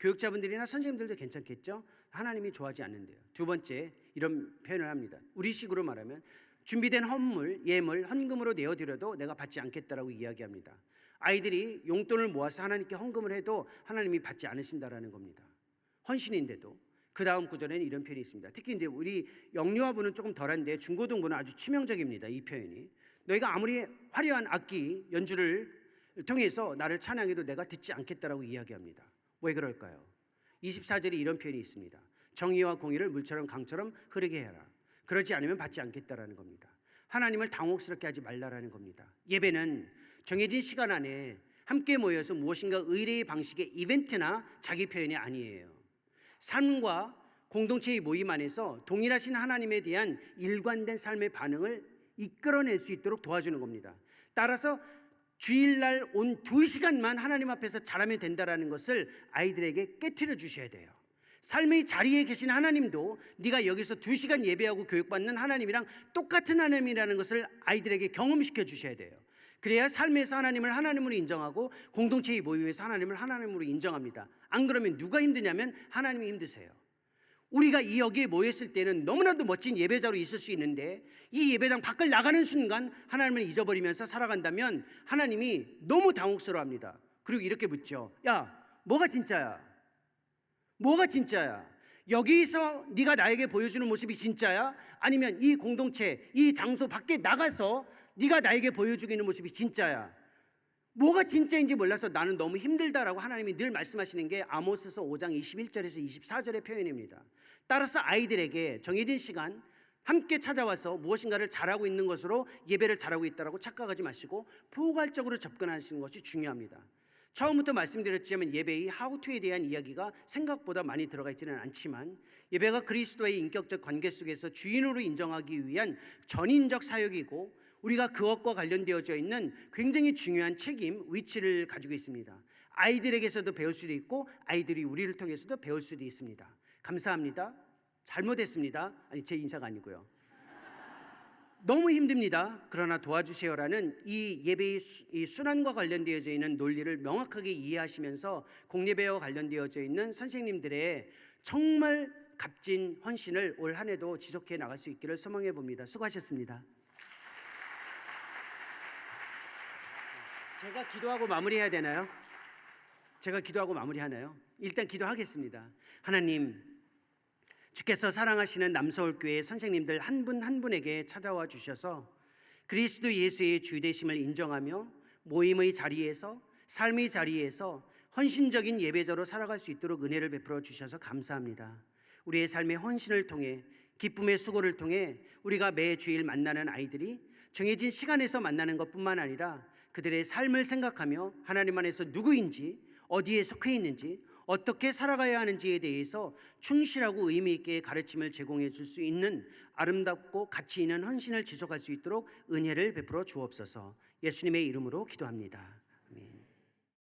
Speaker 1: 교육자분들이나 선생님들도 괜찮겠죠? 하나님이 좋아하지 않는데요. 두 번째 이런 표현을 합니다. 우리식으로 말하면 준비된 헌물, 예물, 헌금으로 내어드려도 내가 받지 않겠다라고 이야기합니다. 아이들이 용돈을 모아서 하나님께 헌금을 해도 하나님이 받지 않으신다라는 겁니다. 헌신인데도. 그 다음 구절에는 이런 표현이 있습니다. 특히 이제 우리 영유아부는 조금 덜한데 중고등부는 아주 치명적입니다. 이 표현이. 너희가 아무리 화려한 악기 연주를 통해서 나를 찬양해도 내가 듣지 않겠다라고 이야기합니다. 왜 그럴까요? 24절에 이런 표현이 있습니다. 정의와 공의를 물처럼 강처럼 흐르게 해라. 그러지 않으면 받지 않겠다라는 겁니다. 하나님을 당혹스럽게 하지 말라라는 겁니다. 예배는 정해진 시간 안에 함께 모여서 무엇인가 의례의 방식의 이벤트나 자기 표현이 아니에요. 삶과 공동체의 모임 안에서 동일하신 하나님에 대한 일관된 삶의 반응을 이끌어낼 수 있도록 도와주는 겁니다. 따라서 주일날 온 2시간만 하나님 앞에서 잘하면 된다는 것을 아이들에게 깨트려 주셔야 돼요. 삶의 자리에 계신 하나님도 네가 여기서 2시간 예배하고 교육받는 하나님이랑 똑같은 하나님이라는 것을 아이들에게 경험시켜 주셔야 돼요. 그래야 삶에서 하나님을 하나님으로 인정하고 공동체의 모임에서 하나님을 하나님으로 인정합니다. 안 그러면 누가 힘드냐면 하나님이 힘드세요. 우리가 이 여기에 모였을 때는 너무나도 멋진 예배자로 있을 수 있는데 이 예배당 밖을 나가는 순간 하나님을 잊어버리면서 살아간다면 하나님이 너무 당혹스러워합니다. 그리고 이렇게 묻죠. 야, 뭐가 진짜야? 뭐가 진짜야? 여기서 네가 나에게 보여주는 모습이 진짜야? 아니면 이 공동체, 이 장소 밖에 나가서 네가 나에게 보여주고 있는 모습이 진짜야? 뭐가 진짜인지 몰라서 나는 너무 힘들다라고 하나님이 늘 말씀하시는 게 아모스서 5장 21절에서 24절의 표현입니다. 따라서 아이들에게 정해진 시간 함께 찾아와서 무엇인가를 잘하고 있는 것으로 예배를 잘하고 있다고 착각하지 마시고 포괄적으로 접근하시는 것이 중요합니다. 처음부터 말씀드렸지만 예배의 하우투에 대한 이야기가 생각보다 많이 들어가 있지는 않지만 예배가 그리스도의 인격적 관계 속에서 주인으로 인정하기 위한 전인적 사역이고 우리가 그것과 관련되어져 있는 굉장히 중요한 책임, 위치를 가지고 있습니다. 아이들에게서도 배울 수도 있고 아이들이 우리를 통해서도 배울 수도 있습니다. 감사합니다. 잘못했습니다. 아니, 제 인사가 아니고요. 너무 힘듭니다. 그러나 도와주세요라는 이 예배의 이 순환과 관련되어져 있는 논리를 명확하게 이해하시면서 공예배와 관련되어져 있는 선생님들의 정말 값진 헌신을 올 한 해도 지속해 나갈 수 있기를 소망해 봅니다. 수고하셨습니다. 제가 기도하고 마무리해야 되나요? 제가 기도하고 마무리하나요? 일단 기도하겠습니다. 하나님, 주께서 사랑하시는 남서울교회 선생님들 한 분 한 분에게 찾아와 주셔서 그리스도 예수의 주되심을 인정하며 모임의 자리에서, 삶의 자리에서 헌신적인 예배자로 살아갈 수 있도록 은혜를 베풀어 주셔서 감사합니다. 우리의 삶의 헌신을 통해, 기쁨의 수고를 통해 우리가 매 주일 만나는 아이들이 정해진 시간에서 만나는 것뿐만 아니라 그들의 삶을 생각하며 하나님 안에서 누구인지, 어디에 속해 있는지, 어떻게 살아가야 하는지에 대해서 충실하고 의미 있게 가르침을 제공해 줄 수 있는 아름답고 가치 있는 헌신을 지속할 수 있도록 은혜를 베풀어 주옵소서. 예수님의 이름으로 기도합니다.